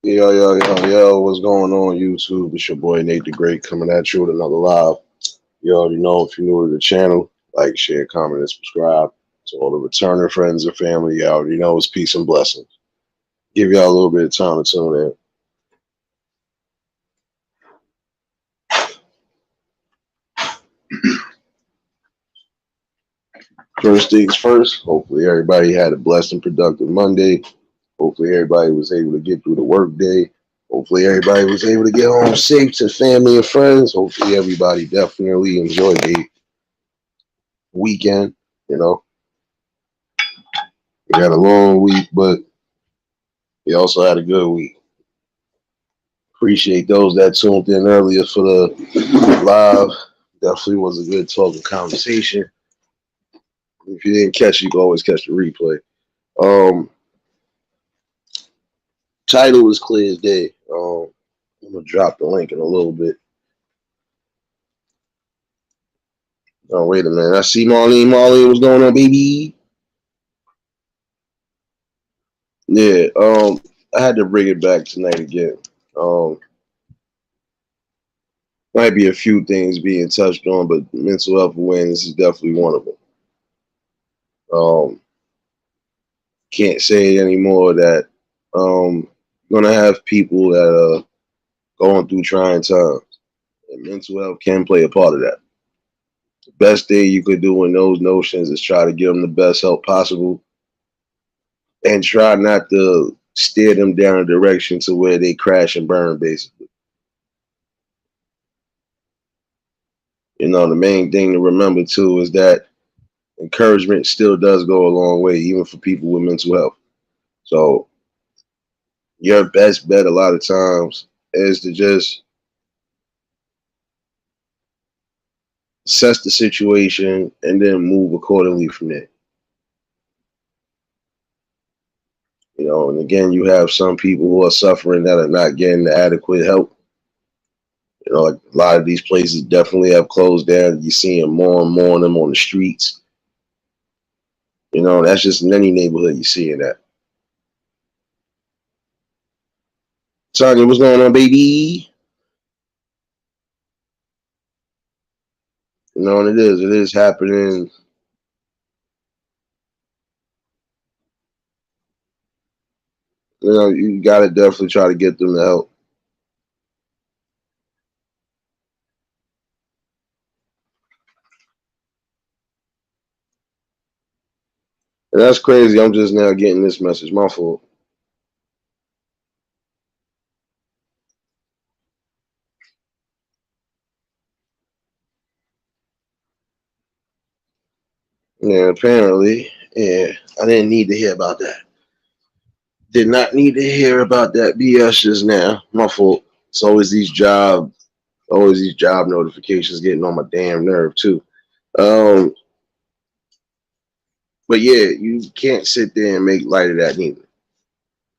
Yo, what's going on YouTube? It's your boy Nate the Great coming at you with another live. You already know if you're new to the channel, like, share, comment, and subscribe. To all the returning friends and family, you already know it's peace and blessings. Give y'all a little bit of time to tune in. First things first, hopefully everybody had a blessed and productive Monday. Hopefully everybody was able to get through the work day. Hopefully everybody was able to get home safe to family and friends. Hopefully everybody definitely enjoyed the weekend. You know, we had a long week, but we also had a good week. Appreciate those that tuned in earlier for the live. Definitely was a good talking conversation. If you didn't catch it, you can always catch the replay. Um, Title is clear as day. I'm gonna drop the link in a little bit. Oh, wait a minute. I see Marlene. Marlene, what's going on, baby? Yeah. I had to bring it back tonight again. Um, might be a few things being touched on, but mental health awareness is definitely one of them. Um, can't say anymore that gonna have people that are going through trying times, and mental health can play a part of that. The best thing you could do in those notions is try to give them the best help possible, and try not to steer them down a direction to where they crash and burn. Basically, the main thing to remember too is that encouragement still does go a long way, even for people with mental health. So your best bet a lot of times is to just assess the situation and then move accordingly from there. And again, you have some people who are suffering that are not getting the adequate help. A lot of these places definitely have closed down. You're seeing more and more of them on the streets. That's just in any neighborhood you're seeing that. Tanya, what's going on, baby? And it is happening. You got to definitely try to get them the help. And that's crazy. I'm just now getting this message. My fault. Yeah, apparently. Yeah, I didn't need to hear about that. Did not need to hear about that BS just now. My fault. It's always these job notifications getting on my damn nerve too. Um, but yeah, you can't sit there and make light of that neither.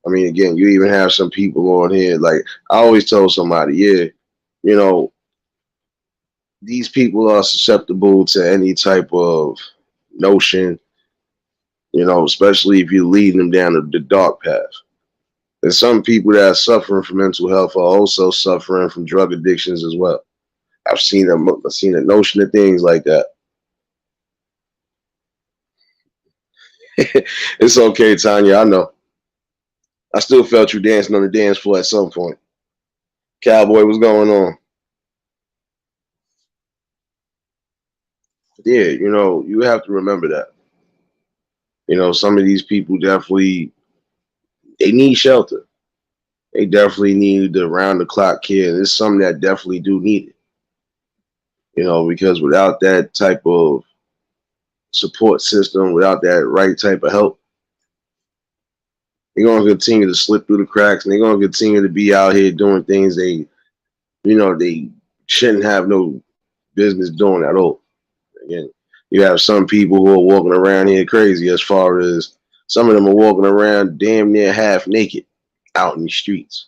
I mean, again, you even have some people on here. Like I always tell somebody, yeah, you know, these people are susceptible to any type of notion. Especially if you're leading them down the dark path. And some people that are suffering from mental health are also suffering from drug addictions as well. I've seen a notion of things like that. It's okay, Tanya. I know. I still felt you dancing on the dance floor at some point. Cowboy, what's going on? Yeah, you have to remember that. Some of these people definitely they need shelter. They definitely need the round the clock care. There's some that definitely do need it. Because without that type of support system, without that right type of help, they're gonna continue to slip through the cracks, and they're gonna continue to be out here doing things they shouldn't have no business doing at all. Again, you have some people who are walking around here crazy, as far as some of them are walking around damn near half naked out in the streets.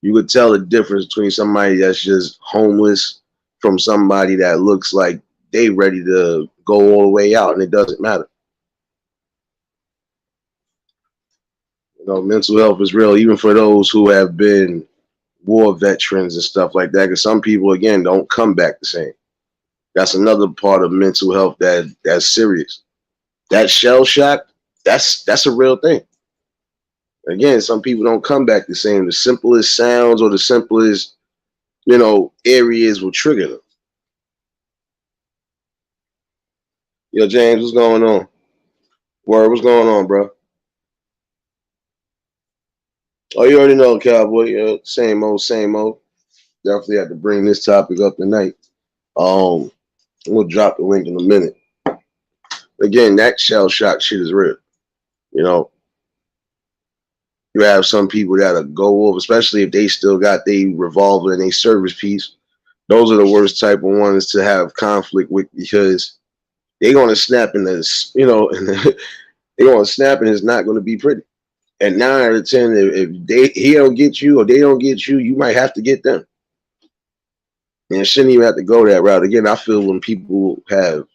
You could tell the difference between somebody that's just homeless from somebody that looks like they ready to go all the way out, and it doesn't matter. Mental health is real, even for those who have been war veterans and stuff like that. Because some people, again, don't come back the same. That's another part of mental health that's serious. That shell shock, that's a real thing. Again, some people don't come back the same. The simplest sounds or the simplest, areas will trigger them. Yo, James, what's going on? Word, what's going on, bro? Oh, you already know, Cowboy. Same old, same old. Definitely have to bring this topic up tonight. Um, we'll drop the link in a minute. Again, that shell shock shit is real. You know, you have some people that'll go over, especially if they still got their revolver and their service piece. Those are the worst type of ones to have conflict with because they're gonna snap in this, they're gonna snap and it's not gonna be pretty. And 9 out of 10, if he don't get you or they don't get you, you might have to get them. And it shouldn't even have to go that route. Again, I feel when people have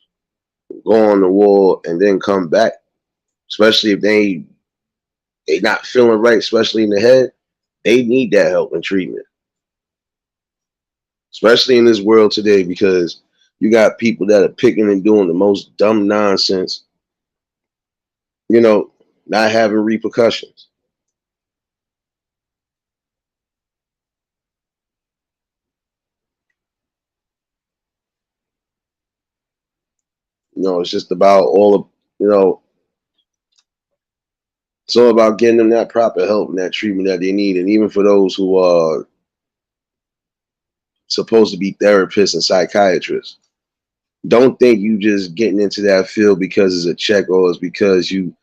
gone to war and then come back, especially if they not feeling right, especially in the head, they need that help and treatment. Especially in this world today, because you got people that are picking and doing the most dumb nonsense, not having repercussions. It's just about all of, it's all about getting them that proper help and that treatment that they need. And even for those who are supposed to be therapists and psychiatrists, don't think you just getting into that field because it's a check or it's because you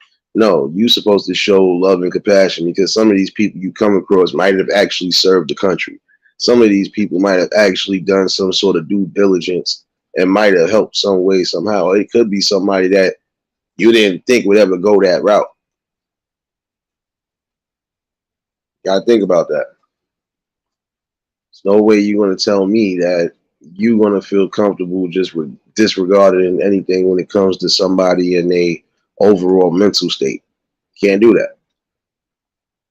supposed to show love and compassion because some of these people you come across might have actually served the country. Some of these people might have actually done some sort of due diligence and might have helped some way, somehow. It could be somebody that you didn't think would ever go that route. Gotta think about that. There's no way you're gonna tell me that you're gonna feel comfortable just disregarding anything when it comes to somebody in a overall mental state. Can't do that.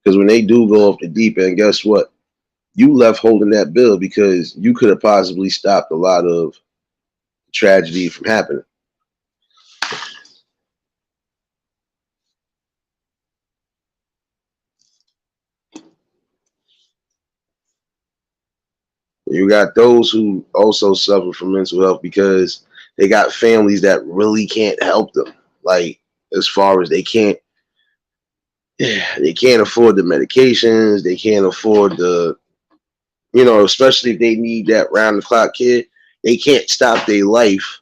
Because when they do go off the deep end, guess what? You left holding that bill because you could have possibly stopped a lot of tragedy from happening. You got those who also suffer from mental health because they got families that really can't help them. Like as far as they can't afford the medications, they can't afford especially if they need that round the clock kid, they can't stop their life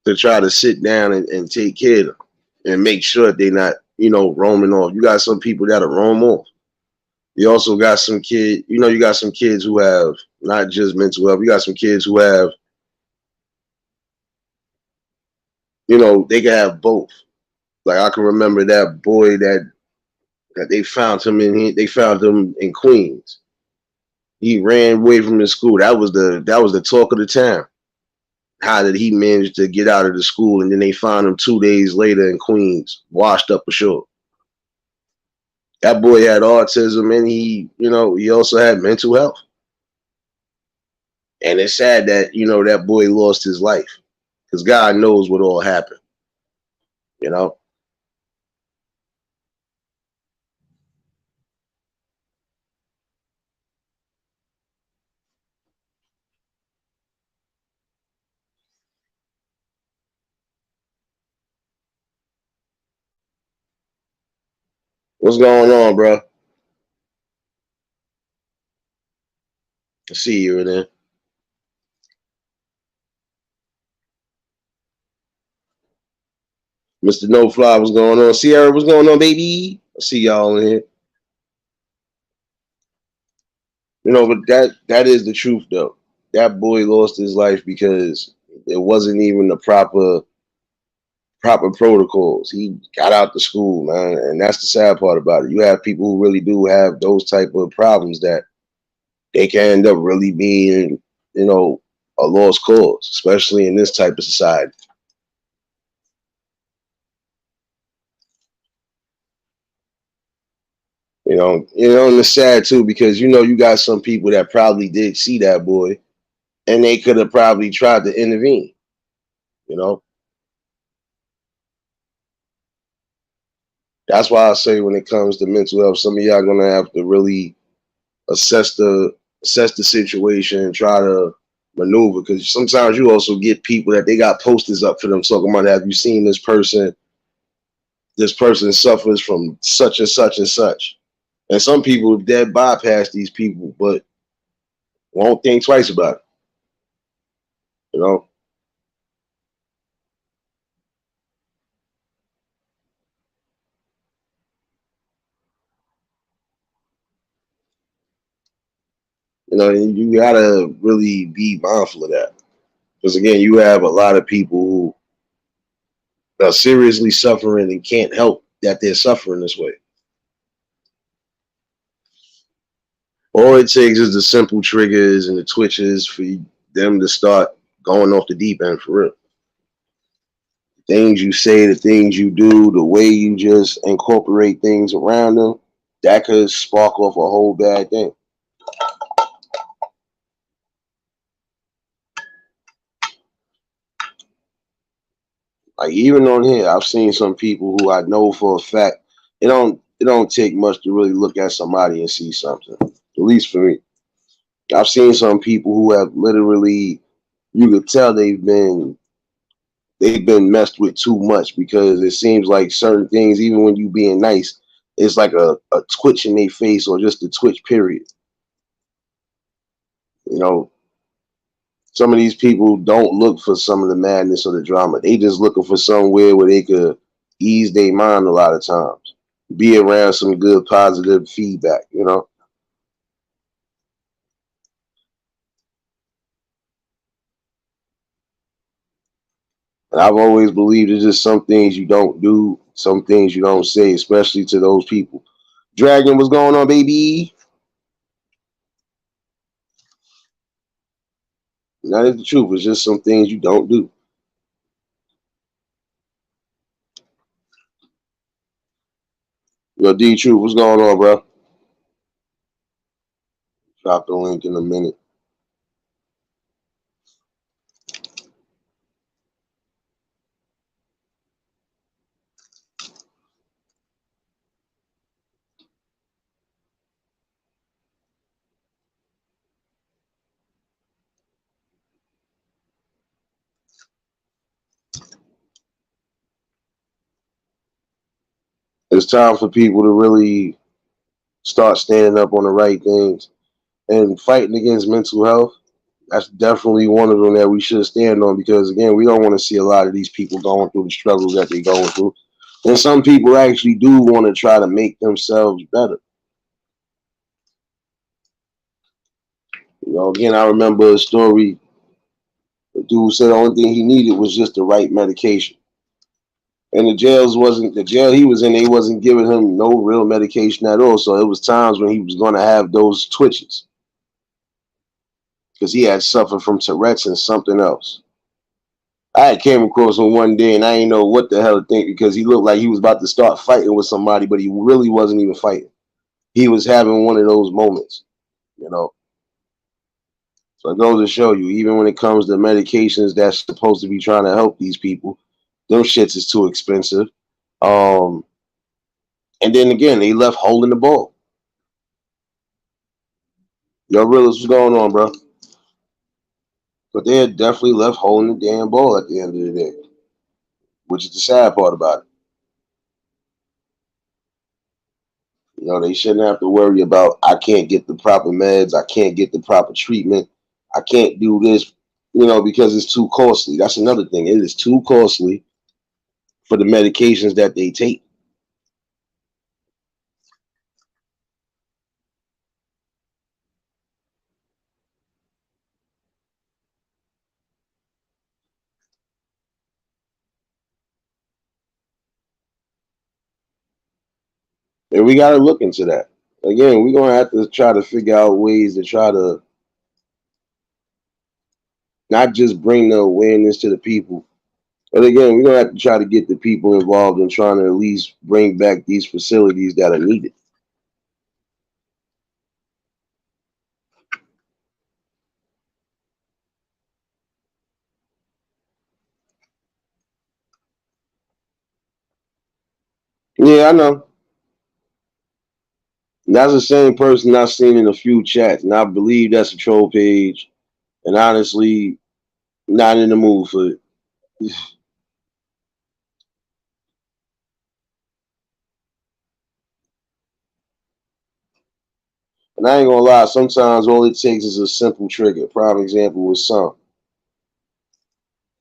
to try to sit down and take care of them and make sure that they're not, roaming off. You got some people that'll roam off. You also got some you got some kids who have not just mental health, you got some kids who have, they can have both. Like I can remember that boy that they found him they found him in Queens. He ran away from his school. That was the talk of the town. How did he manage to get out of the school? And then they found him 2 days later in Queens, washed up ashore. That boy had autism and he also had mental health. And it's sad that, that boy lost his life because God knows what all happened, you know? What's going on, bro? I see you in there. Mr. No Fly, what's going on? Sierra, what's going on, baby? I see y'all in here. But that is the truth though. That boy lost his life because it wasn't even the proper protocols. He got out the school, man, and that's the sad part about it. You have people who really do have those type of problems that they can end up really being, a lost cause, especially in this type of society. And it's sad too because you got some people that probably did see that boy, and they could have probably tried to intervene. You know, that's why I say when it comes to mental health, some of y'all gonna have to really assess the assess the situation and try to maneuver. Because sometimes you also get people that they got posters up for them talking about, have you seen this person? This person suffers from such and such and such. And some people dead bypass these people, but won't think twice about it. You know, you gotta really be mindful of that. Because again, you have a lot of people who are seriously suffering and can't help that they're suffering this way. All it takes is the simple triggers and the twitches for them to start going off the deep end for real. Things you say, the things you do, the way you just incorporate things around them, that could spark off a whole bad thing. Like even on here, I've seen some people who I know for a fact it don't take much to really look at somebody and see something. At least for me. I've seen some people who have literally you could tell they've been messed with too much because it seems like certain things, even when you being nice, it's like a twitch in their face or just a twitch period. You know, some of these people don't look for some of the madness or the drama. They just looking for somewhere where they could ease their mind a lot of times. Be around some good positive feedback. And I've always believed it's just some things you don't do, some things you don't say, especially to those people. Dragon, what's going on, baby? That is the truth. It's just some things you don't do. Yo, D Truth, what's going on, bro? Drop the link in a minute. It's time for people to really start standing up on the right things and fighting against mental health. That's definitely one of them that we should stand on because again, we don't want to see a lot of these people going through the struggles that they're going through. And some people actually do want to try to make themselves better. Again, I remember a story. The dude said the only thing he needed was just the right medication. And the jail he was in, they wasn't giving him no real medication at all. So it was times when he was gonna have those twitches. Because he had suffered from Tourette's and something else. I had came across him one day and I didn't know what the hell to think because he looked like he was about to start fighting with somebody, but he really wasn't even fighting. He was having one of those moments, you know. So it goes to show you, even when it comes to medications that's supposed to be trying to help these people, them shits is too expensive. Um, and then again, they left holding the ball. Yo, Realist, what's going on, bro? But they had definitely left holding the damn ball at the end of the day, which is the sad part about it. They shouldn't have to worry about I can't get the proper meds, I can't get the proper treatment, I can't do this, because it's too costly. That's another thing. It is too costly for the medications that they take. And we got to look into that. Again, we're going to have to try to figure out ways to try to not just bring the awareness to the people, but again, we're going to have to try to get the people involved in trying to at least bring back these facilities that are needed. Yeah, I know. That's the same person I've seen in a few chats, and I believe that's a troll page. And honestly, not in the mood for it. And I ain't gonna lie, sometimes all it takes is a simple trigger. Prime example was some.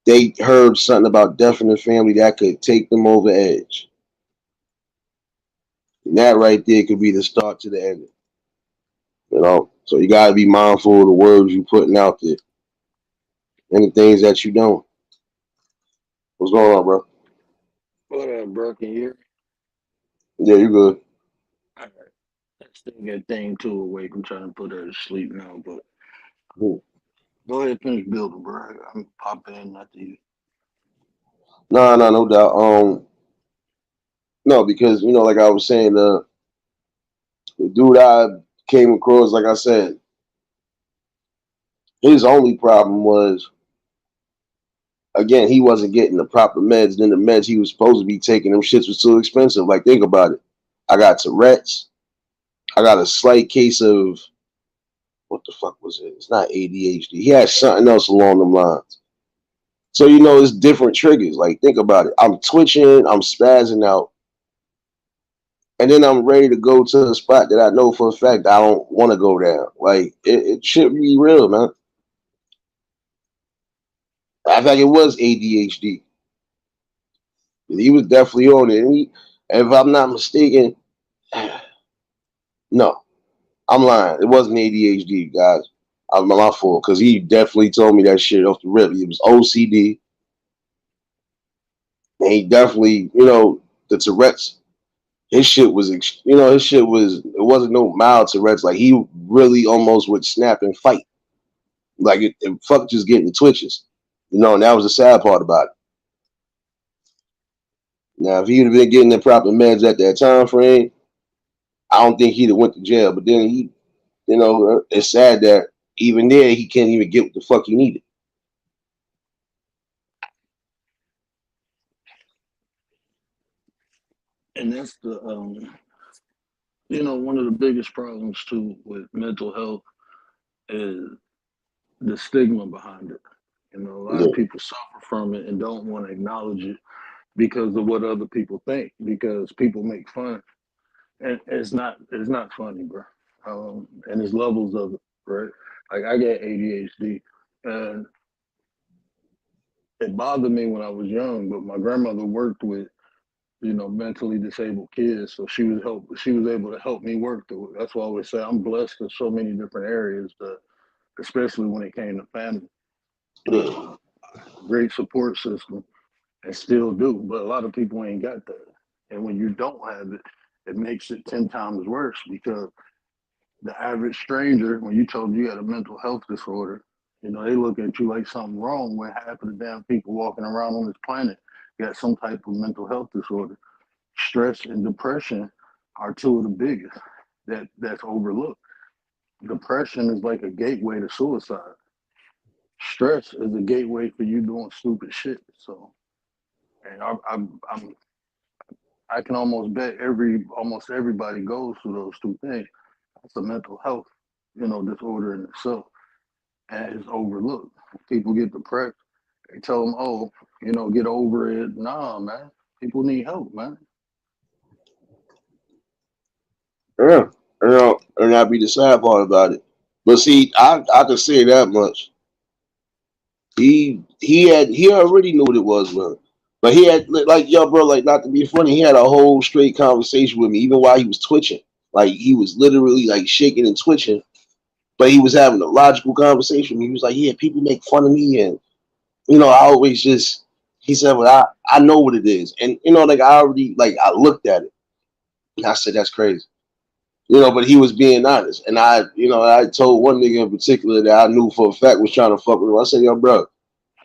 They heard something about death in the family that could take them over edge. And that right there could be the start to the ending. You know? So you gotta be mindful of the words you putting out there and the things that you don't. What's going on, bro? What up, bro? Can you hear me? Yeah, you good. All right. Let's still get thing two awake. I'm trying to put her to sleep now, but Hmm. go ahead and finish building, bro. I'm popping in after you. No, no, no doubt. No, because like I was saying, the dude I came across, like I said, his only problem was again he wasn't getting the proper meds. Then the meds he was supposed to be taking, them shits was too expensive. Like think about it. I got Tourette's. I got a slight case of what the fuck was it? It's not ADHD. He had something else along them lines. So it's different triggers. Like think about it. I'm twitching. I'm spazzing out. And then I'm ready to go to a spot that I know for a fact I don't want to go down. Like it should be real, man. I think it was ADHD. He was definitely on it. And if I'm not mistaken, no, I'm lying. It wasn't ADHD, guys. I'm my fault because he definitely told me that shit off the rip. It was OCD, and he definitely, the Tourette's. His shit was, his shit was. It wasn't no mild Tourette's. Like he really almost would snap and fight. Like it fuck just getting the twitches. And that was the sad part about it. Now, if he'd have been getting the proper meds at that time frame, I don't think he'd have went to jail. But then it's sad that even there he can't even get what the fuck he needed. And that's one of the biggest problems too with mental health is the stigma behind it. A lot of Yeah, people suffer from it and don't want to acknowledge it because of what other people think. Because people make fun, and it's not funny, bro. And there's levels of it, right? Like I get ADHD, and it bothered me when I was young. But my grandmother worked with mentally disabled kids, so she was able to help me work through it. That's why I always say I'm blessed in so many different areas, but especially when it came to family. yeah, Great support system and still do, but a lot of people ain't got that. And when you don't have it, it makes it 10 times worse because the average stranger, when you told you had a mental health disorder, they look at you like something wrong when half of the damn people walking around on this planet got some type of mental health disorder. Stress and depression are two of the biggest that's overlooked. Depression is like a gateway to suicide. Stress is a gateway for you doing stupid shit. So, and I can almost bet almost everybody goes through those two things. It's a mental health, disorder in itself, and it's overlooked. People get depressed. They tell them, "Oh, get over it." Nah, man. People need help, man. yeah. And that'd be the sad part about it. But see, I could say that much. He already knew what it was, man. But he had like yo, bro, like not to be funny, he had a whole straight conversation with me, even while he was twitching. Like he was literally like shaking and twitching, but he was having a logical conversation. He was like, "Yeah, people make fun of me, and I always just." He said, "Well, I know what it is," and like I already like I looked at it, and I said, "That's crazy." But he was being honest, and I told one nigga in particular that I knew for a fact was trying to fuck with him. I said, "Yo, bro,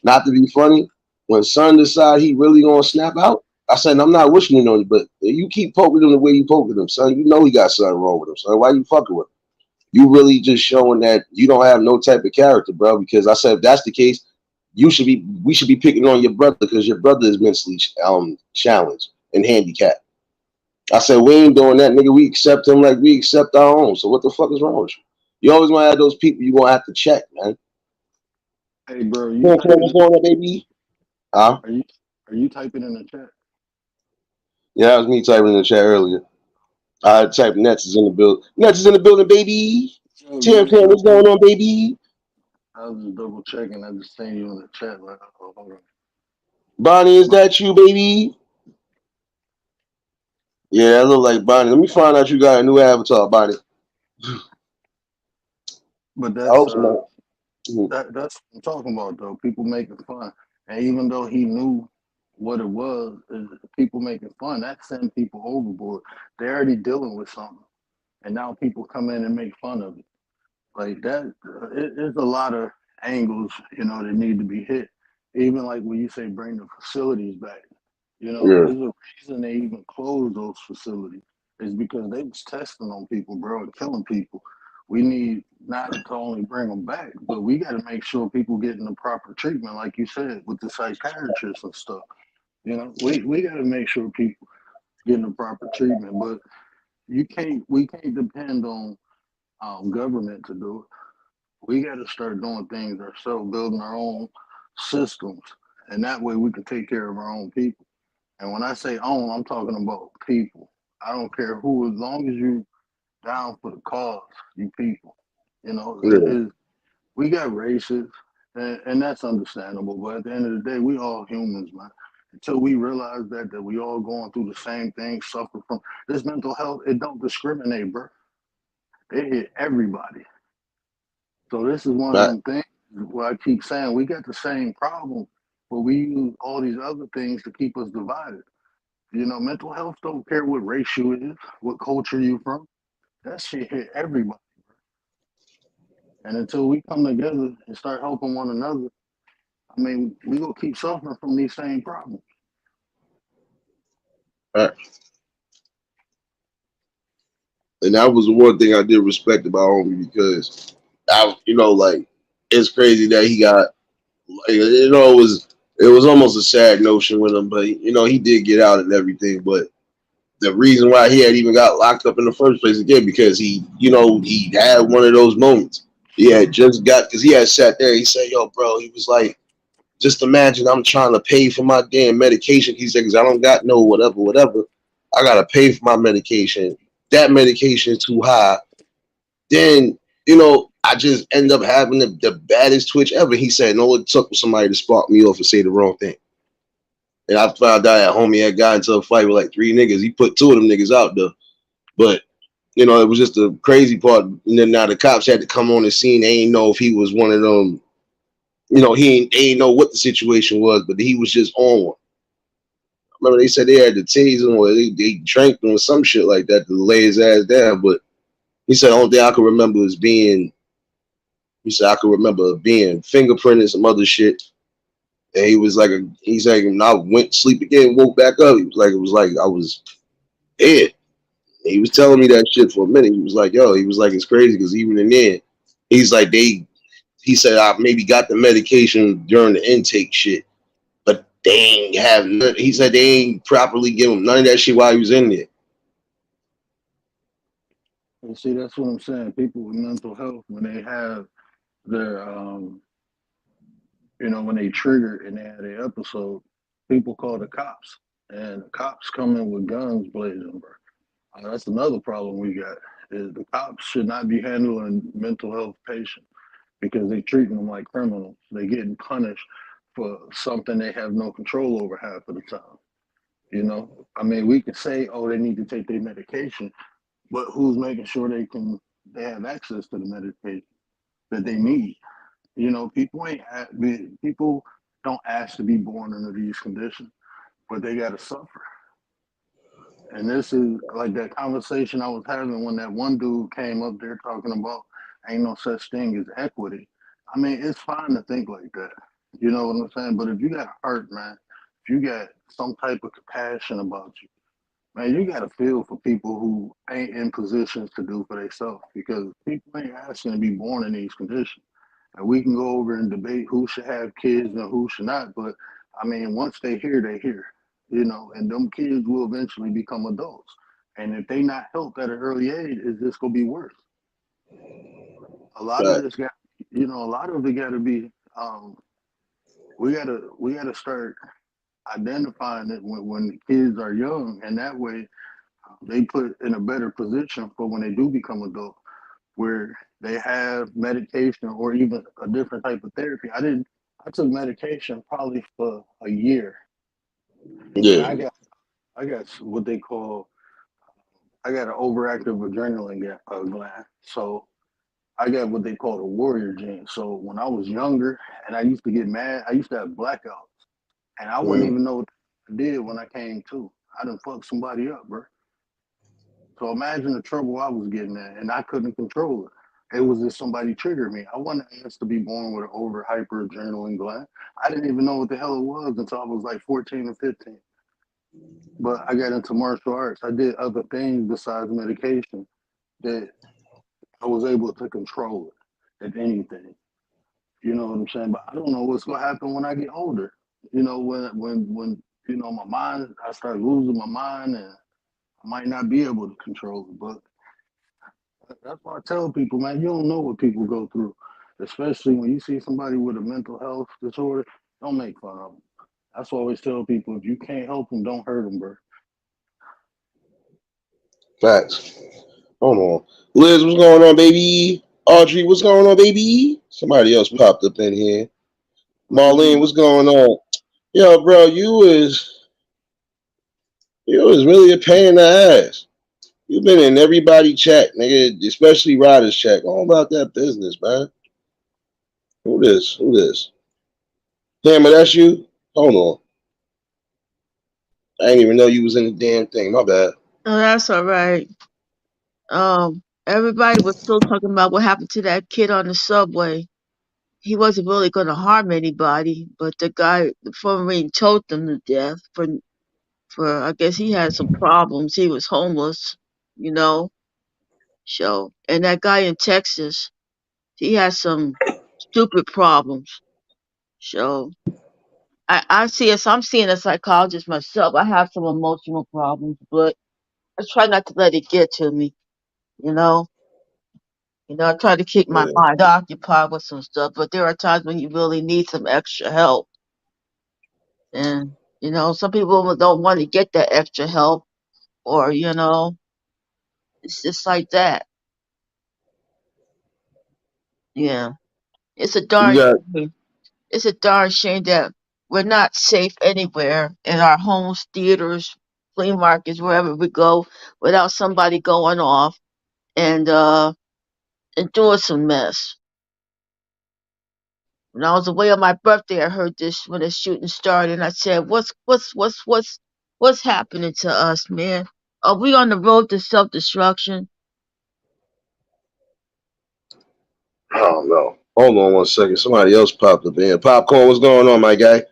not to be funny, when son decide he really gonna snap out." I said, "I'm not wishing it on you, but you keep poking him the way you poking him, son. You know he got something wrong with him, son. Why you fucking with him? You really just showing that you don't have no type of character, bro." Because I said, if that's the case, we should be picking on your brother because your brother is mentally challenged and handicapped. I said, we ain't doing that, nigga. We accept him like we accept our own. So what the fuck is wrong with you? You always want to have those people you gonna have to check, man. Hey, bro, You know what's going on, baby? Huh? are you are you typing in the chat? Yeah, that was me typing in the chat earlier. I typed Nets is in the building. Nets is in the building, baby. Yo, Tim, Ness, what's going on, baby? I was just double checking. I just seen you in the chat. Like, oh, hold on. Bonnie, is that you, baby? Yeah, that look like Bonnie. Let me find out you got a new avatar, Bonnie. But I that's hope so. Mhm. that's what I'm talking about though. People making fun, and even though he knew what it was, people making fun. That sent people overboard. They're already dealing with something, and now people come in and make fun of it. Like that, there's a lot of angles, that need to be hit. Even like when you say bring the facilities back, Yeah, there's a reason they even closed those facilities. Is because they was testing on people, bro, and killing people. We need not to only bring them back, but we got to make sure people getting the proper treatment, like you said, with the psychiatrists and stuff. We got to make sure people getting the proper treatment, but we can't depend on government to do it. We got to start doing things ourselves, building our own systems, and that way we can take care of our own people. And when I say own, I'm talking about people. I don't care who, as long as you down for the cause, you people. yeah, We got races, and that's understandable. But at the end of the day, we all humans, man. Until we realize that we all going through the same thing, suffer from this mental health, it don't discriminate, bro. It hit everybody. So this is one of right. them things where I keep saying we got the same problem, but we use all these other things to keep us divided. Mental health don't care what race you is, what culture you from. That shit hit everybody. And until we come together and start helping one another, I mean, we gonna keep suffering from these same problems. Right. And that was the one thing I did respect about homie because like it's crazy that he got it was almost a sad notion with him, but he did get out and everything. But the reason why he had even got locked up in the first place again because he had one of those moments. He had just got because he had sat there. He said, "Yo, bro," he was like, "Just imagine I'm trying to pay for my damn medication." He said, "Because I don't got no whatever, whatever. I gotta pay for my medication. That medication is too high. Then I just end up having the baddest twitch ever." He said, "No, it took for somebody to spark me off and say the wrong thing." And I found out that homie had got into a fight with like three niggas. He put two of them niggas out there. But it was just the crazy part. And then now the cops had to come on the scene. They ain't know if he was one of them. They ain't know what the situation was, but he was just on one. Remember they said they had to tase him or they drank him or some shit like that to lay his ass down. But he said the only thing I could remember is being. He said I could remember being fingerprinted some other shit. And he's like, and I went to sleep again, woke back up. It was like I was dead. He was telling me that shit for a minute. He was like, yo, he was like, it's crazy because even in there, he's like, he said, I maybe got the medication during the intake shit, but they ain't have none. He said they ain't properly give him none of that shit while he was in there. And see, that's what I'm saying. People with mental health, when they have their, when they trigger and they have their episode, people call the cops, and the cops come in with guns blazing, bro. That's another problem we got. Is the cops should not be handling mental health patients because they treating them like criminals. They getting punished for something they have no control over half of the time. I mean, we can say, oh, they need to take their medication, but who's making sure they have access to the medication that they need? People don't ask to be born under these conditions, but they got to suffer. And this is like that conversation I was having when that one dude came up there talking about ain't no such thing as equity. I mean, it's fine to think like that. You know what I'm saying? But if you got heart, man, if you got some type of compassion about you, man, you got to feel for people who ain't in positions to do for themselves because people ain't asking to be born in these conditions. And we can go over and debate who should have kids and who should not. But I mean, once they here, and them kids will eventually become adults. And if they not helped at an early age, it's just gonna be worse. A lot of Fact. this got, a lot of it got to be. Um, we gotta start identifying it when the kids are young, and that way they put in a better position for when they do become adult, where they have medication or even a different type of therapy. I took medication probably for a year, and Yeah. I got what they call, I got an overactive adrenaline gland. So I got what they call the warrior gene. So when I was younger and I used to get mad, I used to have blackouts, and I wouldn't Mm. even know what I did when I came to. I done fucked somebody up, bro. So imagine the trouble I was getting at, and I couldn't control it. It was just somebody triggered me. I wasn't asked to be born with an over hyper adrenaline gland. I didn't even know what the hell it was until I was like 14 or 15. But I got into martial arts. I did other things besides medication that I was able to control it, if anything. You know what I'm saying? But I don't know what's gonna happen when I get older. When my mind, I start losing my mind, and I might not be able to control it. But that's why I tell people, man, you don't know what people go through, especially when you see somebody with a mental health disorder. Don't make fun of them. That's why I always tell people, if you can't help them, don't hurt them, bro. Facts. Hold on. Liz, what's going on, baby? Audrey, what's going on, baby? Somebody else popped up in here. Liz, Marlene, what's going on? Yo, bro, you was really a pain in the ass. You been in everybody chat, nigga, especially Riders chat. All about that business, man. Who this? Who this? Hammer, that's you? Hold on. I didn't even know you was in the damn thing. My bad. Oh, that's all right. Everybody was still talking about what happened to that kid on the subway. He wasn't really going to harm anybody, but the former Marine, choked him to death I guess he had some problems. He was homeless, you know. So, and that guy in Texas, he had some stupid problems. So, I'm seeing a psychologist myself. I have some emotional problems, but I try not to let it get to me, you know. I try to keep my Yeah. mind occupied with some stuff, but there are times when you really need some extra help. And, some people don't want to get that extra help, or, it's just like that. Yeah. It's a You darn got shame. It's a darn shame that we're not safe anywhere in our homes, theaters, flea markets, wherever we go, without somebody going off and doing some mess. When I was away on my birthday, I heard this when the shooting started, and I said, "What's happening to us, man? Are we on the road to self destruction?" I don't know. Hold on one second. Somebody else popped up in. Popcorn, what's going on, my guy?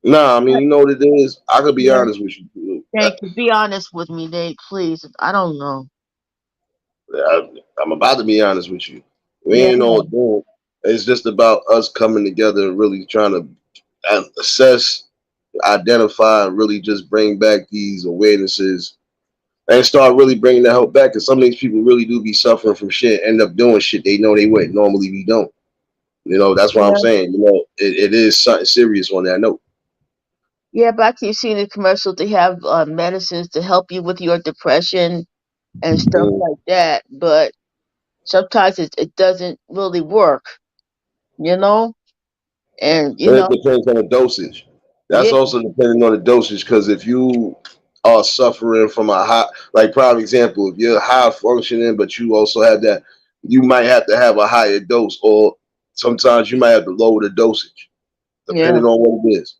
Nah, I mean, you know what it is? I could be Yeah, honest with you. thank you. Be honest with me, Nate, please. I don't know. I'm about to be honest with you. We Yeah, ain't all doing. It's just about us coming together and really trying to assess, identify, and really just bring back these awarenesses and start really bringing the help back. Because some of these people really do be suffering from shit, end up doing shit they know they wouldn't normally be doing. That's what I'm yeah, saying. It is something serious on that note. yeah. But I keep seeing the commercials. They have medicines to help you with your depression and stuff Mm. like that. But sometimes it doesn't really work, you know. And And it depends on the dosage. That's yeah, also depending on the dosage because if you are suffering from a high, like prime example, if you're high functioning, but you also have that, you might have to have a higher dose, or sometimes you might have to lower the dosage, yeah, depending on what it is.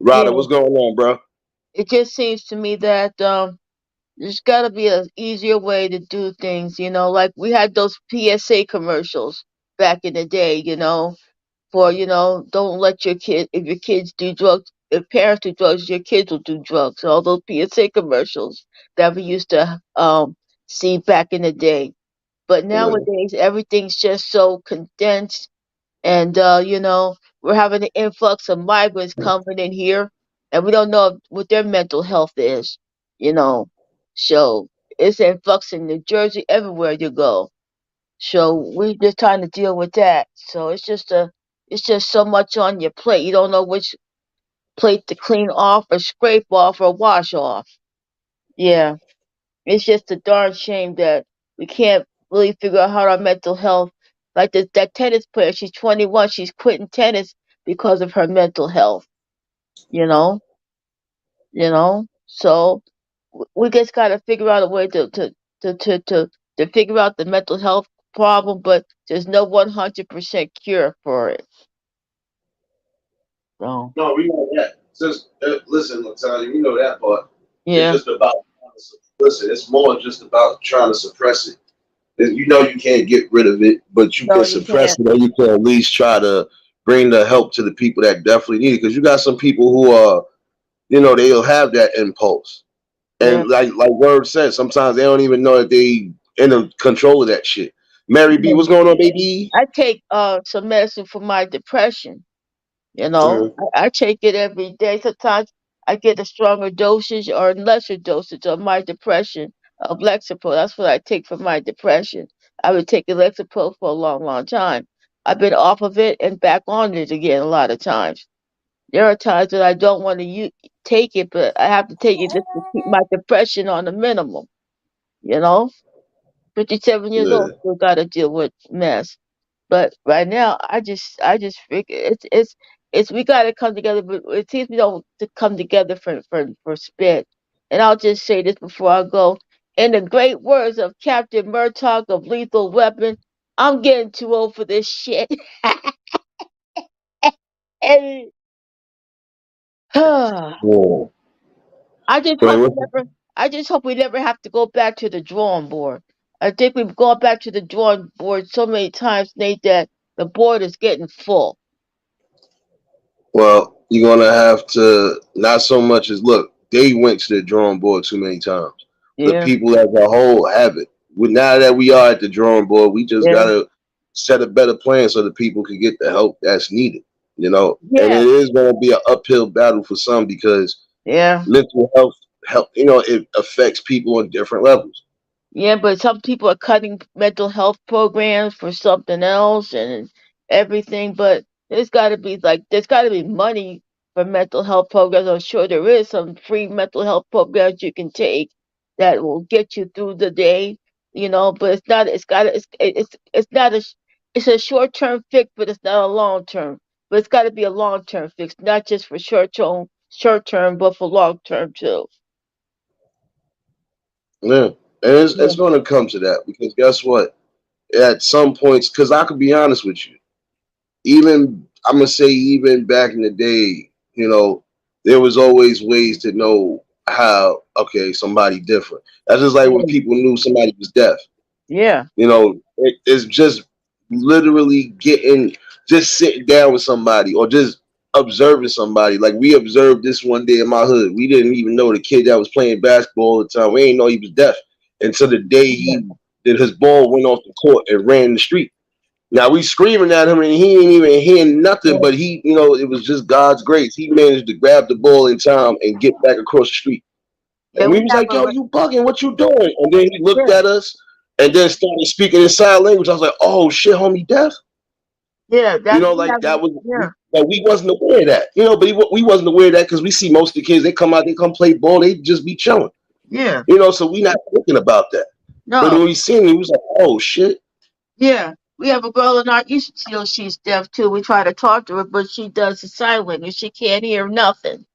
Ryder, yeah. what's going on, bro? It just seems to me that there's got to be an easier way to do things, like we had those PSA commercials back in the day, for, don't let your kid, if your kids do drugs, if parents do drugs, your kids will do drugs. All those PSA commercials that we used to see back in the day. But Yeah. nowadays, everything's just so condensed, and, we're having an influx of migrants coming in here, and we don't know what their mental health is, you know. So it's in flux in New Jersey, everywhere you go. So we just trying to deal with that. So it's just so much on your plate. You don't know which plate to clean off or scrape off or wash off. Yeah. It's just a darn shame that we can't really figure out how our mental health, like that tennis player, she's 21, she's quitting tennis because of her mental health, you know, So we just got to figure out a way to figure out the mental health problem, but there's no 100% cure for it. So, No, we know that. Just listen, Latonya, we know that part. It's yeah. just about listen. It's more just about trying to suppress it. You know you can't get rid of it, but you No, can you suppress can't. it, or you can at least try to bring the help to the people that definitely need it. Because you got some people who are, they'll have that impulse, Yeah. and like Word said, sometimes they don't even know that they in control of that shit. Mary B, Yeah. what's going on, baby? I take some medicine for my depression. I take it every day. Sometimes I get a stronger dosage or lesser dosage of my depression of Lexapro. That's what I take for my depression. I've been taking Lexapro for a long, long time. I've been off of it and back on it again a lot of times. There are times that I don't want to take it, but I have to take it just to keep my depression on the minimum. You know, 57 years old, Yeah. still got to deal with mess. But right now, I just figure it's we gotta come together. But it seems we don't to come together for spit. And I'll just say this before I go. In the great words of Captain Murtaugh of Lethal Weapon, I'm getting too old for this shit. And Yeah. I just Wait, hope we what? never. I just hope we never have to go back to the drawing board. I think we've gone back to the drawing board so many times, Nate, that the board is getting full. Well, you're gonna have to not so much as look. They went to the drawing board too many times. The Yeah, people as a whole have it. Now that we are at the drawing board, we just yeah, gotta set a better plan so the people can get the help that's needed. And yeah, it is gonna be an uphill battle for some because yeah. mental health, it affects people on different levels. Yeah, but some people are cutting mental health programs for something else and everything. But there's got to be money for mental health programs. I'm sure there is some free mental health programs you can take that will get you through the day. But it's not. It's not it's a short term fix, but it's not a long term. But it's got to be a long term fix, not just for short term, but for long term too. Yeah, and it's Yeah. going to come to that because guess what? At some points, because I could be honest with you, even I'm gonna say even back in the day, there was always ways to know how somebody different. That's just like when Yeah. people knew somebody was deaf. Yeah. It's just literally just sitting down with somebody or just observing somebody. Like we observed this one day in my hood. We didn't even know the kid that was playing basketball all the time. We didn't know he was deaf until the day Yeah. he did his ball went off the court and ran the street. Now we screaming at him and he ain't even hearing nothing, but it was just God's grace. He managed to grab the ball in time and get back across the street. Yeah, And we we was have like, yo, you bugging, what you doing? And then he looked yeah, at us and then started speaking in sign language. I was like, oh shit, homie, deaf. yeah, we Like have that was, yeah, like we wasn't aware of that. But we wasn't aware of that because we see most of the kids, they come out, they come play ball, they just be chilling. yeah. So we not thinking about that. But No, when we seen him, we was like, oh shit. yeah. We have a girl in our East Field, she's deaf too. We try to talk to her, but she does the sign language. She can't hear nothing,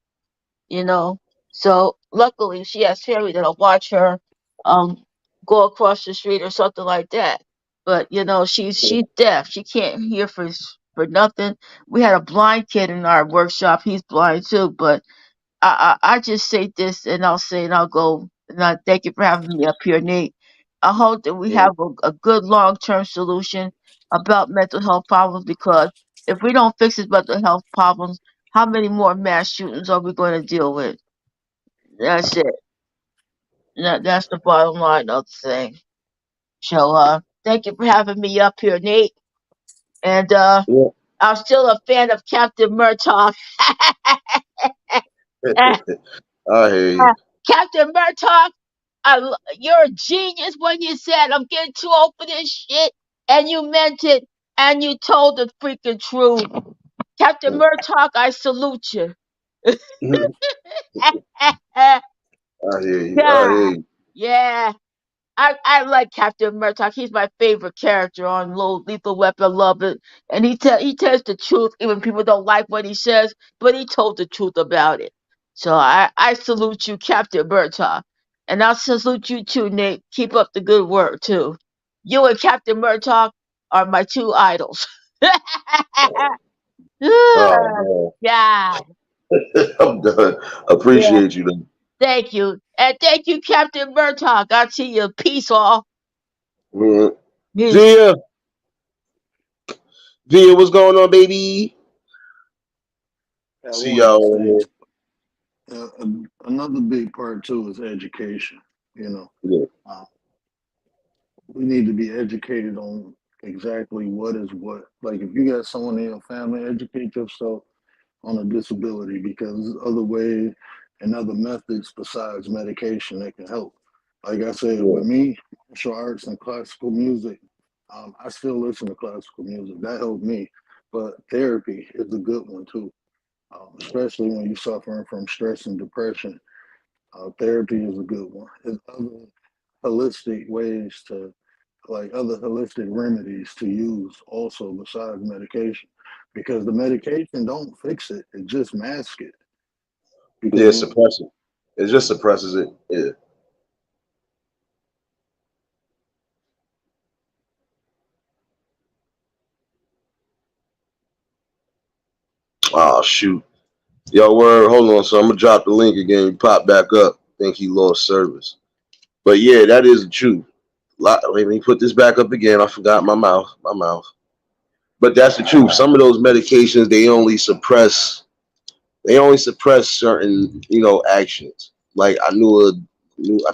you know. So luckily she has Sherry that'll watch her um go across the street or something like that. But she's deaf. She can't hear for nothing. We had a blind kid in our workshop. He's blind too, but I just say this and I'll say and I'll go and I thank you for having me up here, Nate. I hope that we have a good long term solution about mental health problems because if we don't fix these mental health problems, how many more mass shootings are we going to deal with? That's it. That's the bottom line of the thing. So thank you for having me up here, Nate. And Yeah. I'm still a fan of Captain Murtaugh. I hear you. Captain Murtaugh, You're a genius when you said I'm getting too old for this shit, and you meant it, and you told the freaking truth. Captain Murdoch, I salute you. I hear you. I hear God, you. yeah. I like Captain Murdoch. He's my favorite character on Lethal Weapon. Love it, and he tells the truth. Even people don't like what he says, but he told the truth about it. So I salute you, Captain Murdoch, and I salute you too, Nick. Keep up the good work too. You and Captain Murdoch are my two idols. Oh God, man, I'm done. yeah. Appreciate you though. Thank you, and thank you, Captain Murdoch. I see you. Peace all. Mhm. Peace. Via, Via, what's going on, baby? I See wanted to y'all. say another big part too is education. You know, Yeah, uh, we need to be educated on exactly what is what. Like if you got someone in your family, educate yourself on a disability because there's other ways and other methods besides medication that can help. Like I said, yeah, with me, martial arts and classical music, I still listen to classical music. That helped me. But therapy is a good one too, especially when you're suffering from stress and depression. Therapy is a good one. There's other holistic ways to, like other holistic remedies to use also besides medication, because the medication don't fix it; it just masks it. Because yeah. Suppress it. It just suppresses it. Yeah. Oh shoot. Yo, word. Hold on. So I'm gonna drop the link again. You pop back up. Think he lost service. But yeah, that is the truth. Let me put this back up again. I forgot my mouth. My mouth. But that's the truth. Some of those medications they only suppress certain actions. Like I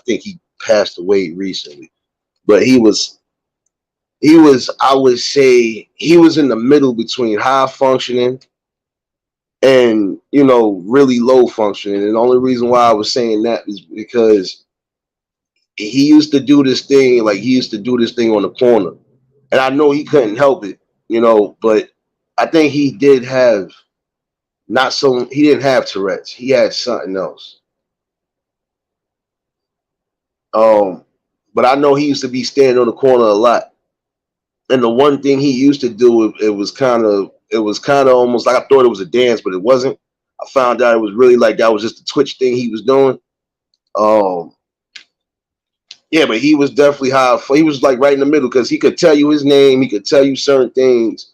think he passed away recently, but he was I would say he was in the middle between high functioning and really low functioning. And the only reason why I was saying that is because he used to do this thing like he used to do this thing on the corner, and I know he couldn't help it, but I think he did have not so he didn't have Tourette's. He had something else. Um, but I know he used to be standing on the corner a lot. And the one thing he used to do, it was kind of almost like I thought it was a dance, but it wasn't. I found out it was really like that was just a twitch thing he was doing. Um, yeah, but he was definitely high. He was like right in the middle because he could tell you his name. He could tell you certain things.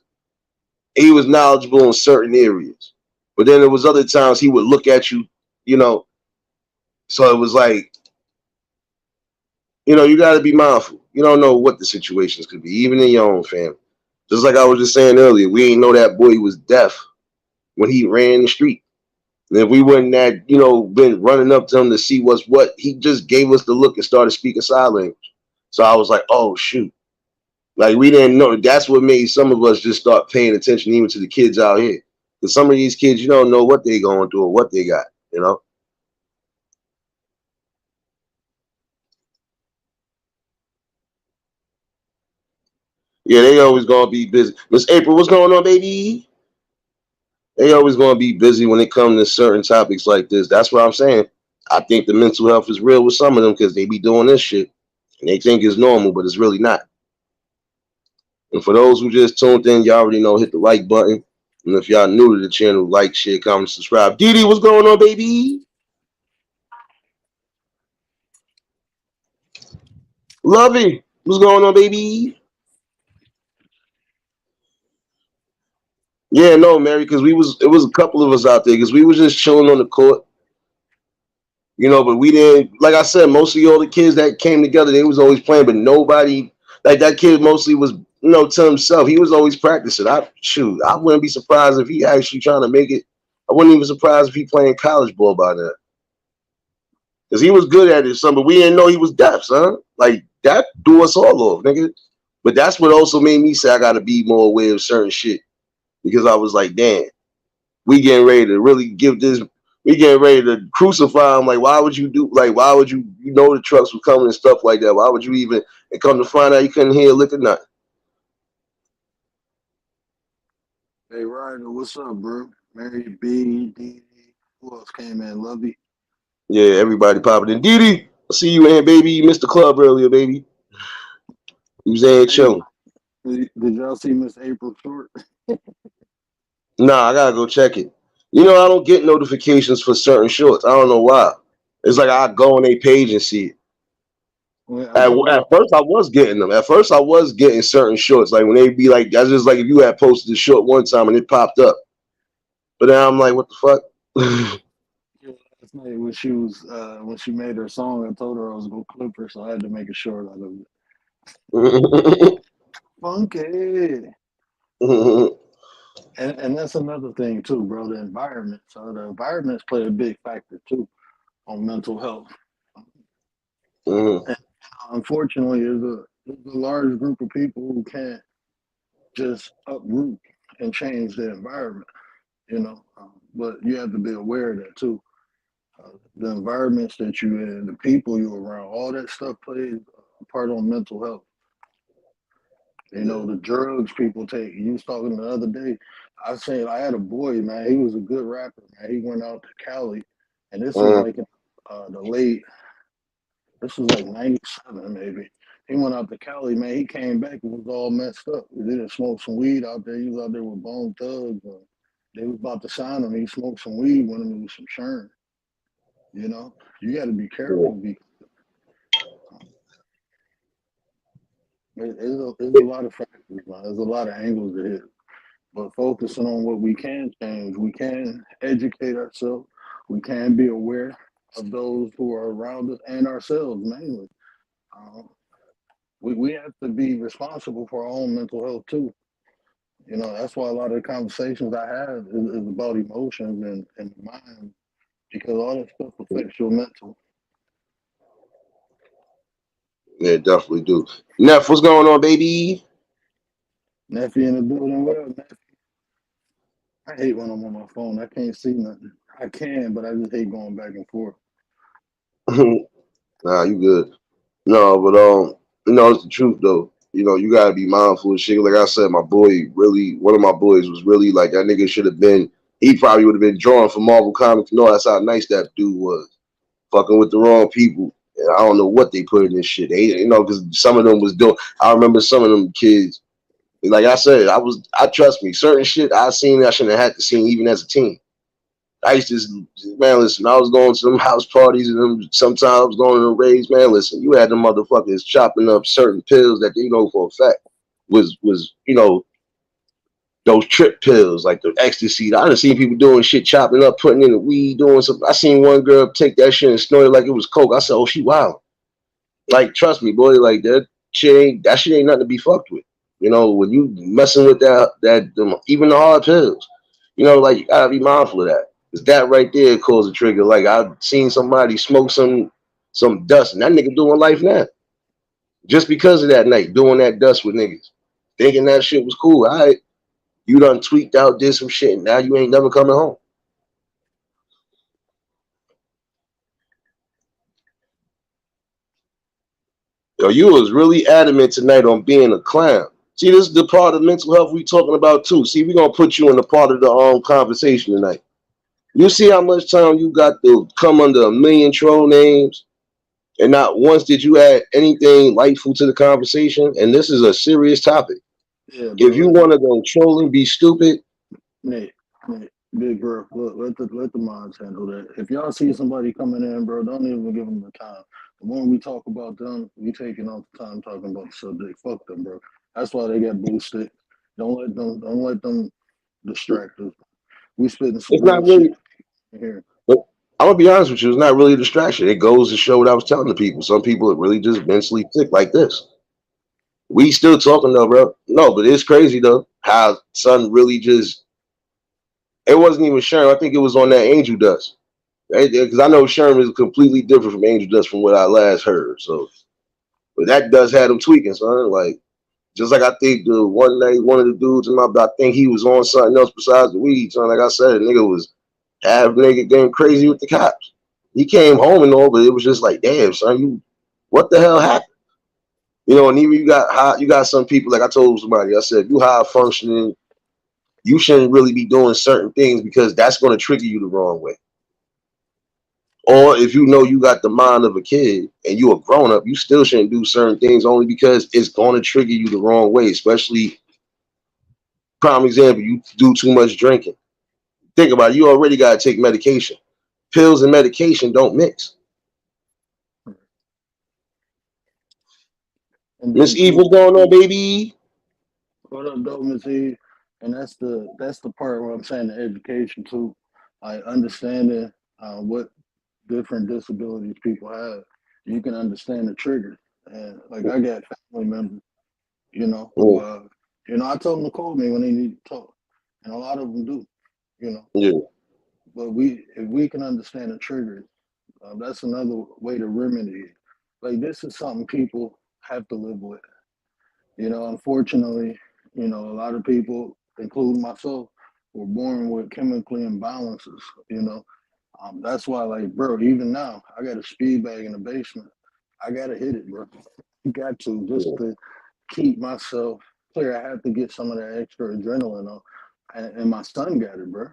He was knowledgeable in certain areas. But then there was other times he would look at you, you know. So it was like, you got to be mindful. You don't know what the situations could be, even in your own family. Just like I was just saying earlier, we ain't know that boy was deaf when he ran the street. And if we wouldn't have, been running up to him to see what's what, he just gave us the look and started speaking sign language. So I was like, oh shoot. Like we didn't know. That's what made some of us just start paying attention even to the kids out here. Because some of these kids, you don't know what they going through or what they got, you know? Yeah, they always gonna be busy. Miss April, what's going on, baby? They always gonna be busy when it comes to certain topics like this. That's what I'm saying. I think the mental health is real with some of them because they be doing this shit and they think it's normal, but it's really not. And for those who just tuned in, y'all already know hit the like button. And if y'all new to the channel, like, share, comment, subscribe. Didi, what's going on, baby? Lovey, what's going on, baby? Yeah, no, Mary, because it was a couple of us out there because we was just chilling on the court, but we didn't, like I said, mostly all the kids that came together, they was always playing, but nobody, like that kid mostly was, to himself. He was always practicing. I wouldn't be surprised if he actually trying to make it. I wouldn't even surprised if he playing college ball by now. Because he was good at it, son, but we didn't know he was deaf, son. Like, that threw us all off, nigga. But that's what also made me say I got to be more aware of certain shit. Because I was like, damn, we getting ready to really give this. we getting ready to crucify him. Like, why would you do? Like, why would you know the trucks were coming and stuff like that? Why would you even? And come to find out, you couldn't hear a lick of nothing. Hey Ryder, what's up, bro? Mary B, D, who else came in? Lovey. Yeah, everybody popping in. Didi, I see you in, baby. You missed the club earlier, baby. You was there Hey, chilling. did y'all see Miss April Short? Nah, I gotta go check it. You know, I don't get notifications for certain shorts. I don't know why. It's like I go on their page and see it. Well, I told At her, first, I was getting them. At first, I was getting certain shorts. Like when they be like, that's just like if you had posted a short one time and it popped up. But then I'm like, what the fuck? last night when she made her song, I told her I was gonna clip her, so I had to make a short out of it. Funky. And that's another thing too, bro. The environment. So the environments play a big factor too on mental health. And unfortunately, there's a large group of people who can't just uproot and change the environment. You know, but you have to be aware of that too. The environments that you in, the people you around, all that stuff plays a part on mental health. You know, the drugs people take. You was talking the other day. I had a boy, man. He was a good rapper, man. He went out to Cali, and this was like in the late. This was like '97, maybe. He went out to Cali, man. He came back and was all messed up. He didn't smoke some weed out there. He was out there with Bone Thugs. They was about to sign him. He smoked some weed when it was some Sherm. You know, you got to be careful. There's a lot of factors, man. There's a lot of angles to hit. But focusing on what we can change, we can educate ourselves. We can be aware of those who are around us and ourselves mainly. Um, we have to be responsible for our own mental health too. You know, that's why a lot of the conversations I have is about emotions and the mind because all that stuff affects your mental. Yeah, definitely do. Neff, what's going on, baby? Nephew in the building, well, nephew. I hate when I'm on my phone. I can't see nothing. I can, but I just hate going back and forth. Nah, you good. No, but it's the truth though. You know, you gotta be mindful of shit. Like I said, my boy really, one of my boys was really like that nigga should have been. He probably would have been drawn for Marvel Comics. No, that's how nice that dude was. Fucking with the wrong people. And I don't know what they put in this shit. They, because some of them was doing. I remember some of them kids. Like I said, I trust me. Certain shit I seen I shouldn't have had to see even as a teen. I used to, man, listen, I was going to them house parties and them, sometimes I was going to the raves, man, listen, you had them motherfuckers chopping up certain pills that they know for a fact was those trip pills, like the ecstasy. I done seen people doing shit, chopping up, putting in the weed, doing something. I seen one girl take that shit and snort it like it was coke. I said, oh, she wild. Like, trust me, boy, like that shit ain't nothing to be fucked with. You know, when you messing with even the hard pills, like you gotta be mindful of that. Cause that right there caused a trigger. Like I've seen somebody smoke some dust, and that nigga doing life now. Just because of that night, doing that dust with niggas. Thinking that shit was cool. All right. You done tweaked out, did some shit, and now you ain't never coming home. Yo, you was really adamant tonight on being a clown. See, this is the part of mental health we talking about too. See, we gonna put you in the part of the conversation tonight. You see how much time you got to come under a million troll names, and not once did you add anything lightful to the conversation. And this is a serious topic. Yeah, If you bro. want to go troll and be stupid, Nate, big bro, look, let the mods handle that. If y'all see somebody coming in, bro, don't even give them the time. The more we talk about them, we taking off the time talking about the subject. Fuck them, bro. That's why they got boosted. Don't let them distract us. We spitting some it's not real shit really. here. But I'm gonna be honest with you, it's not really a distraction. It goes to show what I was telling the people. Some people are really just mentally sick like this. We still talking though, bro. No, but it's crazy though how son really just. It wasn't even Sherm. I think it was on that Angel Dust. Because I know Sherm is completely different from Angel Dust from what I last heard. So, but that does have him tweaking, son. Like, just like I think the one night, one of the dudes in my, I think he was on something else besides the weed, son. Like I said, the nigga was Have nigga getting crazy with the cops. He came home and all, but it was just like, damn, son, you, what the hell happened? You know, and even you got some people, like I told somebody, I said, you high functioning, you shouldn't really be doing certain things because that's going to trigger you the wrong way. Or if you know you got the mind of a kid and you a grown up, you still shouldn't do certain things only because it's going to trigger you the wrong way. Especially, prime example, you do too much drinking. Think about it, you already got to take medication. Pills and medication don't mix. And Miss then Eve, too, what's going on, baby? what up, though, Miss E? And that's the part where I'm saying the education too, like understanding what different disabilities people have. You can understand the triggers, and like I got family members, who Yeah, I told them to call me when they need to talk, and a lot of them do, you know. yeah, But if we can understand the triggers, that's another way to remedy it. Like this is something people have to live with. Unfortunately, a lot of people, including myself, were born with chemically imbalances. You know, that's why, like, bro, even now, I got a speed bag in the basement. I gotta hit it, bro. You got to just yeah, to keep myself clear. I have to get some of that extra adrenaline on, and my son got it, bro.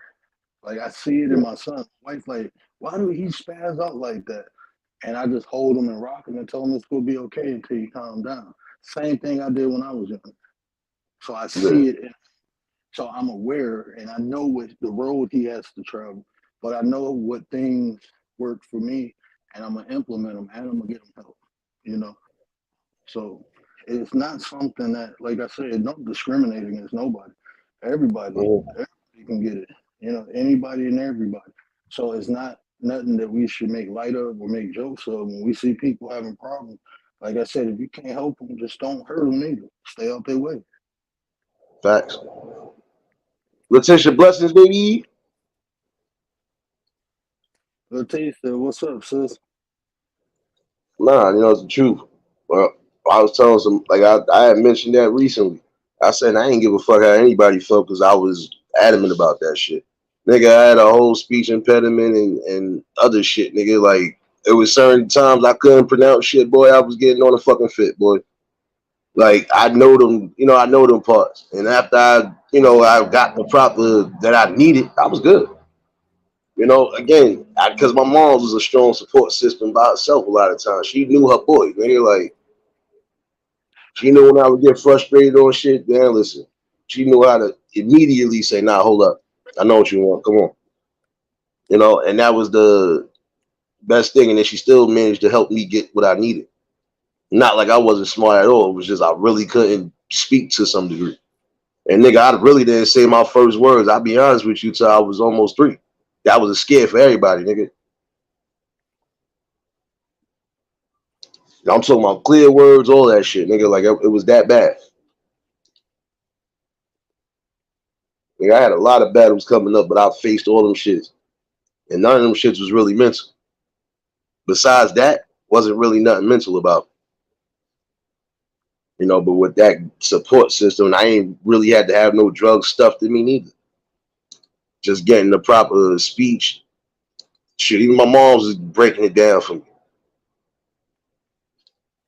Like I see it in yeah. my son. My wife, like, why do he spaz out like that? And I just hold him and rock him and tell him it's gonna be okay until you calm down. Same thing I did when I was young. So I Yeah. see it, so I'm aware, and I know what the road he has to travel. But I know what things work for me, and I'm gonna implement them, and I'm gonna get him help. You know, so it's not something that, like I said, don't discriminate against nobody. Everybody can get it. Anybody and everybody. So it's not nothing that we should make light of or make jokes of. When we see people having problems, like I said, if you can't help them, just don't hurt them either. Stay out their way. Facts. Letitia, blessings, baby. Batista, what's up, sis? Nah, it's the truth. Well, I was telling some, like I had mentioned that recently. I said I ain't give a fuck how anybody felt because I was adamant about that shit. Nigga, I had a whole speech impediment and other shit, nigga. Like, it was certain times I couldn't pronounce shit, boy. I was getting on a fucking fit, boy. Like, I know them parts. And after I got the proper that I needed, I was good. Again, because my mom was a strong support system by herself a lot of times. She knew her boy, nigga. Like, she knew when I would get frustrated on shit, man, listen. She knew how to immediately say, nah, hold up. I know what you want. Come on. And that was the best thing. And then she still managed to help me get what I needed. Not like I wasn't smart at all. It was just I really couldn't speak to some degree. And nigga, I really didn't say my first words. I'll be honest with you, till I was almost 3. That was a scare for everybody, nigga. I'm talking about clear words, all that shit, nigga. Like it was that bad. Nigga, I had a lot of battles coming up, but I faced all them shits. And none of them shits was really mental. Besides that, wasn't really nothing mental about. But with that support system, I ain't really had to have no drugs stuffed in me neither. Just getting the proper speech. Shit, even my mom's was breaking it down for me.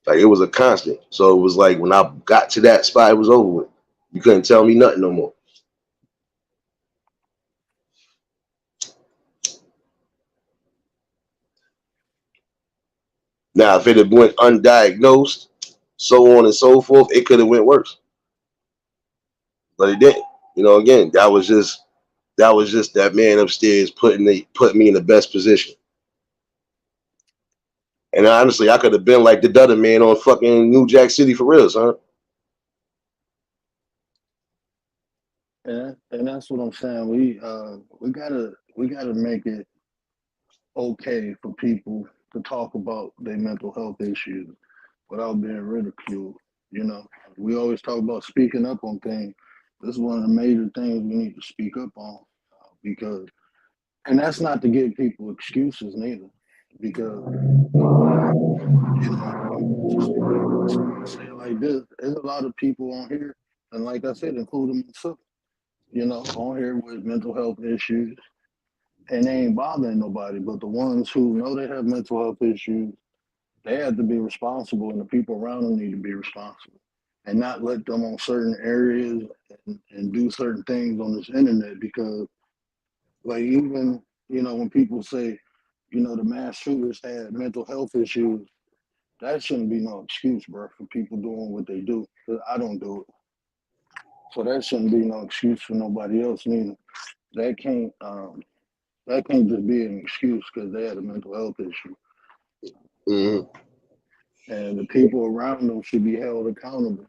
Like it was a constant. So it was like when I got to that spot, it was over with. You couldn't tell me nothing no more. Now, if it had went undiagnosed, so on and so forth, it could have went worse. But it didn't. Again, that was just that man upstairs put me in the best position. And honestly, I could have been like the other man on fucking New Jack City for real, son. And that's what I'm saying. We gotta make it okay for people to talk about their mental health issues without being ridiculed. You know, we always talk about speaking up on things. This is one of the major things we need to speak up on because, and that's not to give people excuses neither, because say it like this: there's a lot of people on here, and like I said, including myself, on here with mental health issues. and they ain't bothering nobody. But the ones who know they have mental health issues, they have to be responsible, and the people around them need to be responsible, and not let them on certain areas and do certain things on this internet. Because, like, even when people say, the mass shooters had mental health issues, that shouldn't be no excuse, bro, for people doing what they do. 'Cause I don't do it, so that shouldn't be no excuse for nobody else neither. That can't that can't just be an excuse because they had a mental health issue, Mm-hmm. and the people around them should be held accountable.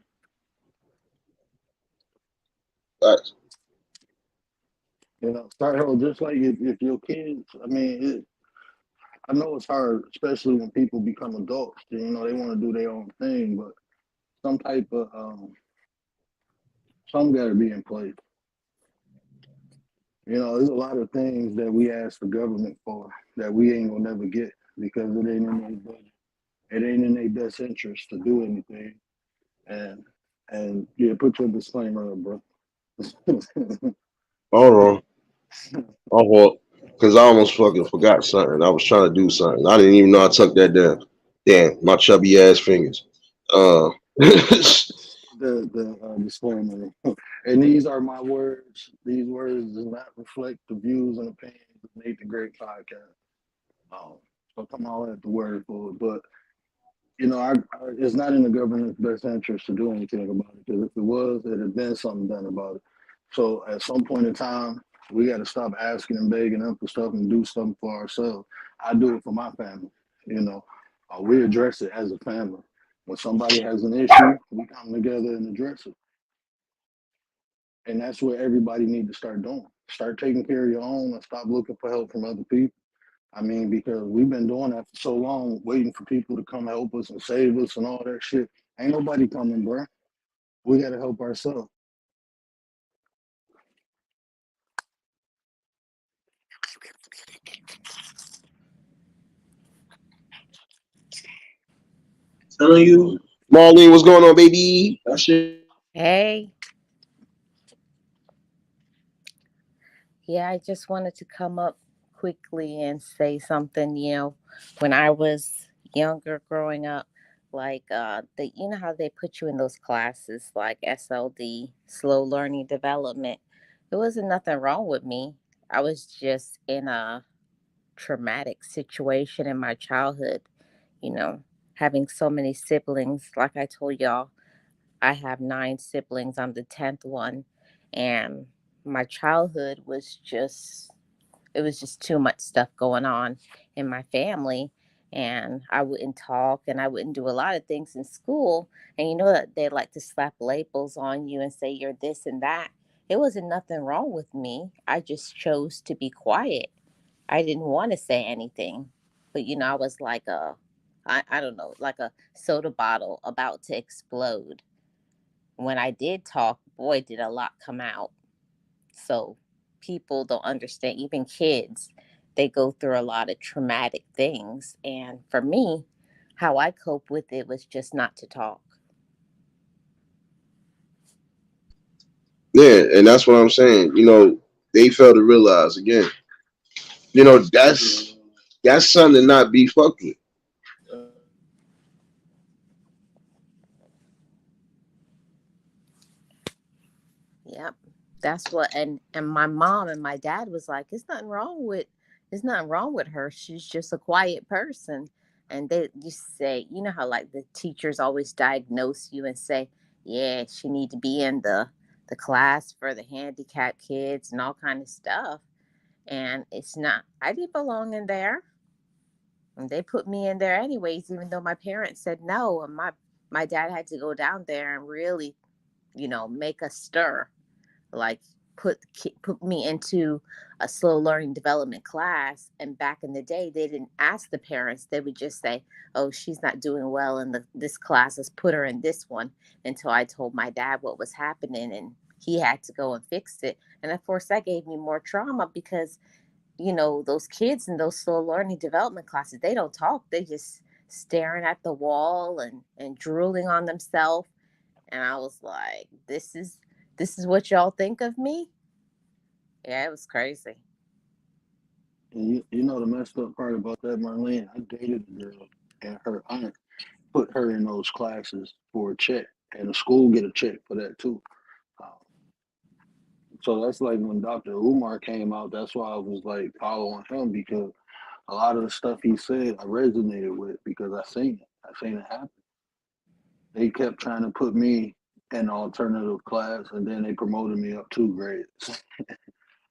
Facts. Start held just like if your kids. I mean, I know it's hard, especially when people become adults. They want to do their own thing, but some type of some got to be in place. There's a lot of things that we ask the government for that we ain't gonna never get because it ain't in their budget. It ain't in their best interest to do anything. And yeah, put your disclaimer up, bro. Hold on. Oh, because I almost fucking forgot something. I was trying to do something. I didn't even know I took that down. Damn, my chubby ass fingers. Uh, The disclaimer. And these are my words. These words do not reflect the views and opinions of Nate the Great podcast. So come on at the word for it. But it's not in the government's best interest to do anything about it. Because if it was, there'd have been something done about it. So at some point in time, we got to stop asking and begging them for stuff and do something for ourselves. I do it for my family. You know, we address it as a family. When somebody has an issue, we come together and address it. And that's what everybody need to start doing. Start taking care of your own and stop looking for help from other people. I mean, because we've been doing that for so long, waiting for people to come help us and save us and all that shit. Ain't nobody coming, bro. We got to help ourselves. telling you, Marlene, what's going on, baby? That shit. Hey, yeah, I just wanted to come up quickly and say something. When I was younger growing up, like how they put you in those classes like SLD, slow learning development. There wasn't nothing wrong with me. I was just in a traumatic situation in my childhood, you know, having so many siblings. Like I told y'all, I have nine siblings. I'm the 10th one. And my childhood was it was just too much stuff going on in my family. And I wouldn't talk and I wouldn't do a lot of things in school. And you know that they like to slap labels on you and say you're this and that. It wasn't nothing wrong with me. I just chose to be quiet. I didn't want to say anything. But, I was like I don't know, like a soda bottle about to explode. When I did talk, boy, did a lot come out. So people don't understand, even kids, they go through a lot of traumatic things. And for me, how I cope with it was just not to talk. Yeah, and that's what I'm saying. They fail to realize again. That's something to not be fucked with. Yep. That's what and my mom and my dad was like, there's nothing wrong with her. She's just a quiet person. And they just say, you know how like the teachers always diagnose you and say, yeah, she need to be in the class for the handicapped kids and all kind of stuff. And it's not, I didn't belong in there. And they put me in there anyways, even though my parents said no. And my dad had to go down there and really, make a stir, like put me into a slow learning development class. And back in the day, they didn't ask the parents. They would just say, oh, she's not doing well in this class, let's put her in this one, until I told my dad what was happening and he had to go and fix it. And of course that gave me more trauma because those kids in those slow learning development classes, they don't talk, they just staring at the wall and drooling on themselves. And I was like, this is what y'all think of me? Yeah, it was crazy. And you know the messed up part about that, Marlene? I dated a girl, and her aunt put her in those classes for a check, and the school get a check for that too. Um, so that's like when Dr. Umar came out. That's why I was like following him because a lot of the stuff he said I resonated with because I seen it. I seen it happen. They kept trying to put me in an alternative class, and then they promoted me up 2 grades.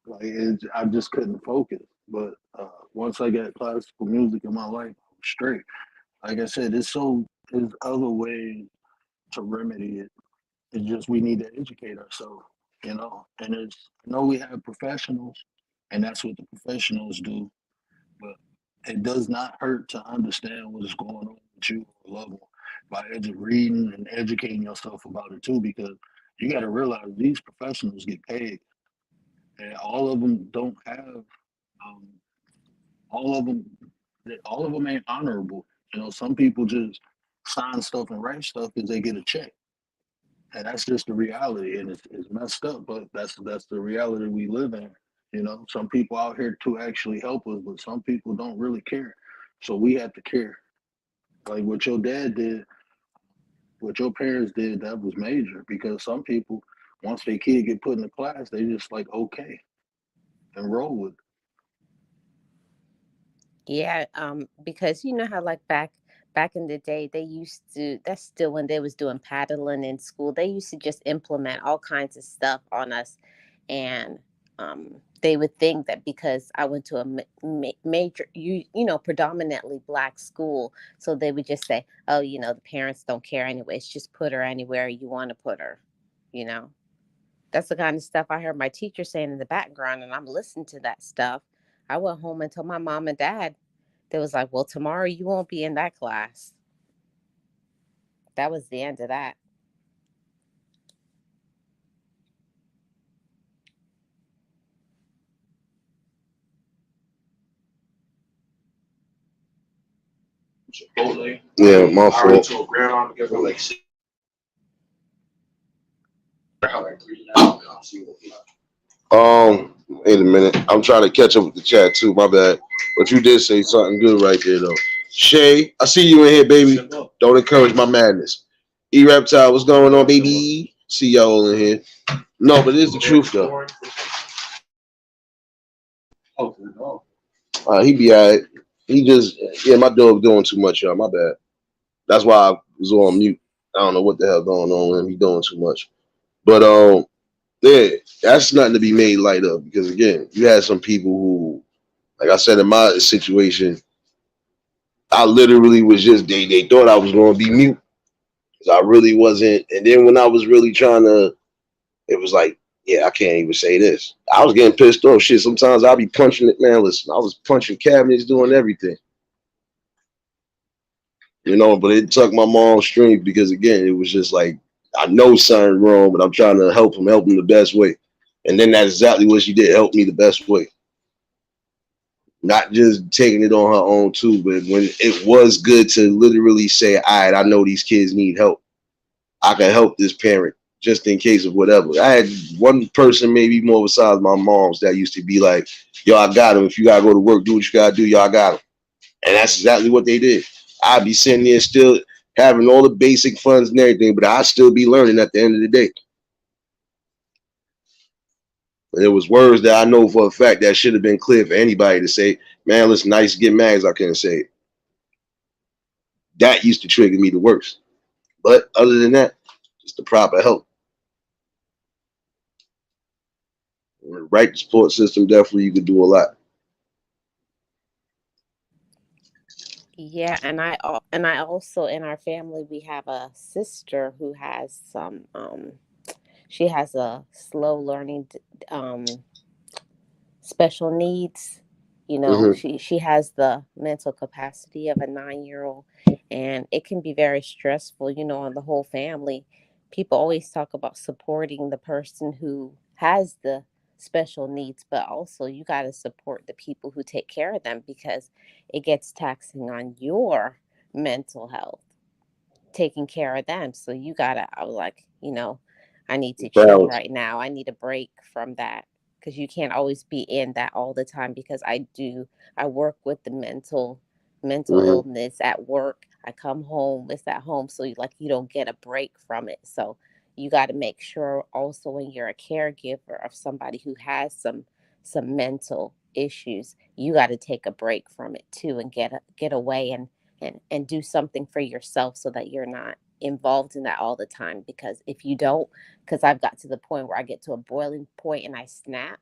Like I just couldn't focus. But once I got classical music in my life, I was straight. Like I said, there's other ways to remedy it. It's just we need to educate ourselves, you know. And I know we have professionals, and that's what the professionals do. But it does not hurt to understand what is going on with you or a loved one by reading and educating yourself about it too, because you got to realize these professionals get paid, and all of them don't have um, all of them. All of them ain't honorable. You know, some people just sign stuff and write stuff because they get a check, and that's just the reality, and it's messed up, but that's the reality we live in. You know, some people out here to actually help us, but some people don't really care. So we have to care. Like what your dad did, what your parents did, that was major because some people, once their kid get put in a class, they just like okay and roll with it. Yeah, because you know how like back in the day they used to, that's still when they was doing paddling in school, they used to just implement all kinds of stuff on us. And they would think that because I went to a major, you know, predominantly black school, so they would just say, oh, you know, the parents don't care anyways, just put her anywhere you want to put her, you know. That's the kind of stuff I heard my teacher saying in the background, and I'm listening to that stuff. I went home and told my mom and dad. They was like, well, tomorrow you won't be in that class. That was the end of that. Yeah, my fault. Wait a minute. I'm trying to catch up with the chat too. My bad. But you did say something good right there though. Shay, I see you in here, baby. Don't encourage my madness. E Reptile, what's going on, baby? See y'all in here. No, but it's the truth though. He be alright. He just yeah, my dog doing too much, y'all. My bad. That's why I was on mute. I don't know what the hell going on with him. He doing too much. But yeah, that's nothing to be made light of because again, you had some people who, like I said in my situation, I literally was just they thought I was going to be mute because I really wasn't. And then when I was really trying to, it was like, yeah, I can't even say this. I was getting pissed off. Shit, sometimes I'll be punching it. Man, listen, I was punching cabinets, doing everything, you know. But it took my mom's strength because again, it was just like I know something wrong, but I'm trying to help him the best way. And then that's exactly what she did, help me the best way. Not just taking it on her own too, but when it was good to literally say, all right, I know these kids need help. I can help this parent just in case of whatever. I had one person, maybe more besides my mom's, that used to be like, yo, I got him. If you gotta go to work, do what you gotta do, y'all got him. And that's exactly what they did. I'd be sitting there still having all the basic funds and everything, but I'd still be learning at the end of the day. And it was words that I know for a fact that should have been clear for anybody to say, man, listen, I used to get mad as I couldn't say it. That used to trigger me the worst. But other than that, just the proper help. Right support system, definitely you could do a lot. Yeah, and I also in our family we have a sister who has some she has a slow learning special needs. You know, Hmm. she has the mental capacity of a 9-year old, and it can be very stressful, you know, on the whole family. People always talk about supporting the person who has the special needs, but also you got to support the people who take care of them because it gets taxing on your mental health taking care of them. So you got to, I was like, you know, I need to chill Balance. right now. I need a break from that. because you can't always be in that all the time, because I work with the mental Hmm. illness at work. I come home, it's at home, so you don't get a break from it. So you got to make sure also, when you're a caregiver of somebody who has some mental issues, you got to take a break from it too, and get away and do something for yourself, so that you're not involved in that all the time. Because if you don't, because I've got to the point where I get to a boiling point and I snap,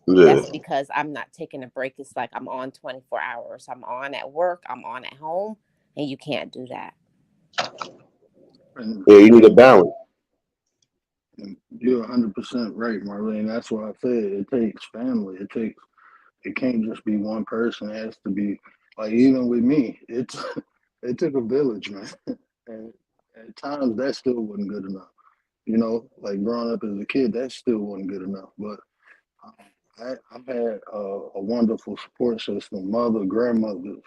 Yeah. that's because I'm not taking a break. It's like I'm on 24 hours. I'm on at work, I'm on at home, and you can't do that. And, Yeah, you need a and, balance. and you're 100% right, Marlene. That's why I said it takes family. It can't just be one person. It has to be, like, even with me, it took a village, man. And at times that still wasn't good enough. Like growing up as a kid, that still wasn't good enough. But um, I've had a wonderful support system, mother, grandmothers,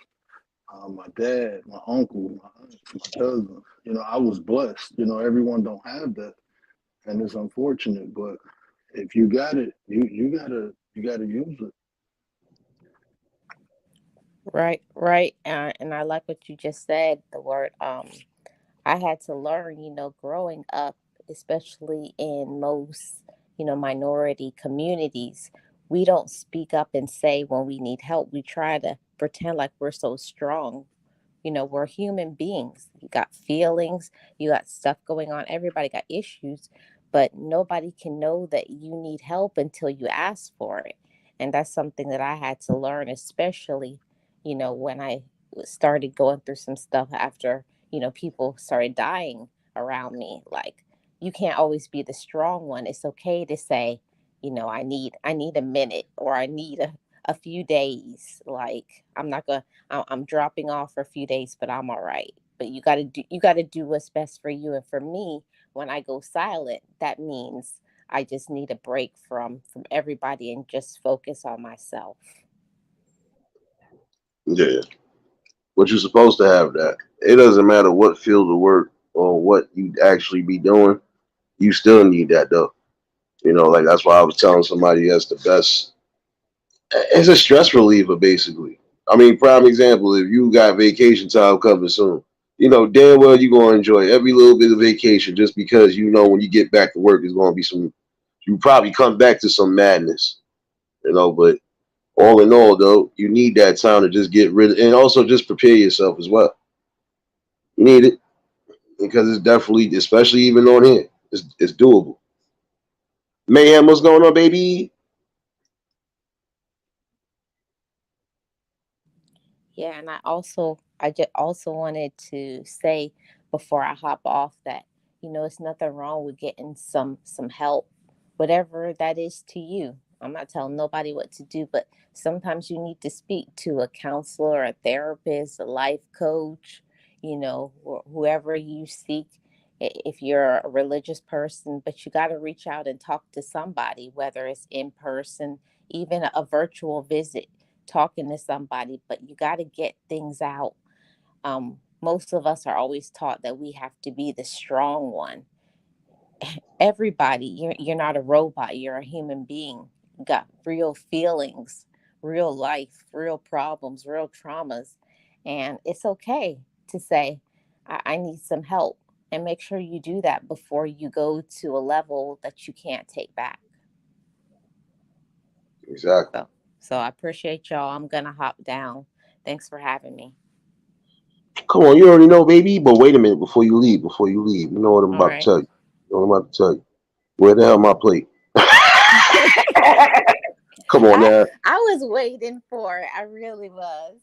my dad, my uncle, my aunts, my cousins. I was blessed. Everyone don't have that, and it's unfortunate. But if you got it, you gotta use it. Right, right. And I like what you just said, the word I had to learn, growing up, especially in most, minority communities, we don't speak up and say when we need help. We try to pretend like we're so strong. We're human beings. You got feelings, you got stuff going on. Everybody got issues, but nobody can know that you need help until you ask for it. And that's something that I had to learn, especially, when I started going through some stuff after, people started dying around me. Like, you can't always be the strong one. It's okay to say, I need a minute, or I need a few days. Like, I'm dropping off for a few days, but I'm all right. But you got to do what's best for you. And for me, when I go silent, that means I just need a break from everybody and just focus on myself. Yeah. But you're supposed to have that. It doesn't matter what field of work or what you actually be doing. You still need that though. Like that's why I was telling somebody that's the best. It's a stress reliever, basically. I mean, prime example, if you got vacation time coming soon, damn well you're going to enjoy every little bit of vacation just because when you get back to work, it's going to be you probably come back to some madness, but all in all, though, you need that time to just get rid of, and also just prepare yourself as well. You need it because it's definitely, especially even on here, it's doable. Mayhem, what's going on, baby? Yeah, and I just also wanted to say before I hop off that, it's nothing wrong with getting some help, whatever that is to you. I'm not telling nobody what to do, but sometimes you need to speak to a counselor, a therapist, a life coach, whoever you seek. If you're a religious person, but you got to reach out and talk to somebody, whether it's in person, even a virtual visit, talking to somebody, but you got to get things out. Most of us are always taught that we have to be the strong one. Everybody, you're not a robot, you're a human being. You got real feelings, real life, real problems, real traumas. And it's okay to say, I need some help. And make sure you do that before you go to a level that you can't take back. Exactly. So I appreciate y'all. I'm gonna hop down. Thanks for having me. Come on, you already know, baby. But wait a minute before you leave. Before you leave, you know what I'm All about to right. tell you. You know what I'm about to tell you. Where the hell my plate? Come on I now. I was waiting for it. I really was.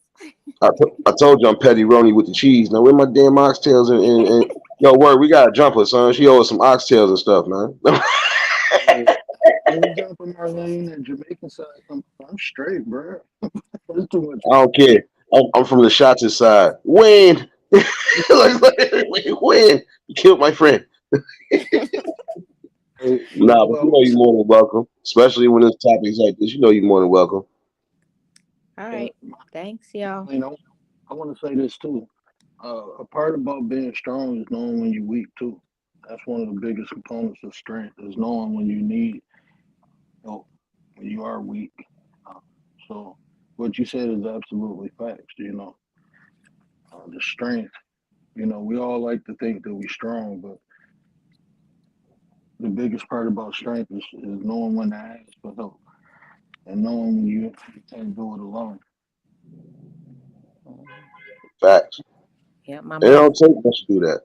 I told you I'm petty Roni with the cheese. Now where my damn oxtails and yo word, we got a jumper, son. She owes some oxtails and stuff, man. Hey, any jump from Marlene and Jamaican side, I'm straight, bro. There's too much. I don't care. I'm from the shots side. Win. Win. You killed my friend. Hey, Nah, but I you know want to you're say, more than welcome. Especially when there's topics like this. You know you're more than welcome. All uh, right. Thanks, y'all. Marlene, I want to say this too. A part about being strong is knowing when you're weak too. That's one of the biggest components of strength is knowing when you need help. when you are weak. Uh, so what you said is absolutely facts. The strength. We all like to think that we're strong, but the biggest part about strength is knowing when to ask for help and knowing when you can't do it alone. Mhm. Facts. Yeah, It don't take much to do that.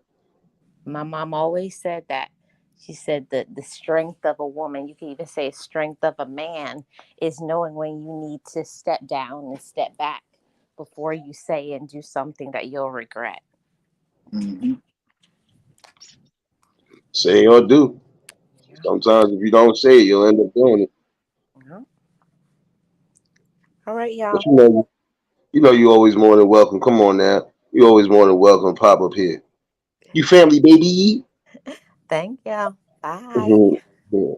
my mom always said that. She said that the strength of a woman, you can even say strength of a man, is knowing when you need to step down and step back before you say and do something that you'll regret. Hmm. Say or do. Yeah. Sometimes if you don't say it, you'll end up doing it. Yeah. All right, But y'all. you always more than welcome. Come on now. You always more than welcome. Pop up here. You family, baby. Thank y'all. Bye. Mhm. Yeah.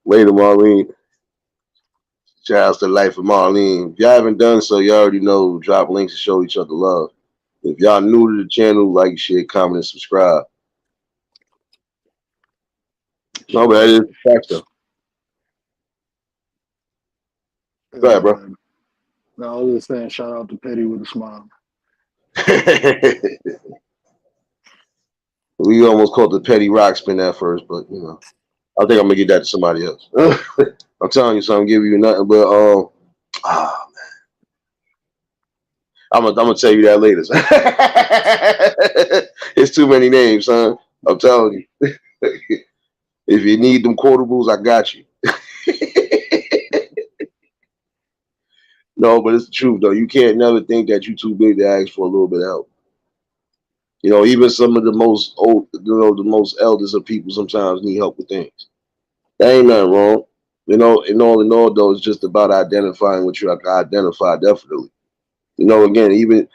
Later, Marlene. Shouts to Life of Marlene. If y'all haven't done so, you already know. Drop links to show each other love. If y'all new to the channel, like, share, comment, and subscribe. No, but that is the fact, though. Go Yeah, ahead, bro. man. No, I was just saying, shout out to Petty with a smile. We almost called the petty rock spin at first, but I think I'm gonna get that to somebody else. I'm telling you something, give you nothing but ah, I'm gonna tell you that later. It's too many names, son. I'm telling you. If you need them quotables, I got you. No, but it's the truth though. You can't never think that you're too big to ask for a little bit of help. Even some of the most old, the most elders of people sometimes need help with things. That ain't nothing wrong. In all though, it's just about identifying what you have to identify. Definitely. Again, even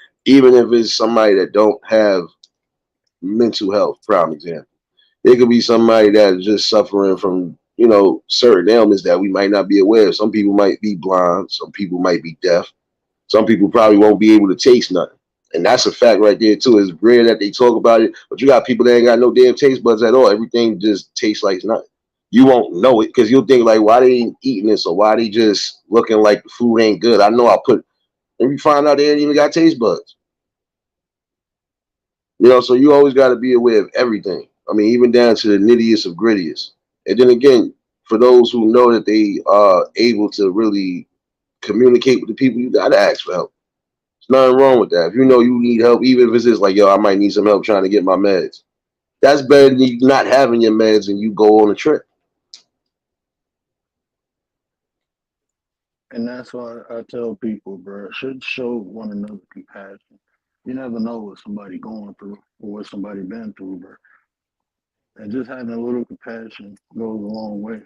if it's somebody that don't have mental health, prime example, it could be somebody that is just suffering from certain ailments that we might not be aware of. Some people might be blind. Some people might be deaf. Some people probably won't be able to taste nothing. And that's a fact right there too. It's rare that they talk about it, but you got people that ain't got no damn taste buds at all. Everything just tastes like nothing. You won't know it because you'll think like, why they ain't eating this or why they just looking like the food ain't good. I know and you find out they ain't even got taste buds. So you always got to be aware of everything. I mean, even down to the nittiest of grittiest. And then again, for those who know that they are able to really communicate with the people, you got to ask for help. There's nothing wrong with that. If you know you need help, even if it's just like, yo, I might need some help trying to get my meds. That's better than you not having your meds and you go on a trip. And that's why I tell people, bro, should show one another compassion. You never know what somebody going through or what somebody been through, bro. And just having a little compassion goes a long way.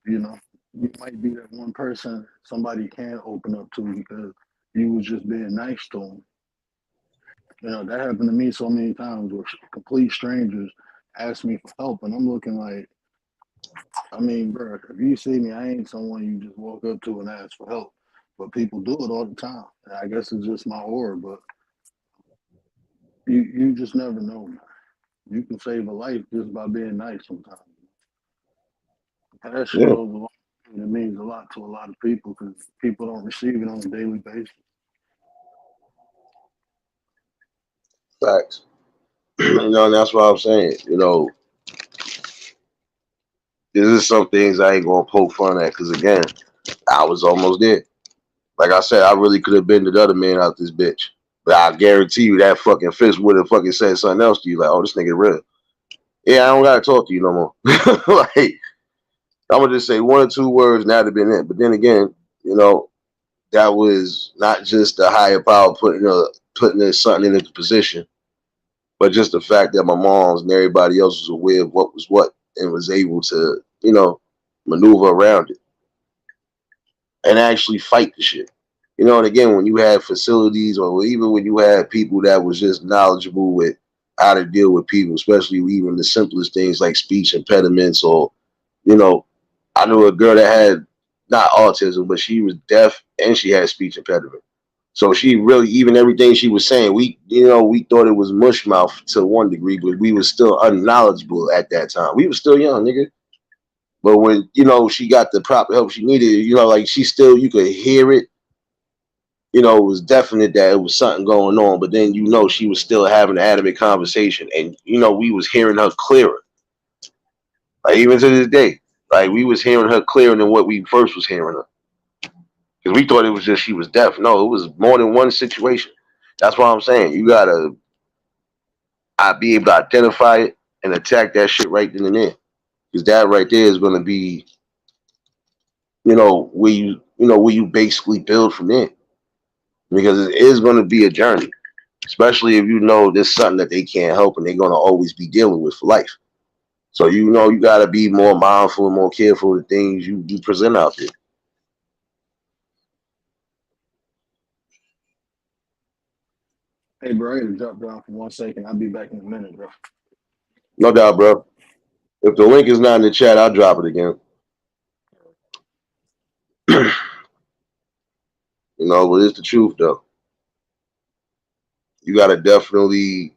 You know, you might be that one person somebody can open up to because you was just being nice to them. That happened to me so many times where complete strangers ask me for help, and I'm looking like, I mean, bro, if you see me, I ain't someone you just walk up to and ask for help. But people do it all the time. And I guess it's just my aura, but you just never know, man. You can save a life just by being nice sometimes. Passion Yeah, goes a long way, and it means a lot to a lot of people because people don't receive it on a daily basis. facts. And that's what I'm saying. This is some things I ain't gonna poke fun at because again, I was almost there. Like I said, I really could have been the other man out this bitch. But I guarantee you that fucking fist would have fucking said something else to you. Like, oh, this nigga real. Yeah, I don't gotta talk to you no more. Like, I'm gonna just say one or two words and that'd have been it. But then again, that was not just the higher power putting this something into position, but just the fact that my mom's and everybody else was aware of what was what and was able to, maneuver around it and actually fight the shit. And again, when you had facilities or even when you had people that was just knowledgeable with how to deal with people, especially even the simplest things like speech impediments or, you know, I knew a girl that had not autism, but she was deaf and she had speech impediment. So she really, even everything she was saying, we thought it was mush mouth to one degree, but we was still unknowledgeable at that time. We was still young, nigga. But when, she got the proper help she needed, like she still, you could hear it. It was definite that it was something going on. But then, she was still having an adamant conversation. And, we was hearing her clearer. Like, even to this day. Like, we was hearing her clearer than what we first was hearing her. Because we thought it was just she was deaf. No, it was more than one situation. That's why I'm saying you got to be able to identify it and attack that shit right then and there. Because that right there is going to be, where you basically build from there. Because it is going to be a journey, especially if there's something that they can't help and they're going to always be dealing with for life. So you got to be more mindful and more careful of the things you present out there. Hey, bro, I gotta drop down for 1 second. I'll be back in a minute, bro. No doubt, bro. If the link is not in the chat, I'll drop it again. But it's the truth, though. You got to definitely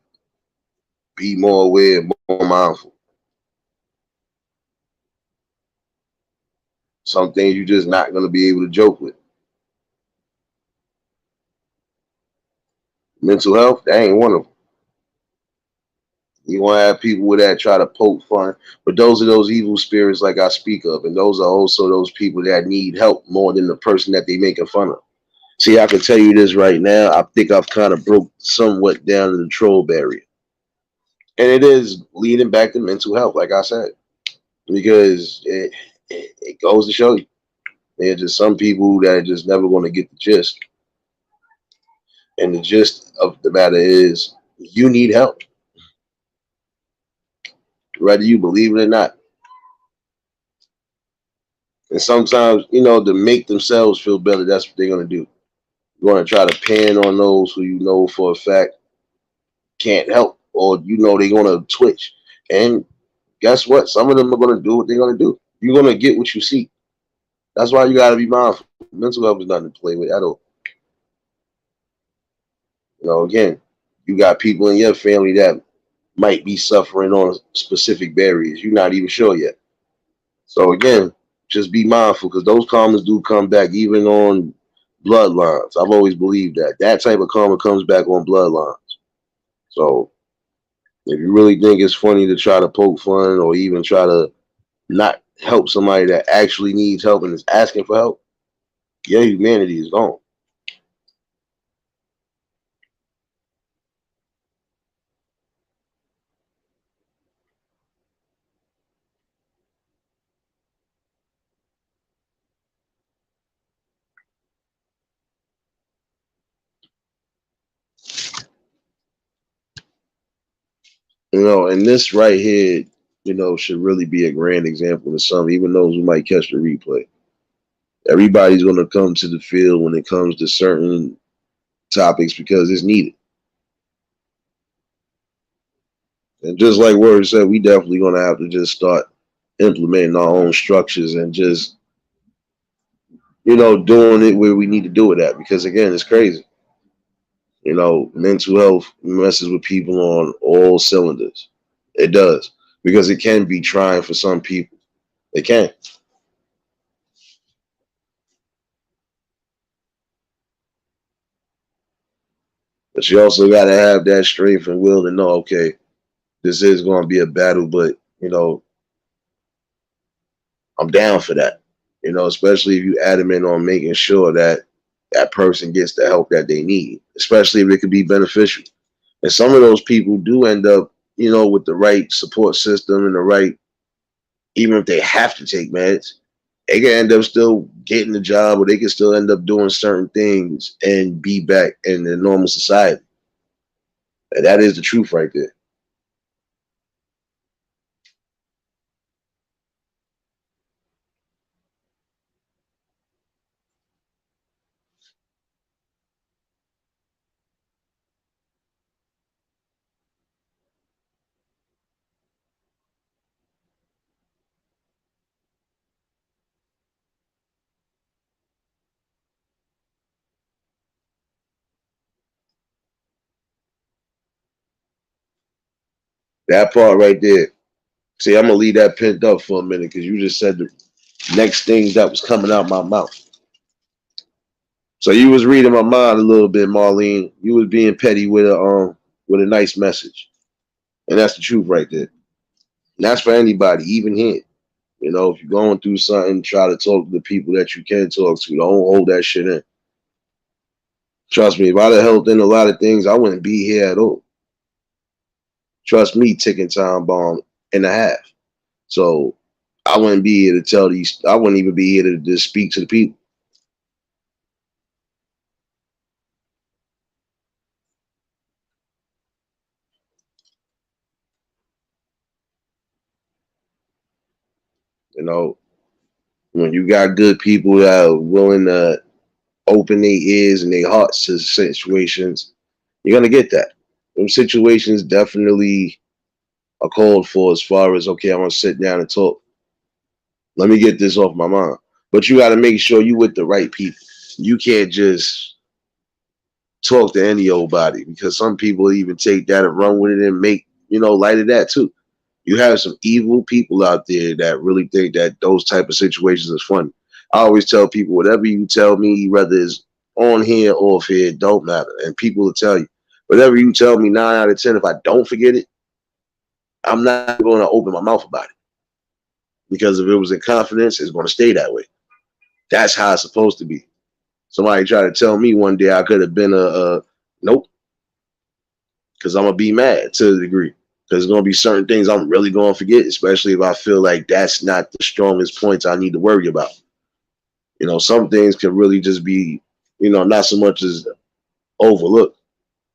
be more aware, more mindful. Some things you're just not going to be able to joke with. Mental health, that ain't one of them. You want to have people with that try to poke fun, but those are those evil spirits like I speak of, and those are also those people that need help more than the person that they making fun of. See, I can tell you this right now. I think I've kind of broke somewhat down to the troll barrier, and it is leading back to mental health, like I said, because it goes to show you there's just some people that are just never going to get the gist, and the gist of the matter is you need help, whether you believe it or not. And sometimes, to make themselves feel better, that's what they're going to do. You're going to try to pan on those who you know for a fact can't help, or they're going to twitch. And guess what? Some of them are going to do what they're going to do. You're going to get what you see. That's why you got to be mindful. Mental health is nothing to play with at all. Again, you got people in your family that might be suffering on specific barriers. You're not even sure yet. So again, just be mindful, because those karmas do come back even on bloodlines. I've always believed that type of karma comes back on bloodlines. So if you really think it's funny to try to poke fun or even try to not help somebody that actually needs help and is asking for help, your humanity is gone. And this right here, should really be a grand example to some, even those who might catch the replay. Everybody's going to come to the field when it comes to certain topics because it's needed. And just like Word said, we definitely going to have to just start implementing our own structures and just, doing it where we need to do it at. Because again, it's crazy. Mental health messes with people on all cylinders. It does. Because it can be trying for some people. It can. But you also got to have that strength and will to know, okay, this is going to be a battle, but, I'm down for that. Especially if you adamant on making sure that that person gets the help that they need, especially if it could be beneficial. And some of those people do end up, with the right support system and the right, even if they have to take meds, they can end up still getting the job, or they can still end up doing certain things and be back in the normal society. And that is the truth right there. That part right there, See, I'm gonna leave that pent up for a minute because you just said the next things that was coming out my mouth. So you was reading my mind a little bit, Marlene. You was being petty with a nice message, and that's the truth right there. And that's for anybody, even here. You know, if you're going through something, try to talk to the people that you can talk to. Don't hold that shit in. Trust me, if I'd have helped in a lot of things, I wouldn't be here at all. Trust me, ticking time bomb and a half. So I wouldn't be here to tell these. I wouldn't even be here to just speak to the people. You know, when you got good people that are willing to open their ears and their hearts to situations, you're gonna get that. Them situations definitely are called for as far as okay, I'm gonna sit down and talk. Let me get this off my mind. But you gotta make sure you with the right people. You can't just talk to any old body because some people even take that and run with it and make, light of that too. You have some evil people out there that really think that those type of situations is funny. I always tell people, whatever you tell me, whether it's on here or off here, it don't matter. And people will tell you, whatever you tell me 9 out of 10, if I don't forget it, I'm not going to open my mouth about it. Because if it was in confidence, it's going to stay that way. That's how it's supposed to be. Somebody tried to tell me one day I could have been a nope. Because I'm going to be mad to a degree. There's going to be certain things I'm really going to forget, especially if I feel like that's not the strongest points I need to worry about. Some things can really just be, not so much as overlooked.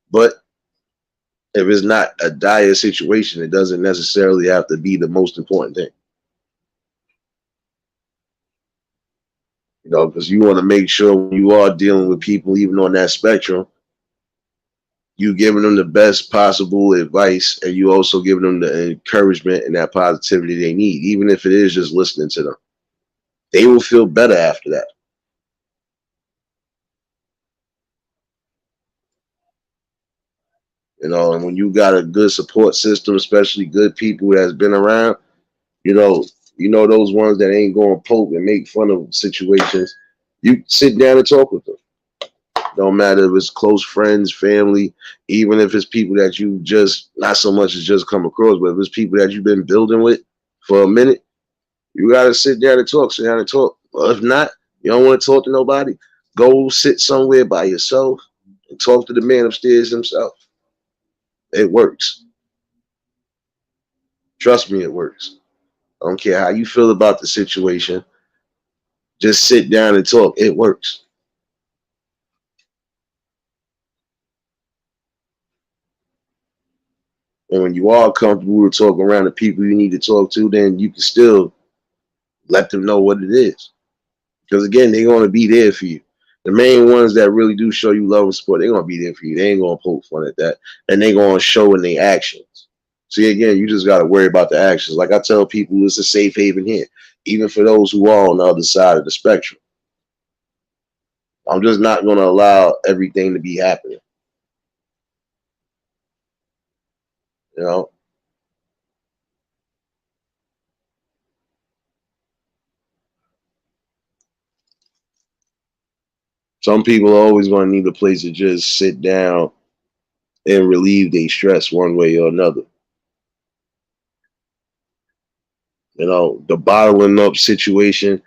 But if it's not a dire situation, it doesn't necessarily have to be the most important thing. Because you want to make sure when you are dealing with people, even on that spectrum, you giving them the best possible advice, and you also giving them the encouragement and that positivity they need, even if it is just listening to them. They will feel better after that. And when you got a good support system, especially good people that's been around, those ones that ain't going to poke and make fun of situations, you sit down and talk with them. Don't matter if it's close friends, family, even if it's people that you just, not so much as just come across, but if it's people that you've been building with for a minute, you got to sit down and talk. Well, if not, you don't want to talk to nobody, go sit somewhere by yourself and talk to the man upstairs himself. It works. Trust me, it works. I don't care how you feel about the situation. Just sit down and talk. It works. And when you are comfortable to talk around the people you need to talk to, then you can still let them know what it is. Because again, they're going to be there for you. The main ones that really do show you love and support, they're going to be there for you. They ain't going to poke fun at that. And they're going to show in their actions. See, again, you just got to worry about the actions. Like I tell people, it's a safe haven here, even for those who are on the other side of the spectrum. I'm just not going to allow everything to be happening. Some people are always going to need a place to just sit down and relieve their stress one way or another. The bottling up situation,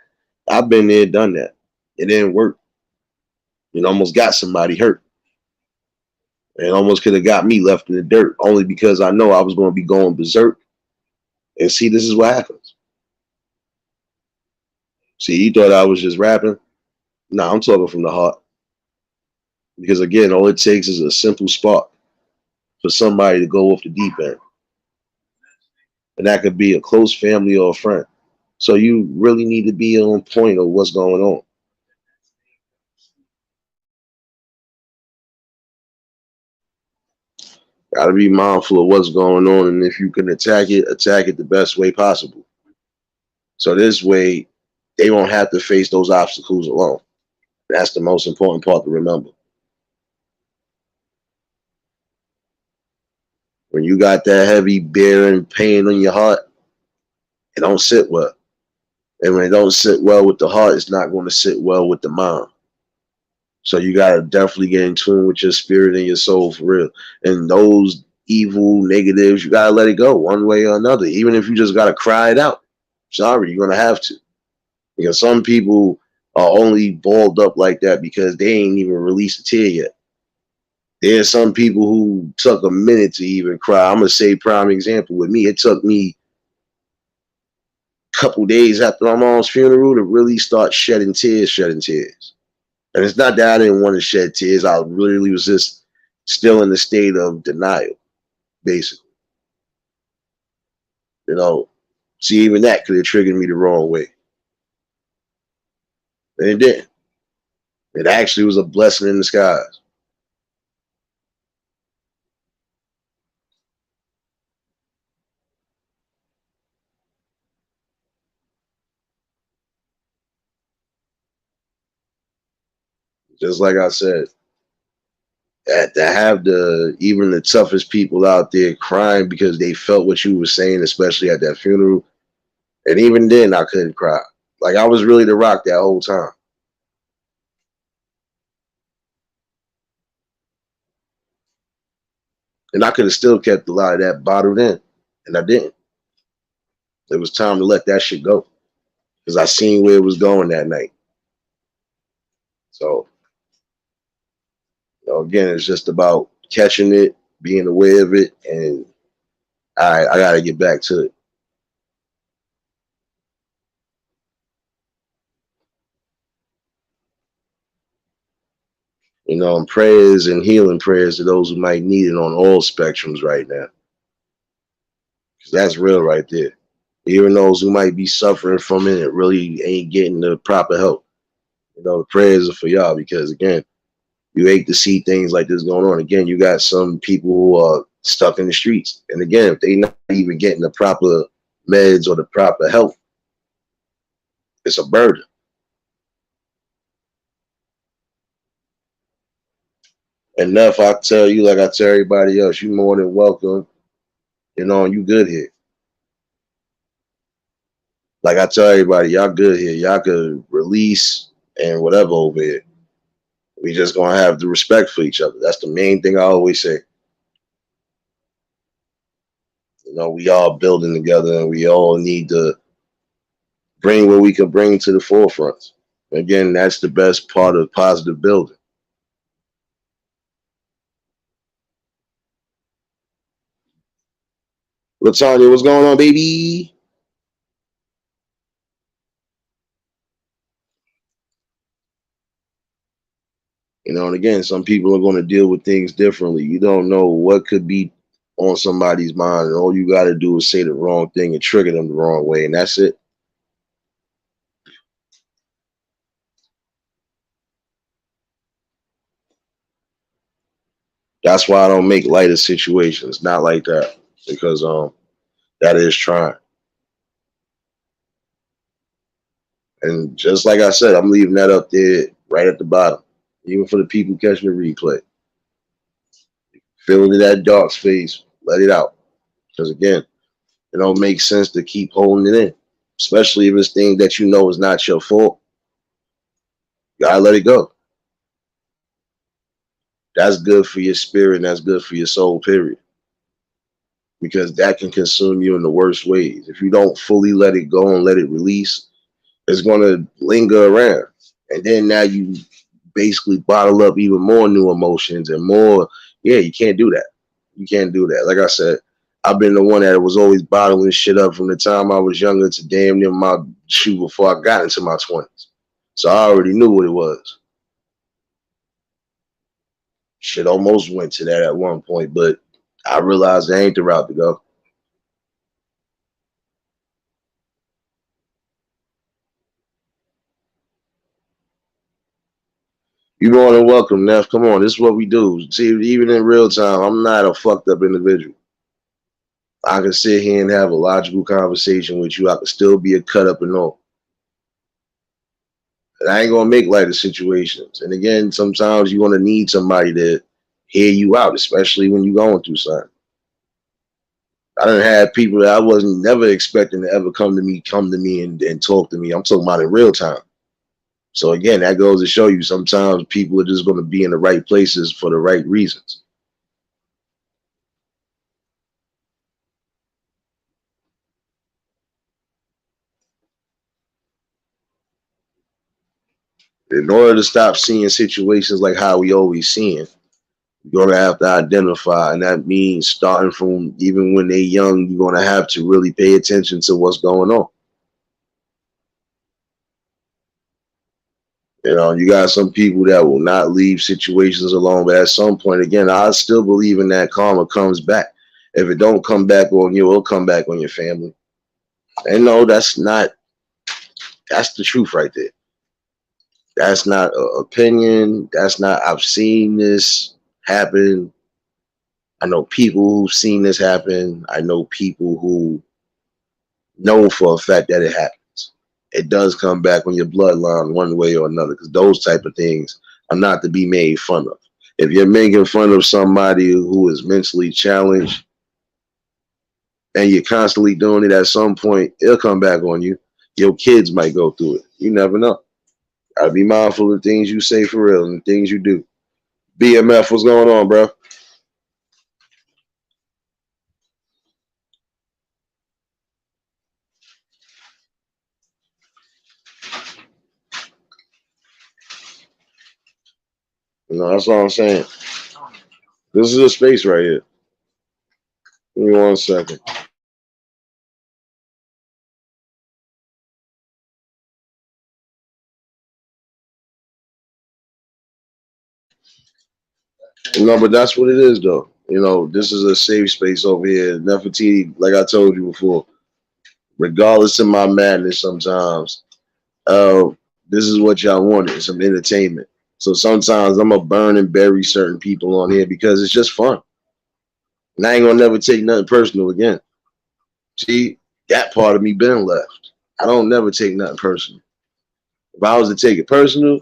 I've been there, done that. It didn't work. Almost got somebody hurt. And almost could have got me left in the dirt only because I know I was going to be going berserk. And see, this is what happens. See, you thought I was just rapping. No, I'm talking from the heart. Because again, all it takes is a simple spark for somebody to go off the deep end. And that could be a close family or a friend. So you really need to be on point of what's going on. Got to be mindful of what's going on. And if you can attack it the best way possible. So this way, they won't have to face those obstacles alone. That's the most important part to remember. When you got that heavy bearing pain in your heart, It don't sit well. And when it don't sit well with the heart, it's not going to sit well with the mind. So you got to definitely get in tune with your spirit and your soul for real. And those evil negatives, you got to let it go one way or another. Even if you just got to cry it out. Sorry, you're going to have to. Because some people are only balled up like that because they ain't even released a tear yet. There's some people who took a minute to even cry. I'm going to say prime example with me. It took me a couple days after my mom's funeral to really start shedding tears. And it's not that I didn't want to shed tears. I literally was just still in the state of denial, basically. You know, see, even that could have triggered me the wrong way. And it didn't. It actually was a blessing in disguise. Just like I said, to have even the toughest people out there crying because they felt what you were saying, especially at that funeral. And even then, I couldn't cry. Like, I was really the rock that whole time. And I could have still kept a lot of that bottled in. And I didn't. It was time to let that shit go. Because I seen where it was going that night. So, again, it's just about catching it, being aware of it, and I got to get back to it. And prayers and healing prayers to those who might need it on all spectrums right now. Because that's real right there. Even those who might be suffering from it and really ain't getting the proper help. The prayers are for y'all because, again, you hate to see things like this going on. Again, you got some people who are stuck in the streets. And again, if they not even getting the proper meds or the proper help, it's a burden. And if I tell you, like I tell everybody else, you more than welcome. You good here. Like I tell everybody, y'all good here. Y'all could release and whatever over here. We just gonna have the respect for each other. That's the main thing I always say. We all building together and we all need to bring what we can bring to the forefront. Again, that's the best part of positive building. Latanya, what's going on, baby? And again, some people are going to deal with things differently. You don't know what could be on somebody's mind, and all you got to do is say the wrong thing and trigger them the wrong way, and that's it. That's why I don't make light of situations. Not like that, because that is trying. And just like I said, I'm leaving that up there right at the bottom, even for the people catching the replay. Feel into that dark space, let it out. Because again, it don't make sense to keep holding it in, especially if it's things that you know is not your fault. You gotta let it go. That's good for your spirit and that's good for your soul, period. Because that can consume you in the worst ways. If you don't fully let it go and let it release, it's going to linger around. And then now you basically bottle up even more new emotions and more. Yeah, you can't do that. You can't do that. Like I said, I've been the one that was always bottling shit up from the time I was younger to damn near my shoe before I got into my 20s. So I already knew what it was. Shit almost went to that at one point, but I realized that ain't the route to go. You're more than welcome, Neff. Come on, this is what we do. See, even in real time, I'm not a fucked up individual. I can sit here and have a logical conversation with you. I can still be a cut up and all. And I ain't gonna make light of situations. And again, sometimes you're gonna need somebody to hear you out, especially when you're going through something. I done had people that I wasn't never expecting to ever come to me and talk to me. I'm talking about in real time. So again, that goes to show you sometimes people are just going to be in the right places for the right reasons. In order to stop seeing situations like how we always seeing, you're gonna have to identify, and that means starting from even when they're young, you're gonna have to really pay attention to what's going on. You know, you got some people that will not leave situations alone, but at some point, again, I still believe in that karma comes back. If it don't come back on you, it'll come back on your family. And no, that's the truth right there. That's not an opinion. That's not, I've seen this happen. I know people who've seen this happen. I know people who know for a fact that it happens. It does come back on your bloodline one way or another, because those type of things are not to be made fun of. If you're making fun of somebody who is mentally challenged and you're constantly doing it, at some point it'll come back on you. Your kids might go through it. You never know. Gotta be mindful of things you say for real and things you do. BMF, what's going on, bro? You know, that's all I'm saying. This is a space right here. Give me 1 second. No, but that's what it is, though. You know, this is a safe space over here. Nefertiti, like I told you before, regardless of my madness sometimes, this is what y'all wanted, some entertainment. So sometimes I'm going to burn and bury certain people on here because it's just fun. And I ain't going to never take nothing personal again. See, that part of me been left. I don't never take nothing personal. If I was to take it personal,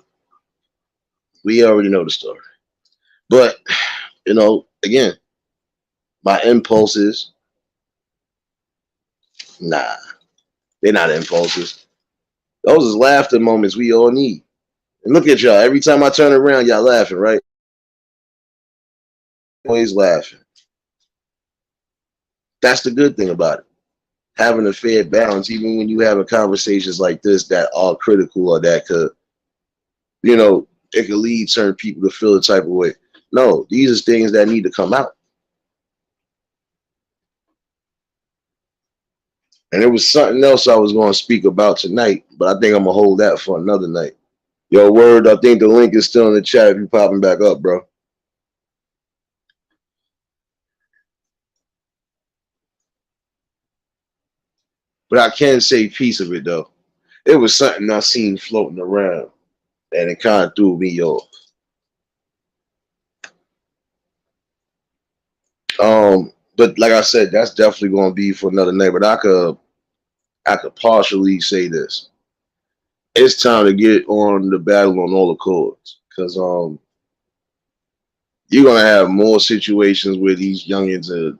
we already know the story. But, you know, again, my impulses, nah, they're not impulses. Those is laughter moments we all need. And look at y'all. Every time I turn around, y'all laughing, right? Always laughing. That's the good thing about it. Having a fair balance, even when you having conversations like this that are critical or that could, you know, it could lead certain people to feel the type of way. No, these are things that need to come out. And there was something else I was going to speak about tonight, but I think I'm going to hold that for another night. Yo, word, I think the link is still in the chat if you're popping back up, bro. But I can say piece of it, though. It was something I seen floating around, and it kind of threw me off. But like I said, that's definitely going to be for another night. But I could partially say this. It's time to get on the battle on all accords, because you're gonna have more situations where these youngins are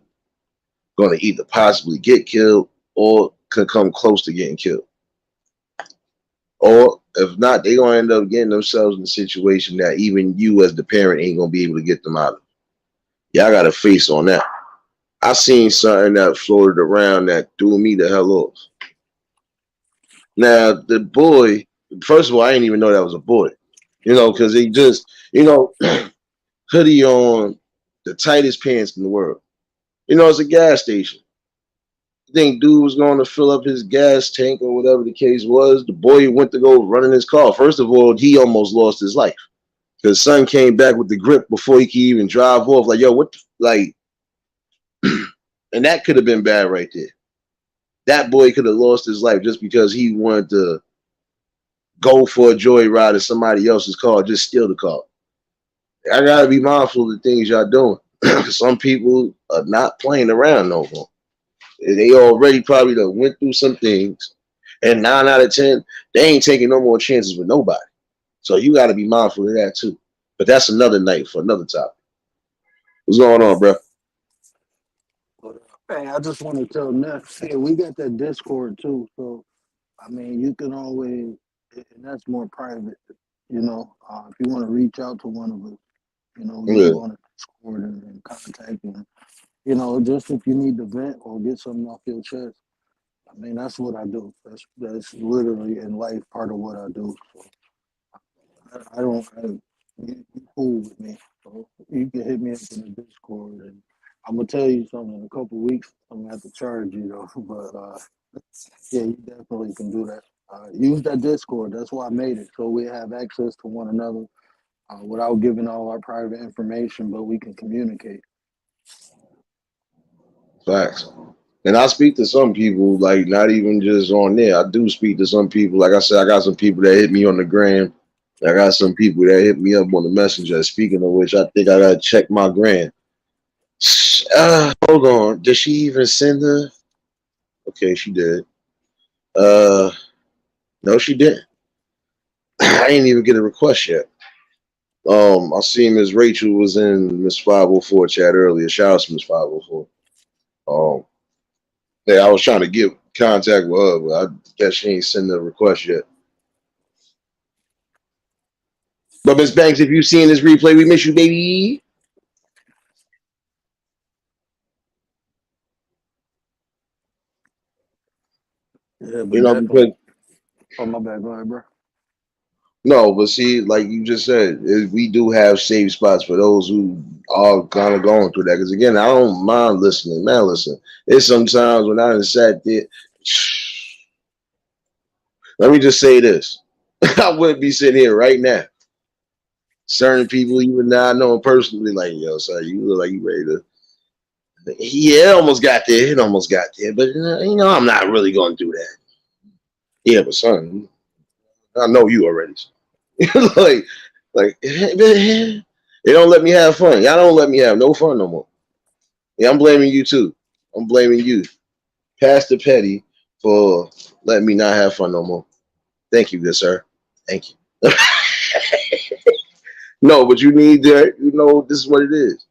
gonna either possibly get killed or could come close to getting killed. Or if not, they're gonna end up getting themselves in a situation that even you as the parent ain't gonna be able to get them out of. Y'all got a face on that. I seen something that floated around that threw me the hell off. Now, the boy, first of all, I didn't even know that was a boy. You know, because he just, you know, hoodie on, the tightest pants in the world. You know, it's a gas station. I think dude was going to fill up his gas tank or whatever the case was. The boy went to go run in his car. First of all, he almost lost his life because son came back with the grip before he could even drive off. Like, yo, what? Like, and that could have been bad right there. That boy could have lost his life just because he wanted to go for a joyride in somebody else's car, just steal the car. I gotta be mindful of the things y'all doing. Some people are not playing around no more. They already probably done went through some things, and 9 out of 10, they ain't taking no more chances with nobody. So you got to be mindful of that too. But that's another night for another topic. What's going on, bro? Hey, I just want to tell Neff, hey, we got that Discord too. So, I mean, you can always, and that's more private, you know. If you want to reach out to one of us, you know, you can Yeah, go on the Discord and contact me. You know, just if you need to vent or get something off your chest. I mean, that's what I do. That's literally in life part of what I do. So I don't. You cool with me? So you can hit me up in the Discord, and I'm gonna tell you something. In a couple of weeks, I'm gonna have to charge you though. But yeah, you definitely can do that. Use that Discord. That's why I made it, so we have access to one another without giving all our private information, but we can communicate. facts. And I speak to some people, like not even just on there. I do speak to some people. Like I said, I got some people that hit me on the gram. I got some people that hit me up on the messenger. Speaking of which, I think I gotta check my gram. Hold on. Did she even send her? Okay, she did. Uh, no, she didn't. I didn't even get a request yet. I seen Miss Rachel was in Miss 504 chat earlier. Shout out to Miss 504. Um, yeah, I was trying to get contact with her, but I guess she ain't send a request yet. But Miss Banks, if you seen this replay, we miss you, baby. Yeah, You but know, because definitely. Oh my bad. Go ahead, bro. no, but see, like you just said, we do have safe spots for those who are kind of going through that. Because again, I don't mind listening. Man, listen, it's sometimes when I done sat there. Let me just say this: I wouldn't be sitting here right now. Certain people, even now I know them personally, like yo, son, you look like you ready to. Yeah, it almost got there. It almost got there, but I'm not really going to do that. Yeah, but son, I know you already. like, they don't let me have fun. Y'all don't let me have no fun no more. Yeah, I'm blaming you too. I'm blaming you, Pastor Petty, for letting me not have fun no more. Thank you, good sir. Thank you. No, but you need that. This is what it is.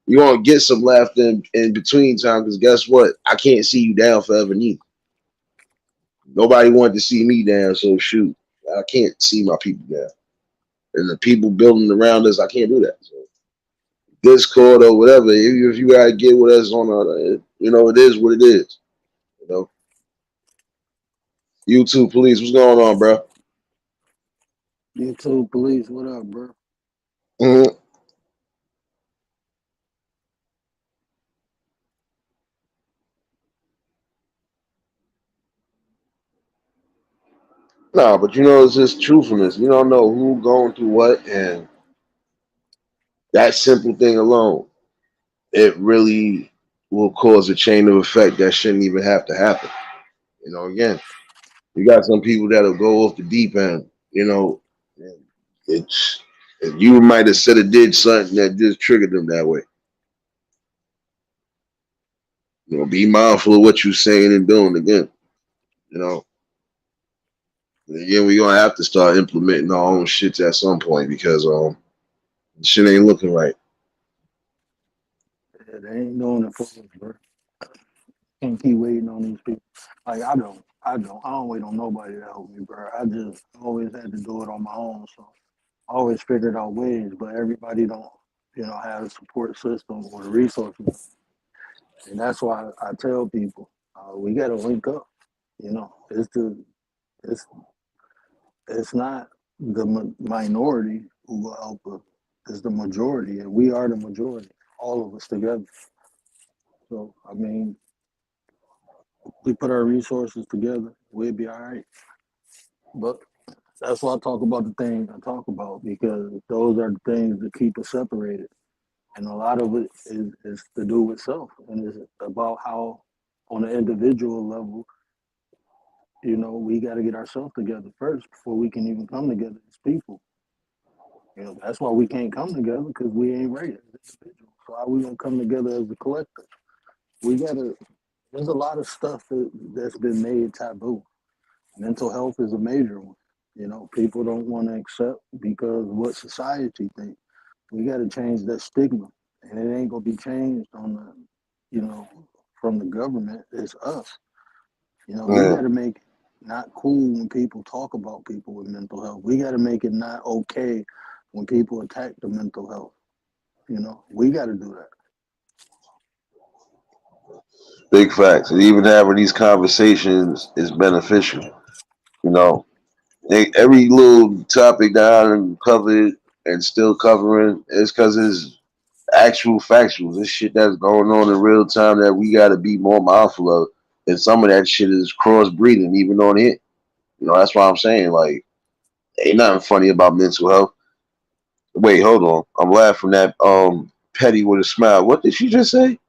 You want to get some laughter in between time because guess what? I can't see you down forever neither. Nobody wanted to see me down, so shoot. I can't see my people down. And the people building around us, I can't do that. So Discord or whatever, if you gotta get with us on it is what it is. You know, YouTube police, what's going on, bro? YouTube police, what up, bro? Mm-hmm. No, but it's just truthfulness. You don't know who going through what, and that simple thing alone, it really will cause a chain of effect that shouldn't even have to happen. Again, you got some people that'll go off the deep end. And it's you might have said or did something that just triggered them that way. Be mindful of what you're saying and doing again. You know, again, we're gonna have to start implementing our own shits at some point because shit ain't looking right. Yeah, they ain't doing it for us, bro. Can't keep waiting on these people. Like I don't wait on nobody to help me, bro. I just always had to do it on my own. So I always figured out ways, but everybody don't, have a support system or the resources. And that's why I tell people, we gotta link up. It's it's not the minority who will help us. It's the majority, and we are the majority. All of us together. So I mean, we put our resources together, we'll be all right. But that's why I talk about the things I talk about because those are the things that keep us separated. And a lot of it is to do with self and it's about how, on an individual level, we got to get ourselves together first before we can even come together as people. That's why we can't come together because we ain't right as individuals. So how we gonna come together as a collective? We gotta. There's a lot of stuff that's been made taboo. Mental health is a major one. People don't want to accept because of what society thinks. We got to change that stigma, and it ain't gonna be changed on the, you know, from the government. It's us. We Yeah. got to make it not cool when people talk about people with mental health. We got to make it not okay when people attack the mental health. We got to do that. Big facts. And even having these conversations is beneficial. You know, every little topic that I done covered and still covering is because it's actual factual. This shit that's going on in real time that we got to be more mindful of. And some of that shit is cross breeding, even on it. That's why I'm saying, like, ain't nothing funny about mental health. Wait, hold on. I'm laughing at Petty with a smile. What did she just say?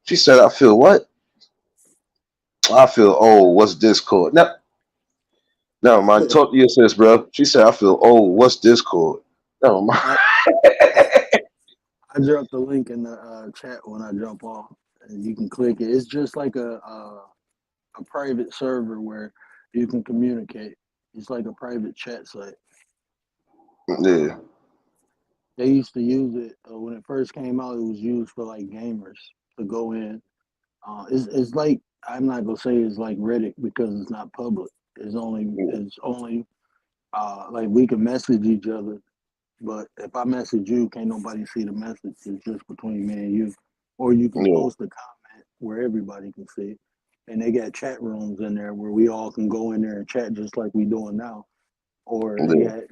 She said, I feel what? I feel old. What's Discord? No, mind. Talk to your sis, bro. She said, I feel old. What's Discord? No, mind. I dropped the link in the chat when I jump off, and you can click it. It's just like a private server where you can communicate. It's like a private chat site. Yeah. They used to use it when it first came out. It was used for like gamers to go in. It's like, I'm not gonna say it's like Reddit because it's not public. It's only like we can message each other, but if I message you, can't nobody see the message. It's just between me and you. Or you can Yeah. post a comment where everybody can see it. And they got chat rooms in there where we all can go in there and chat just like we doing now. Or we can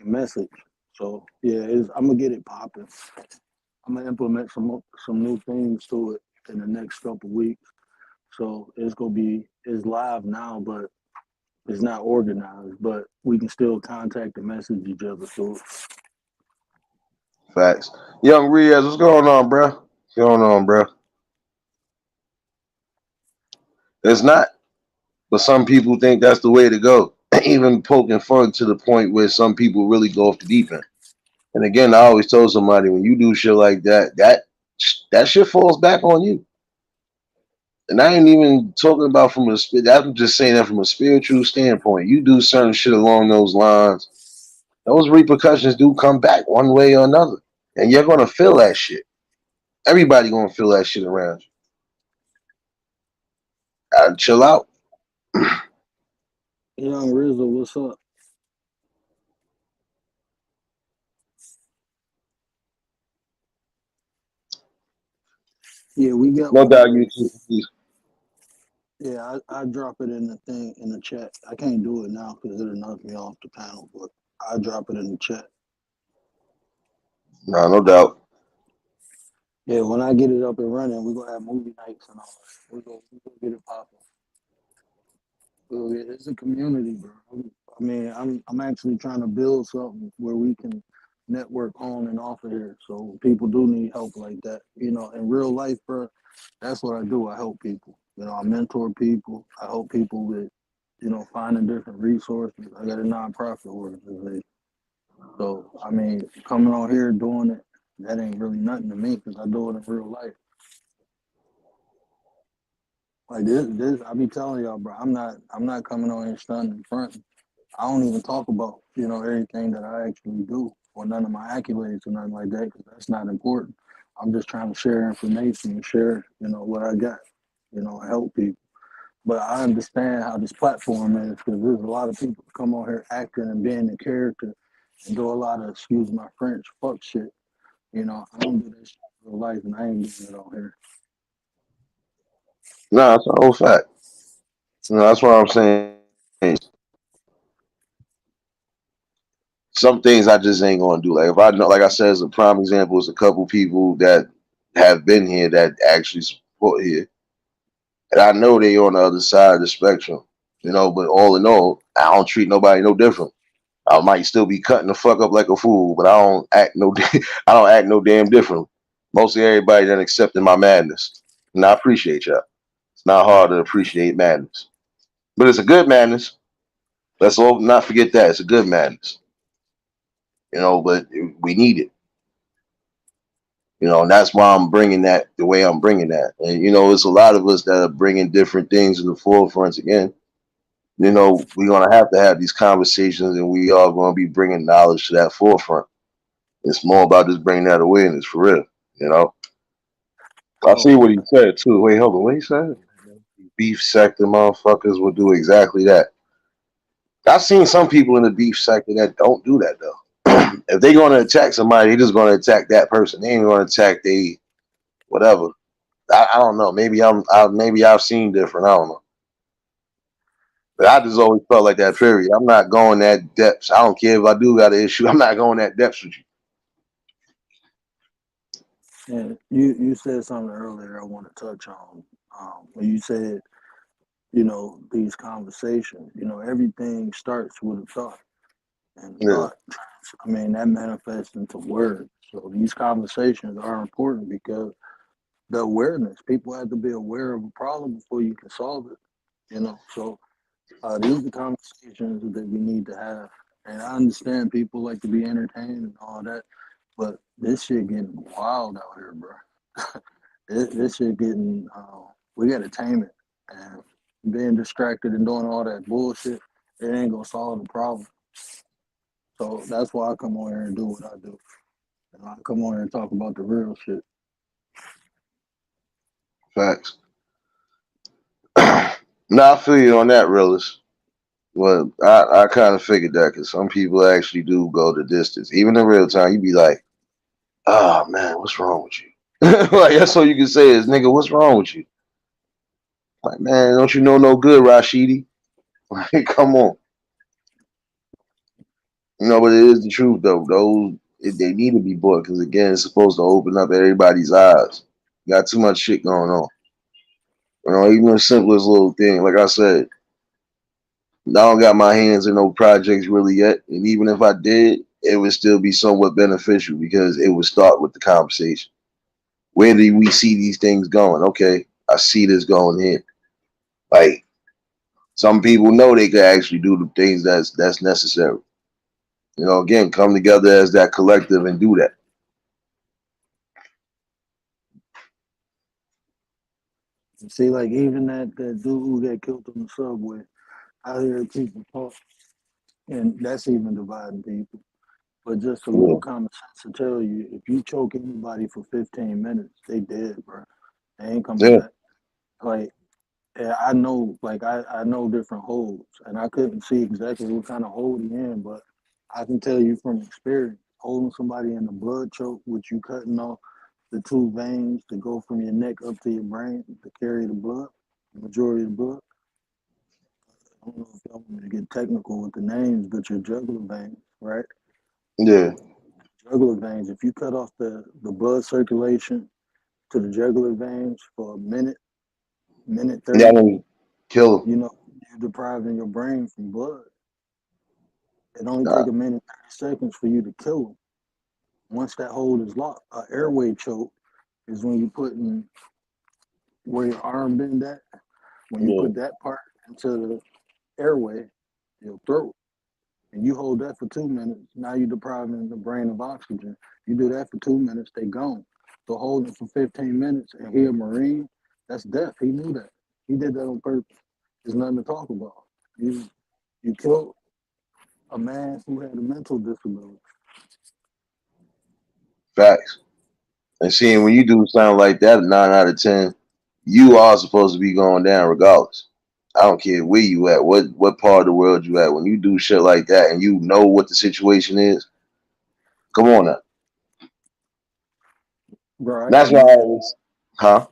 message. So yeah, I'm gonna get it popping. I'm gonna implement some new things to it in the next couple weeks. So it's live now, but it's not organized. But we can still contact and message each other through it. Facts. Young Riaz, what's going on, bro? What's going on, bro? It's not. But some people think that's the way to go. Even poking fun to the point where some people really go off the deep end. And again, I always told somebody, when you do shit like that, that shit falls back on you. And I ain't even talking about I'm just saying that from a spiritual standpoint. You do certain shit along those lines, those repercussions do come back one way or another. And you're gonna feel that shit. Everybody gonna feel that shit around you. Gotta chill out. Young Rizzo, what's up? Yeah, we got No one doubt of you those. Yeah, I drop it in the thing in the chat. I can't do it now because it'll knock me off the panel, but I drop it in the chat. No doubt. Yeah, when I get it up and running, we're gonna have movie nights and all that. We're gonna get it popping. It's a community, bro. I mean, I'm actually trying to build something where we can network on and off of here. So people do need help like that. In real life, bro, that's what I do. I help people. I mentor people. I help people with, finding different resources. I got a nonprofit organization. So, I mean, coming on here doing it, that ain't really nothing to me because I do it in real life. Like this, I be telling y'all, bro. I'm not coming on here stunting in front. I don't even talk about everything that I actually do or none of my accolades or nothing like that because that's not important. I'm just trying to share information and share what I got, help people. But I understand how this platform is because there's a lot of people come on here acting and being a character and do a lot of, excuse my French, fuck shit. I don't do this shit in real life and I ain't doing it on here. No, it's a whole fact. That's what I'm saying. Some things I just ain't gonna do. Like if I know, like I said, as a prime example, is a couple people that have been here that actually support here, and I know they on the other side of the spectrum. But all in all, I don't treat nobody no different. I might still be cutting the fuck up like a fool, but I don't act I don't act no damn different. Mostly everybody that accepting my madness, and I appreciate y'all. It's not hard to appreciate madness, but it's a good madness. Let's all not forget that it's a good madness. But we need it. And that's why I'm bringing that the way I'm bringing that. And it's a lot of us that are bringing different things in the forefront again. We're gonna have to have these conversations, and we are going to be bringing knowledge to that forefront. It's more about just bringing that awareness for real. I Oh, see what he said too. Wait, hold on. What he said? Beef sector motherfuckers will do exactly that. I've seen some people in the beef sector that don't do that though. If they're gonna attack somebody, they're just gonna attack that person. They ain't gonna attack they whatever. I don't know. Maybe I've seen different. I don't know. But I just always felt like that. Period. I'm not going that depths. I don't care if I do got an issue. I'm not going that depths with you. and you said something earlier I want to touch on. When you said, these conversations, everything starts with a thought. And Yeah. that manifests into words. So these conversations are important because the awareness, people have to be aware of a problem before you can solve it, So these are conversations that we need to have. And I understand people like to be entertained and all that, but this shit getting wild out here, bro. This shit getting, we got to tame it. And being distracted and doing all that bullshit, it ain't going to solve the problem. So that's why I come on here and do what I do. And I come on here and talk about the real shit. Facts. Now I feel you on that, realist. Well, I kind of figured that because some people actually do go the distance. Even in real time, you be like, oh man, what's wrong with you? Like that's all you can say is, nigga, what's wrong with you? Like, man, don't you know no good, Rashidi? Like, come on. But it is the truth though. They need to be bought because again, it's supposed to open up everybody's eyes. Got too much shit going on. Even the simplest little thing. Like I said, I don't got my hands in no projects really yet, and even if I did, it would still be somewhat beneficial because it would start with the conversation. Where do we see these things going? Okay, I see this going here. Like some people know they could actually do the things that's necessary. Again, come together as that collective and do that. See, like even that dude who got killed on the subway, I hear people talk, and that's even dividing people. But just a Yeah, little common sense to tell you, if you choke anybody for 15 minutes, they dead, bro. They ain't coming yeah, back. Like, yeah, I know, I know different holds, and I couldn't see exactly what kind of hold he in, but I can tell you from experience, holding somebody in the blood choke, with you cutting off the two veins to go from your neck up to your brain to carry the blood, the majority of the blood. I don't know if y'all want me to get technical with the names, but your jugular veins, right? yeah. Jugular veins, if you cut off the blood circulation to the jugular veins for a minute Yeah, I 30, mean, kill them. you're depriving your brain from blood. It only take a minute 30 seconds for you to kill them. Once that hold is locked, an airway choke is when you put in where your arm bend at. When you Yeah, put that part into the airway, your throat, and you hold that for 2 minutes, now you're depriving the brain of oxygen. You do that for 2 minutes, they gone. So holding for 15 minutes and he a Marine, that's death. He knew that. He did that on purpose. There's nothing to talk about. You killed a man who had a mental disability. facts. And seeing when you do something like that, 9 out of 10, you are supposed to be going down regardless. I don't care where you at, what part of the world you at. When you do shit like that and you know what the situation is, come on now. Bro, I That's got why I mad. was, huh?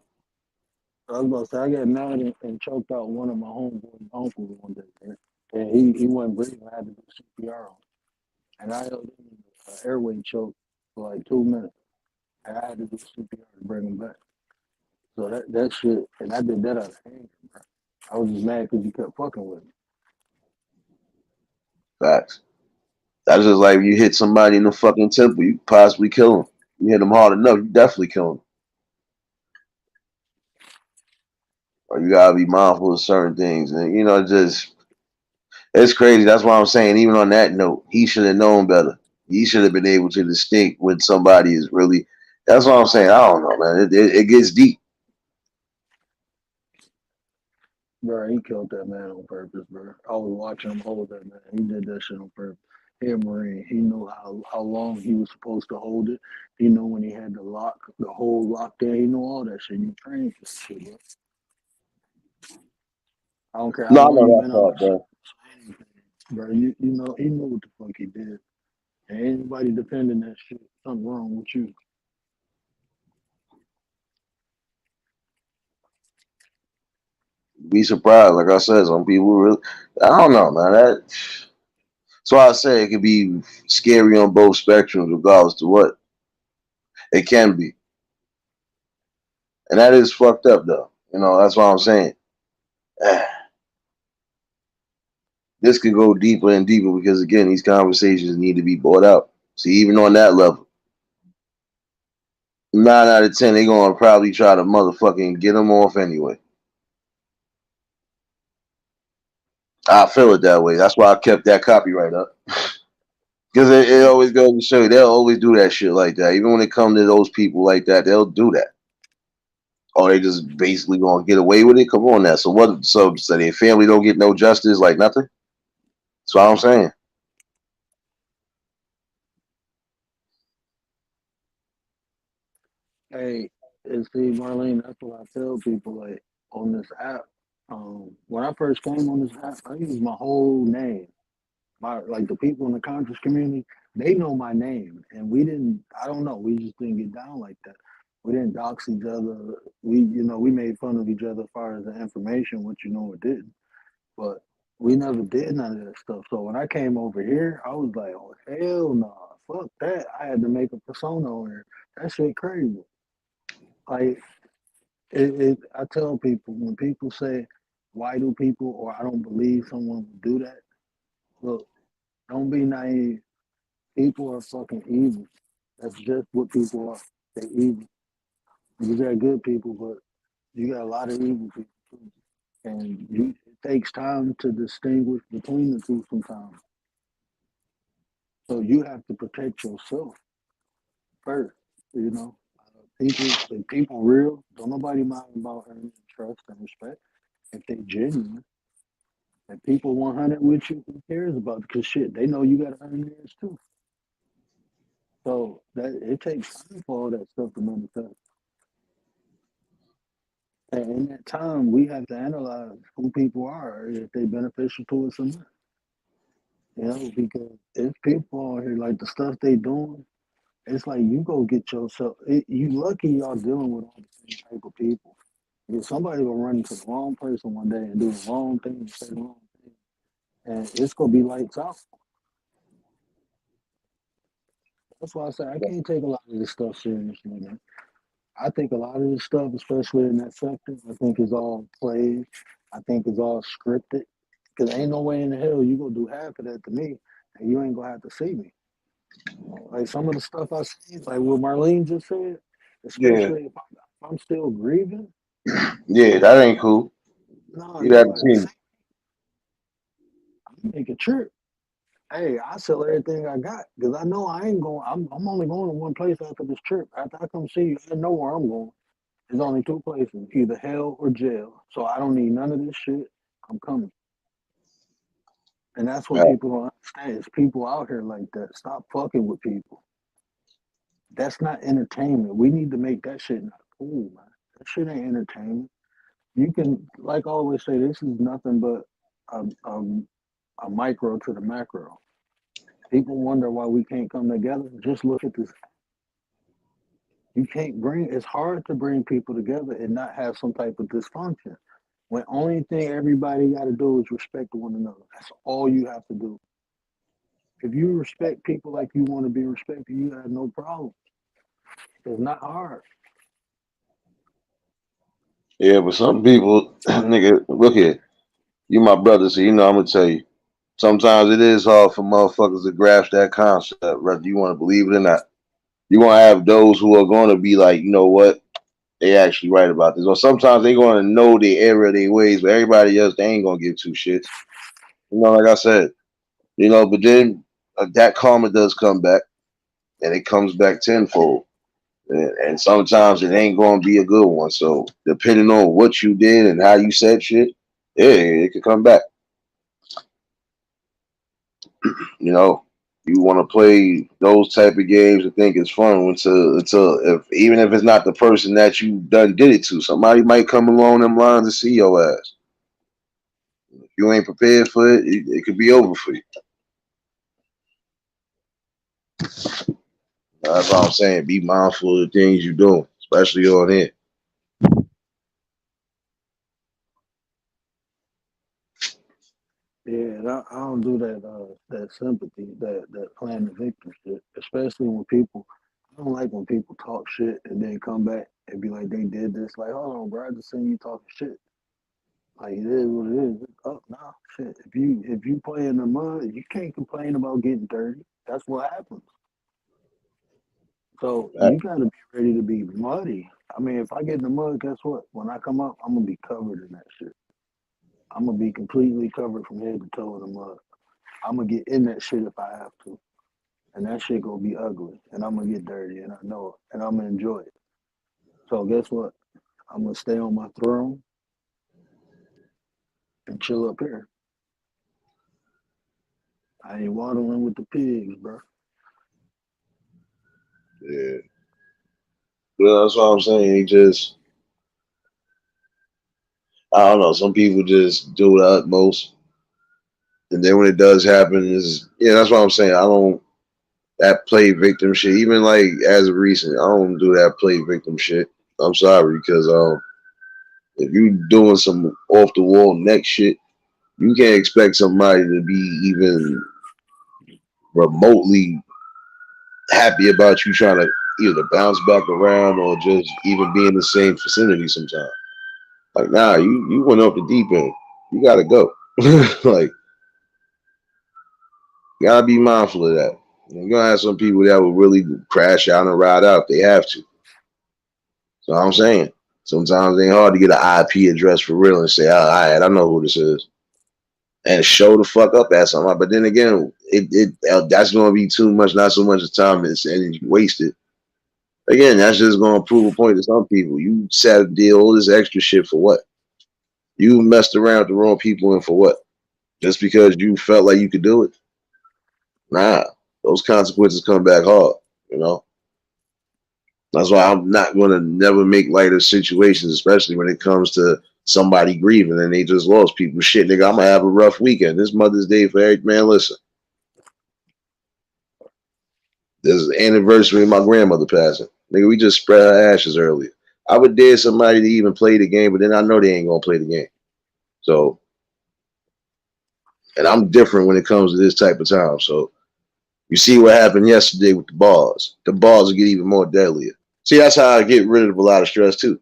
I was about to say I got mad and choked out one of my homeboy's uncles one day, man. And he wasn't breathing. I had to do CPR on him. And I held him in an airway choke for like 2 minutes. And I had to do CPR to bring him back. So that shit, and I did that out of anger, bro. I was just mad because he kept fucking with me. Facts. That's just like you hit somebody in the fucking temple, you possibly kill them. You hit them hard enough, you definitely kill them. Or you gotta be mindful of certain things, and just it's crazy. That's why I'm saying, even on that note, he should have known better. He should have been able to distinct when somebody is really. That's what I'm saying. I don't know, man. It gets deep. Bro, he killed that man on purpose, bro. I was watching him hold that man. He did that shit on purpose. Air Marine. He knew how long he was supposed to hold it. He knew when he had the whole lock there. He knew all that shit. You trained for that shit, bro. I don't care how No, I long know you that been on part, the ship, bro. bro. You know he knew what the fuck he did. And anybody defending that shit, something wrong with you. Be surprised. Like I said, some people really. I don't know, man. That's why I say it could be scary on both spectrums, regardless to what it can be, and that is fucked up, though. That's what I'm saying. This could go deeper and deeper because again, these conversations need to be brought out. See, even on that level, 9 out of 10, they're gonna probably try to motherfucking get them off anyway. I feel it that way. That's why I kept that copyright up. Because it always goes to show you, they'll always do that shit like that. Even when it comes to those people like that, they'll do that. Or they just basically gonna get away with it. Come on now. So what? So their family don't get no justice, like nothing. That's what I'm saying. Hey, and see, Marlene, that's what I tell people like on this app. When I first came on this app, I used my whole name. Like the people in the conscious community, they know my name, and we didn't. I don't know. We just didn't get down like that. We didn't dox each other. We made fun of each other as far as the information, which it didn't. But we never did none of that stuff. So when I came over here, I was like, oh hell no, fuck that. I had to make a persona on here. That shit crazy. Like I tell people when people say, why do people or I don't believe someone would do that. Look, don't be naive. People are fucking evil. That's just what people are. They're evil. You got good people, but you got a lot of evil people too. And it takes time to distinguish between the two sometimes. So you have to protect yourself first. You know, if people real, don't nobody mind about earning trust and respect if they genuine. If people 100 with you, who cares about it? Because shit, they know you got to earn theirs too. So that it takes time for all that stuff to manifest. And in that time, we have to analyze who people are, if they beneficial to us or not. Because if people are here, like the stuff they doing, it's like you go get yourself. You lucky y'all dealing with all the same type of people. Because somebody will run into the wrong person one day and do the wrong thing and say the wrong thing, and it's gonna be lights out. That's why I say I can't take a lot of this stuff seriously, man. I think a lot of this stuff, especially in that sector, I think is all played. I think is all scripted. Cause ain't no way in the hell you gonna do half of that to me, and you ain't gonna have to see me. Like some of the stuff I see, like what Marlene just said, Yeah, especially if I'm still grieving. yeah, that ain't cool. No, You got you to have to see. see. Me. Make a trip. Hey, I sell everything I got because I know I ain't going. I'm only going to one place after this trip. After I come see you, I know where I'm going. There's only two places, either hell or jail. So I don't need none of this shit. I'm coming. And that's what Right. people don't understand. It's people out here like that. Stop fucking with people. That's not entertainment. We need to make that shit not cool, man. That shit ain't entertainment. You can, like I always say, this is nothing but a, a, a micro to the macro. People wonder why we can't come together. Just look at this. You can't bring, it's hard to bring people together and not have some type of dysfunction. When only thing everybody got to do is respect one another. That's all you have to do. If you respect people like you want to be respected, you have no problem. It's not hard. Yeah, but some people, nigga, look here. You my brother, so I'm gonna tell you. Sometimes it is hard for motherfuckers to grasp that concept, whether you want to believe it or not. You gonna have those who are gonna be like, you know what, they actually right about this. Or sometimes they gonna know the error of their ways, but everybody else they ain't gonna give two shits. Like I said, but then that karma does come back, and it comes back tenfold. And sometimes it ain't gonna be a good one. So depending on what you did and how you said shit, yeah, it could come back. You know. You want to play those type of games and think it's fun until if even if it's not the person that you done did it to, somebody might come along them lines to see your ass. If you ain't prepared for it, it could be over for you. That's what I'm saying. Be mindful of the things you're doing, especially on here. Yeah, and I don't do that sympathy, that playing the victim shit. Especially when people, I don't like when people talk shit and then come back and be like they did this. Like, hold on, bro, I just seen you talking shit. Like it is what it is. It's up now, shit. If you play in the mud, you can't complain about getting dirty. That's what happens. So you gotta be ready to be muddy. I mean, if I get in the mud, guess what? When I come up, I'm gonna be covered in that shit. I'm gonna be completely covered from head to toe in the mud. I'm gonna get in that shit if I have to, and that shit gonna be ugly, and I'm gonna get dirty, and I know it, and I'm gonna enjoy it. So guess what? I'm gonna stay on my throne and chill up here. I ain't waddling with the pigs, bro. Yeah. Well, that's what I'm saying. He just, I don't know. Some people just do the utmost, and then when it does happen, is yeah. That's what I'm saying. I don't that play victim shit. Even like as of recent, I don't do that play victim shit. I'm sorry because if you doing some off the wall next shit, you can't expect somebody to be even remotely happy about you trying to either bounce back around or just even be in the same vicinity sometimes. Like, nah, you went off the deep end. You gotta go. Like, you gotta be mindful of that. You're gonna have some people that will really crash out and ride out if they have to. So I'm saying sometimes it ain't hard to get an IP address for real and say, all right, I know who this is. And show the fuck up at somebody. But then again, that's gonna be too much, not so much of time and energy wasted. Again, that's just gonna prove a point to some people. You sat and did all this extra shit for what? You messed around with the wrong people and for what? Just because you felt like you could do it? Nah, those consequences come back hard, you know? That's why I'm not going to never make light of situations, especially when it comes to somebody grieving and they just lost people. Shit, nigga, I'm going to have a rough weekend. This Mother's Day for Eric, man, listen. This is the anniversary of my grandmother passing. Nigga, we just spread her ashes earlier. I would dare somebody to even play the game, but then I know they ain't going to play the game. So, and I'm different when it comes to this type of time. So, you see what happened yesterday with the bars. The bars will get even more deadlier. See, that's how I get rid of a lot of stress too.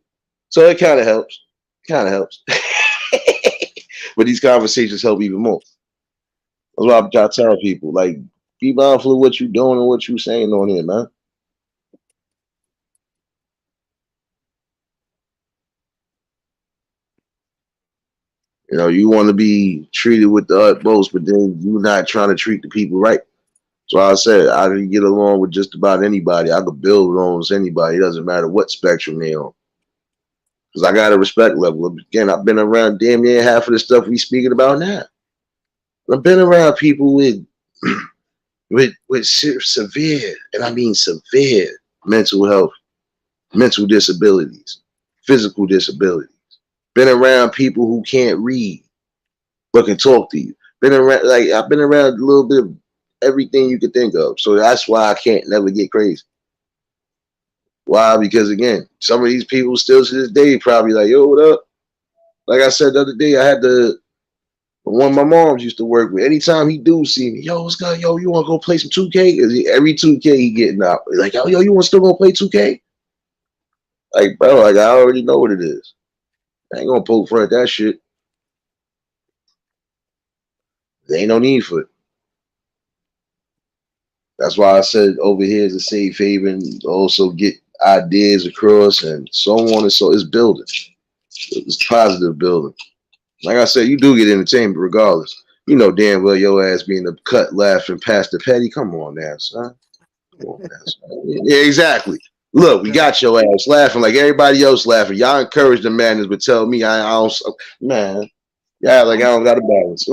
So it kind of helps. Kind of helps. But these conversations help even more. That's why I try to tell people, like, be mindful of what you're doing and what you're saying on here, man. You know, you want to be treated with the utmost, but then you're not trying to treat the people right. So I said I can get along with just about anybody. I could build along with anybody. It doesn't matter what spectrum they're on. Because I got a respect level. Again, I've been around damn near half of the stuff we speaking about now. I've been around people with severe, and I mean severe mental health, mental disabilities, physical disabilities. Been around people who can't read but can talk to you. Been around, like I've been around a little bit of everything you could think of. So that's why I can't never get crazy. Why? Because again, some of these people still to this day probably like, yo, what up? Like I said the other day, I had the one my moms used to work with. Anytime he do see me, yo, what's good? Yo, you want to go play some 2K? Every 2K he getting out. Like, yo, you want to still go play 2K? Like, bro, like I already know what it is. I ain't gonna poke fun at that shit. There ain't no need for it. That's why I said over here is a safe haven. Also get ideas across and so on and so. It's building. It's positive building. Like I said, you do get entertainment regardless. You know damn well your ass being the cut laughing past the petty. Come on now, son. Come on now, son. Yeah, exactly. Look, we got your ass laughing like everybody else laughing. Y'all encourage the madness, but tell me I don't. Man, yeah, like I don't got a balance.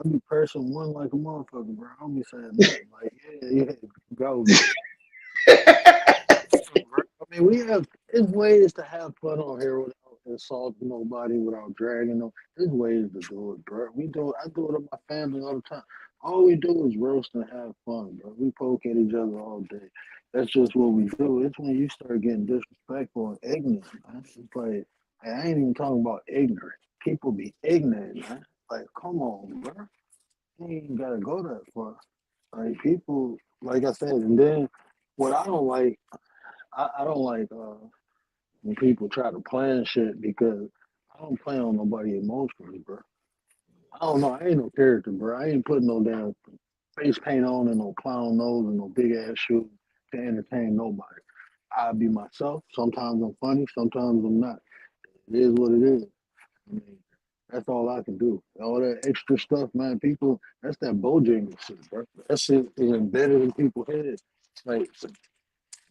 I be pressing one like a motherfucker, bro. I don't be saying nothing. Like, yeah, go, bro. Bro. I mean, we have there's ways to have fun on here without insulting nobody, without dragging them. There's ways to do it, bro. I do it with my family all the time. All we do is roast and have fun, bro. We poke at each other all day. That's just what we do. It's when you start getting disrespectful and ignorant, man. It's like, I ain't even talking about ignorant. People be ignorant, man. Like, come on, bro. You ain't gotta go that far. Like people, like I said, and then what I don't like, I don't like when people try to plan shit because I don't plan on nobody emotionally, bro. I don't know. I ain't no character, bro. I ain't putting no damn face paint on and no clown nose and no big ass shoes to entertain nobody. I be myself. Sometimes I'm funny. Sometimes I'm not. It is what it is. I mean, that's all I can do. All that extra stuff, man. People, that's that Bojangles shit, bro. That shit is embedded in people's heads. Like,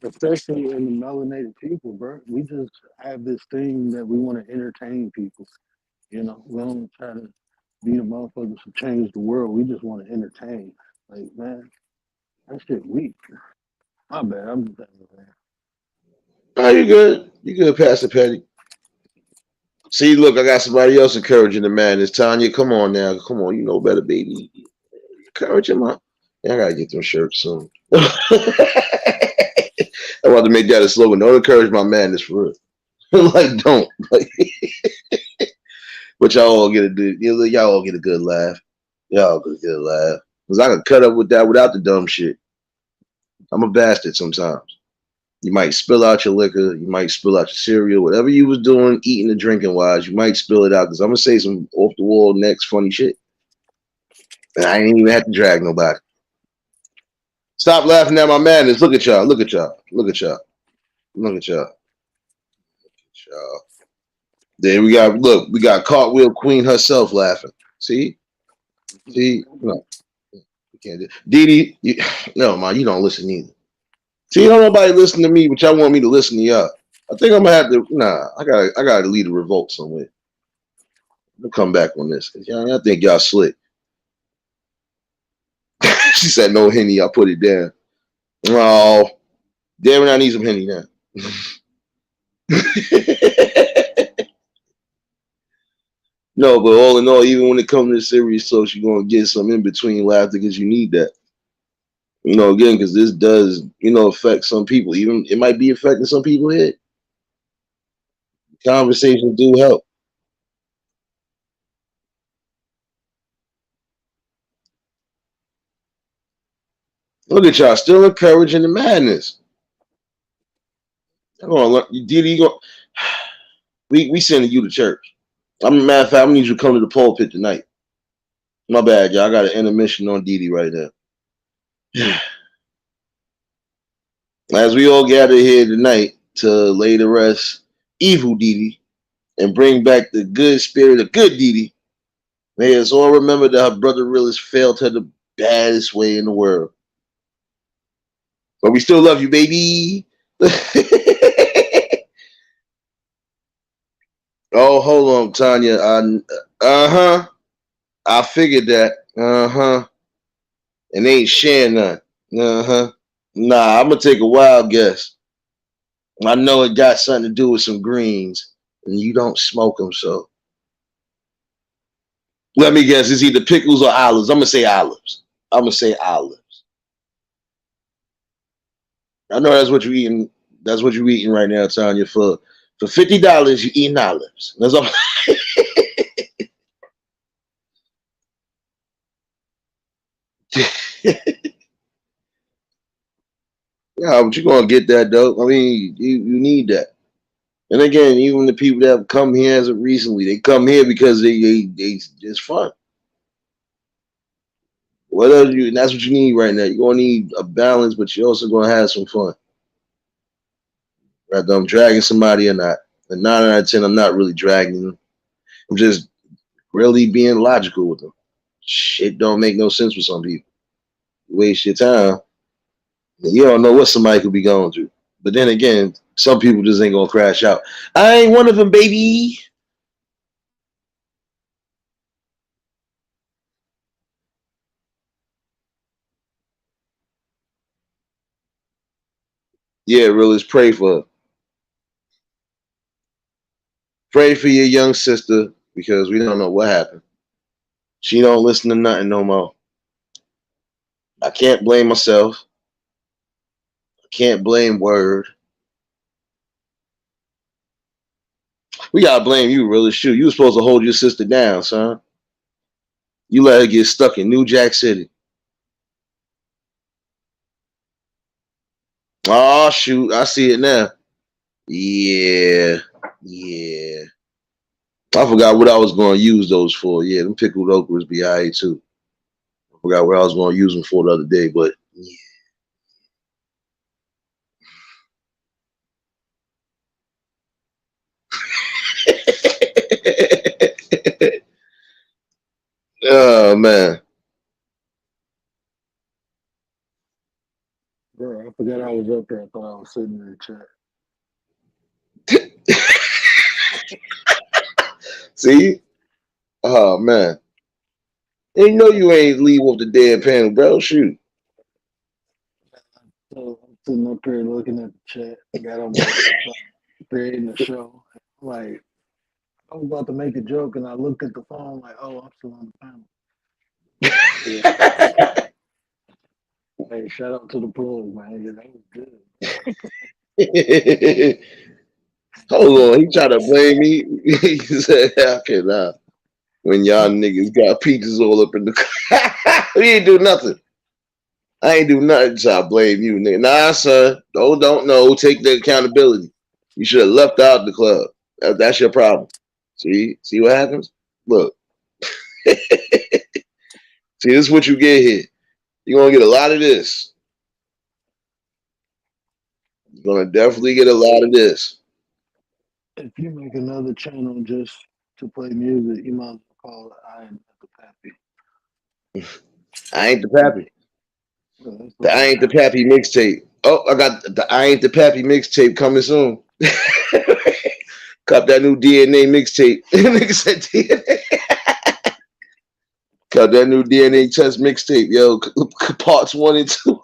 especially in the melanated people, bro. We just have this thing that we want to entertain people. You know, we don't try to be the motherfuckers who change the world. We just want to entertain. Like, man, that shit weak. My bad. I'm just man. Oh, you good. You good, Pastor Petty. See, look, I got somebody else encouraging the madness. Tanya, come on now. Come on. You know better, baby. Encourage him up. Yeah, I got to get them shirts soon. I'm about to make that a slogan. Don't encourage my madness for real. Like, don't. Like, but y'all all get a good, y'all all get a good laugh. Y'all get a good laugh. Because I can cut up with that without the dumb shit. I'm a bastard sometimes. You might spill out your liquor. You might spill out your cereal. Whatever you was doing, eating and drinking wise, you might spill it out because I'm going to say some off the wall next funny shit. And I ain't even have to drag nobody. Stop laughing at my madness. Look at y'all. Look at y'all. Look at y'all. Look at y'all. Y'all. Then we got Cartwheel Queen herself laughing. See? No, you can't do it. Dee Dee, no, man, you don't listen either. See, don't nobody listen to me, but y'all want me to listen to y'all. I think I'm gonna have to. I gotta lead a revolt somewhere. I'll come back on this because I think y'all slick. She said no Henny. I put it down. Oh, damn it! I need some Henny now. No, but all in all, even when it comes to serious talks, you're gonna get some in between laughter because you need that. Again, because this does, affect some people. Even it might be affecting some people here. Conversations do help. Look at y'all, still encouraging the madness. Come on, Didi, we sending you to church. I'm a matter of fact, I need you to come to the pulpit tonight. My bad, y'all. I got an intermission on Didi right now. As we all gather here tonight to lay to rest evil Didi and bring back the good spirit of good Didi, may us all remember that her brother realist failed her the baddest way in the world. But we still love you, baby. Oh, hold on, Tanya. I figured that. And ain't sharing none. Nah, I'm gonna take a wild guess. I know it got something to do with some greens, and you don't smoke them, so let me guess. It's either pickles or olives. I'm gonna say olives. I know that's what you're eating. That's what you're eating right now, Tanya. For $50, you eating olives. That's all. Yeah, but you're gonna get that though. I mean, you need that. And again, even the people that have come here as of recently, they come here because they it's fun. Whatever you, and that's what you need right now. You're gonna need a balance, but you're also gonna have some fun. Whether I'm dragging somebody or not. And 9 out of 10, I'm not really dragging them. I'm just really being logical with them. Shit don't make no sense for some people. You waste your time. You don't know what somebody could be going through. But then again, some people just ain't gonna crash out. I ain't one of them, baby. Yeah, realist, pray for her. Pray for your young sister because we don't know what happened. She don't listen to nothing no more. I can't blame myself. I can't blame Word. We gotta blame you, realist. Shoot, you were supposed to hold your sister down, son. You let her get stuck in New Jack City. Oh shoot, I see it now. Yeah, yeah. I forgot what I was going to use those for. Yeah, them pickled okras be alright too. I forgot what I was going to use them for the other day, but yeah. Oh man. Bro, I forgot I was up there. I thought I was sitting in the chat. See? Oh man. And you know you ain't leave off the dead panel, bro. Shoot. So I'm sitting up here looking at the chat. I got on my creating the show. Like, I was about to make a joke and I looked at the phone like, oh, I'm still on the panel. Hey, shout out to the plug, man. Yeah, that was good. Hold on, he tried to blame me. He said, "How can I?" When y'all niggas got peaches all up in the we ain't do nothing. I ain't do nothing, so I blame you, nigga. Nah, son. Don't know. Take the accountability. You should have left out the club. That's your problem. See what happens? Look. See, this is what you get here. You're gonna get a lot of this. You're gonna definitely get a lot of this. If you make another channel just to play music, you might as well call it I Am Not the Pappy. I ain't the pappy. Well, that's The what I the ain't the title. pappy mixtape. Oh, I got the I ain't the pappy mixtape coming soon. Cop that new DNA mixtape. Nigga said DNA. Cop that new DNA test mixtape, yo. Parts 1 and 2.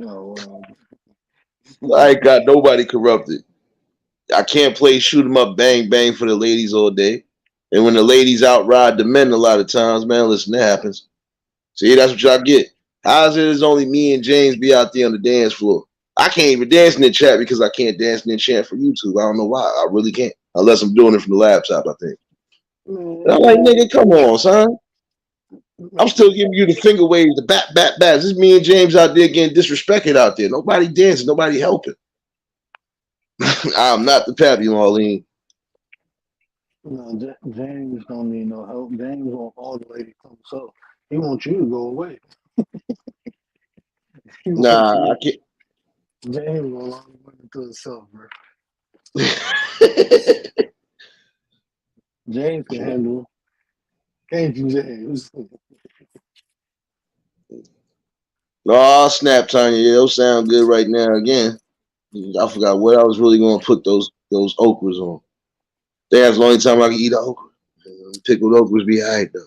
Oh, I ain't got nobody corrupted. I can't play shoot 'em up, bang bang for the ladies all day. And when the ladies outride the men a lot of times, man, listen, that happens. See, that's what y'all get. How's it is only me and James be out there on the dance floor? I can't even dance in the chat because I can't dance in the chat for YouTube. I don't know why. I really can't. Unless I'm doing it from the laptop, I think. And I'm like, nigga, come on, son. I'm still giving you the finger waves, the bat. This is me and James out there getting disrespected out there. Nobody dancing, nobody helping. I'm not the pappy, Marlene. no, James don't need no help. James want all the ladies to himself. He wants you to go away. He wants Nah, I you. can't. James will allow the women to himself, bro. James can handle it. Can't you, James? Oh, snap, Tanya. Yeah, those sound good right now again. I forgot what I was really going to put those okras on. That's the only time I can eat okra. Pickled okras be alright though.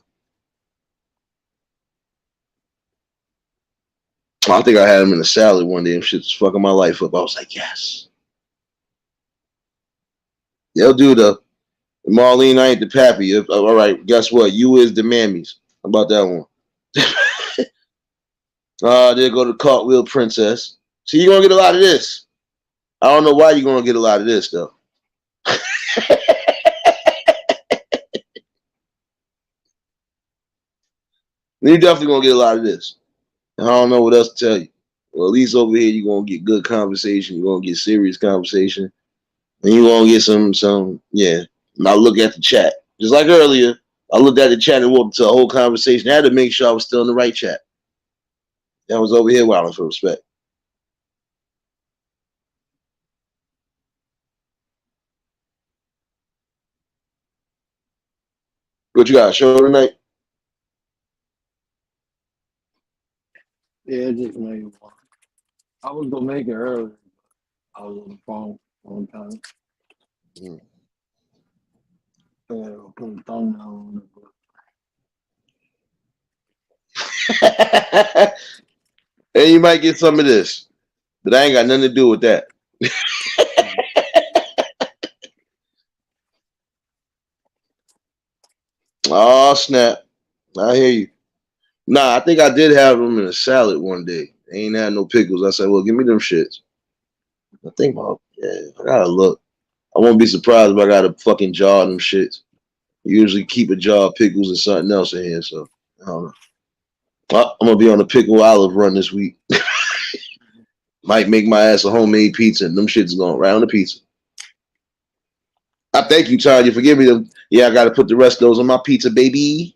I think I had them in a salad one day and shit's fucking my life up. I was like, yes. They'll do though. Marlene, I ain't the pappy. All right, guess what? You is the mammies. How about that one? There go the cartwheel princess. See, you're gonna get a lot of this. I don't know why you're gonna get a lot of this though. You're definitely gonna get a lot of this. I don't know what else to tell you. Well, at least over here you're gonna get good conversation. You're gonna get serious conversation, and you're gonna get some. Yeah. And I look at the chat just like earlier. I looked at the chat and walked into a whole conversation. I had to make sure I was still in the right chat. I was over here wilding for respect. What you got? A show tonight? Yeah, it just made one. I was gonna make it earlier. I was on the phone one time. Mm. Put a thumbnail on it. And you might get some of this, but I ain't got nothing to do with that. Oh snap! I hear you. Nah, I think I did have them in a salad one day. They ain't had no pickles. I said, well, give me them shits. I think about, yeah, I gotta look. I won't be surprised if I got a fucking jar of them shits. Usually keep a jar of pickles and something else in here, so I don't know. Well, I'm gonna be on a pickle olive run this week. Might make my ass a homemade pizza, and them shits going right on the pizza. I thank you, Todd. You forgive me. Yeah, I gotta put the rest of those on my pizza, baby.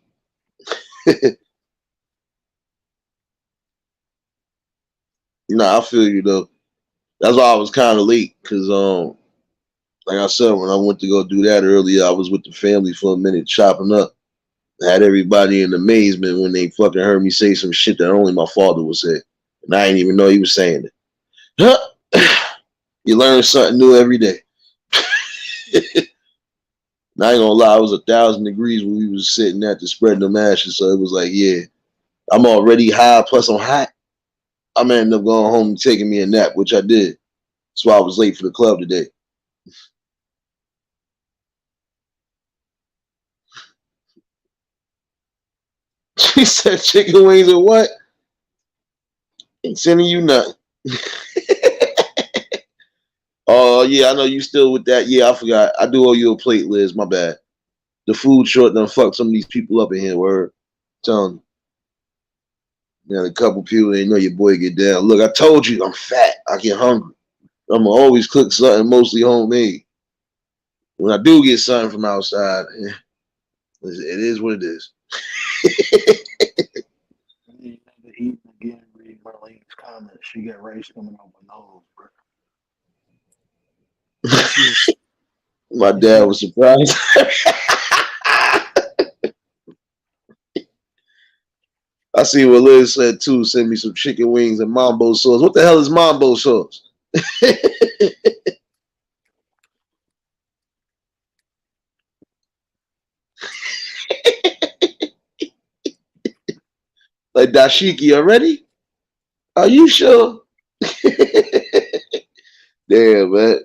Nah, I feel you though. That's why I was kind of late, cause like I said, when I went to go do that earlier, I was with the family for a minute chopping up. I had everybody in amazement when they fucking heard me say some shit that only my father would say, and I didn't even know he was saying it. Huh? You learn something new every day. And I ain't gonna lie, it was 1,000 degrees when we was sitting at the spreading them ashes, so it was like, yeah, I'm already high, plus I'm hot. I'm gonna end up going home and taking me a nap, which I did. That's why I was late for the club today. She said chicken wings and what? Ain't sending you nothing. Oh, yeah, I know you still with that. Yeah, I forgot. I do owe you a plate, Liz. My bad. The food short done fucked some of these people up in here. Word. Telling you. Yeah, a couple people ain't know your boy get down. Look, I told you I'm fat. I get hungry. I'm going to always cook something mostly homemade. When I do get something from outside, it is what it is. You never eat again. Read Marlene's comments. She got rice coming out my nose, bro. My dad was surprised. I see what Liz said too. Send me some chicken wings and mambo sauce. What the hell is mambo sauce? Like dashiki already? Are you sure? Damn, man.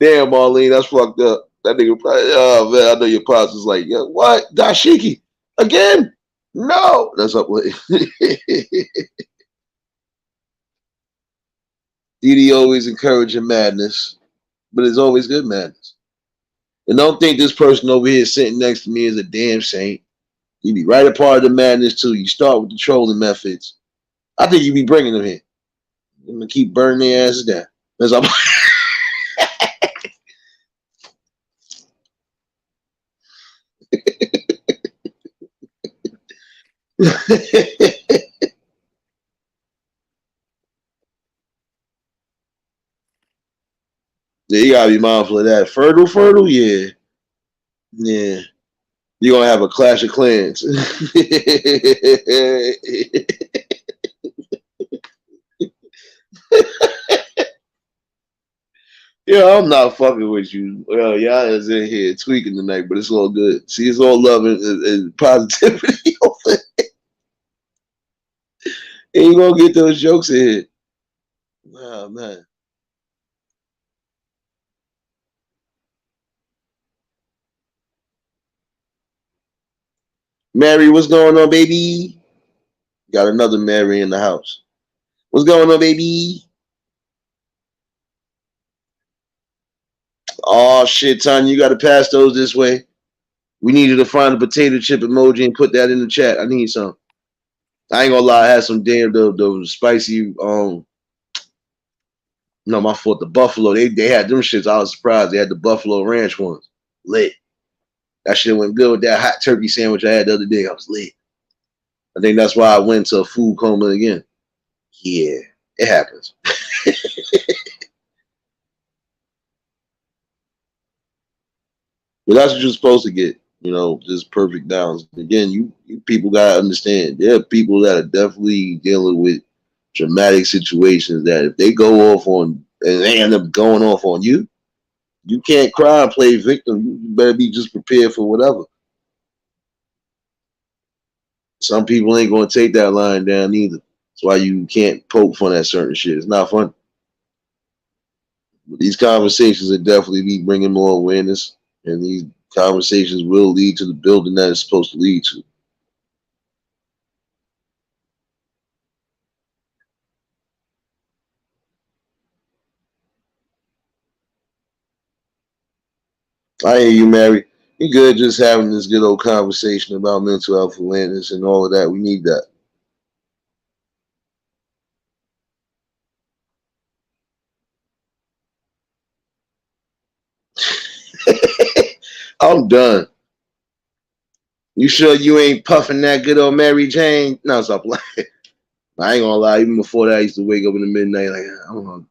Damn, Marlene, that's fucked up. That nigga probably, oh man, I know your pops is like, yeah, what? Dashiki? Again? No. That's up with Didi always encouraging madness, but it's always good madness. And don't think this person over here sitting next to me is a damn saint. You be right a part of the madness too. You start with the trolling methods. I think you be bringing them here. I'm gonna keep burning their asses down. That's all. Yeah, you gotta be mindful of that. Fertile, yeah. Yeah. You're gonna have a clash of clans. Yeah, I'm not fucking with you. Well, y'all is in here tweaking tonight, but it's all good. See, it's all love and positivity. Ain't gonna get those jokes in here. Oh man. Mary, what's going on, baby? Got another Mary in the house. What's going on, baby? Oh shit, Tanya, you gotta pass those this way. We need you to find a potato chip emoji and put that in the chat. I need some. I ain't gonna lie, I had some damn the spicy no, my fault. The buffalo, they had them shits. I was surprised. They had the buffalo ranch ones. Lit. That shit went good with that hot turkey sandwich I had the other day. I was lit. I think that's why I went to a food coma again. Yeah, it happens. But that's what you're supposed to get, just perfect balance. Again, you people gotta understand. There are people that are definitely dealing with dramatic situations that if they go off on and they end up going off on you, you can't cry and play victim. You better be just prepared for whatever. Some people ain't gonna take that line down either. That's why you can't poke fun at certain shit. It's not fun. But these conversations are definitely be bringing more awareness, and these conversations will lead to the building that it's supposed to lead to. I hear you, Mary. You good just having this good old conversation about mental health awareness and all of that. We need that. I'm done. You sure you ain't puffing that good old Mary Jane? No, stop lying. I ain't gonna lie. Even before that, I used to wake up in the midnight like, I don't know.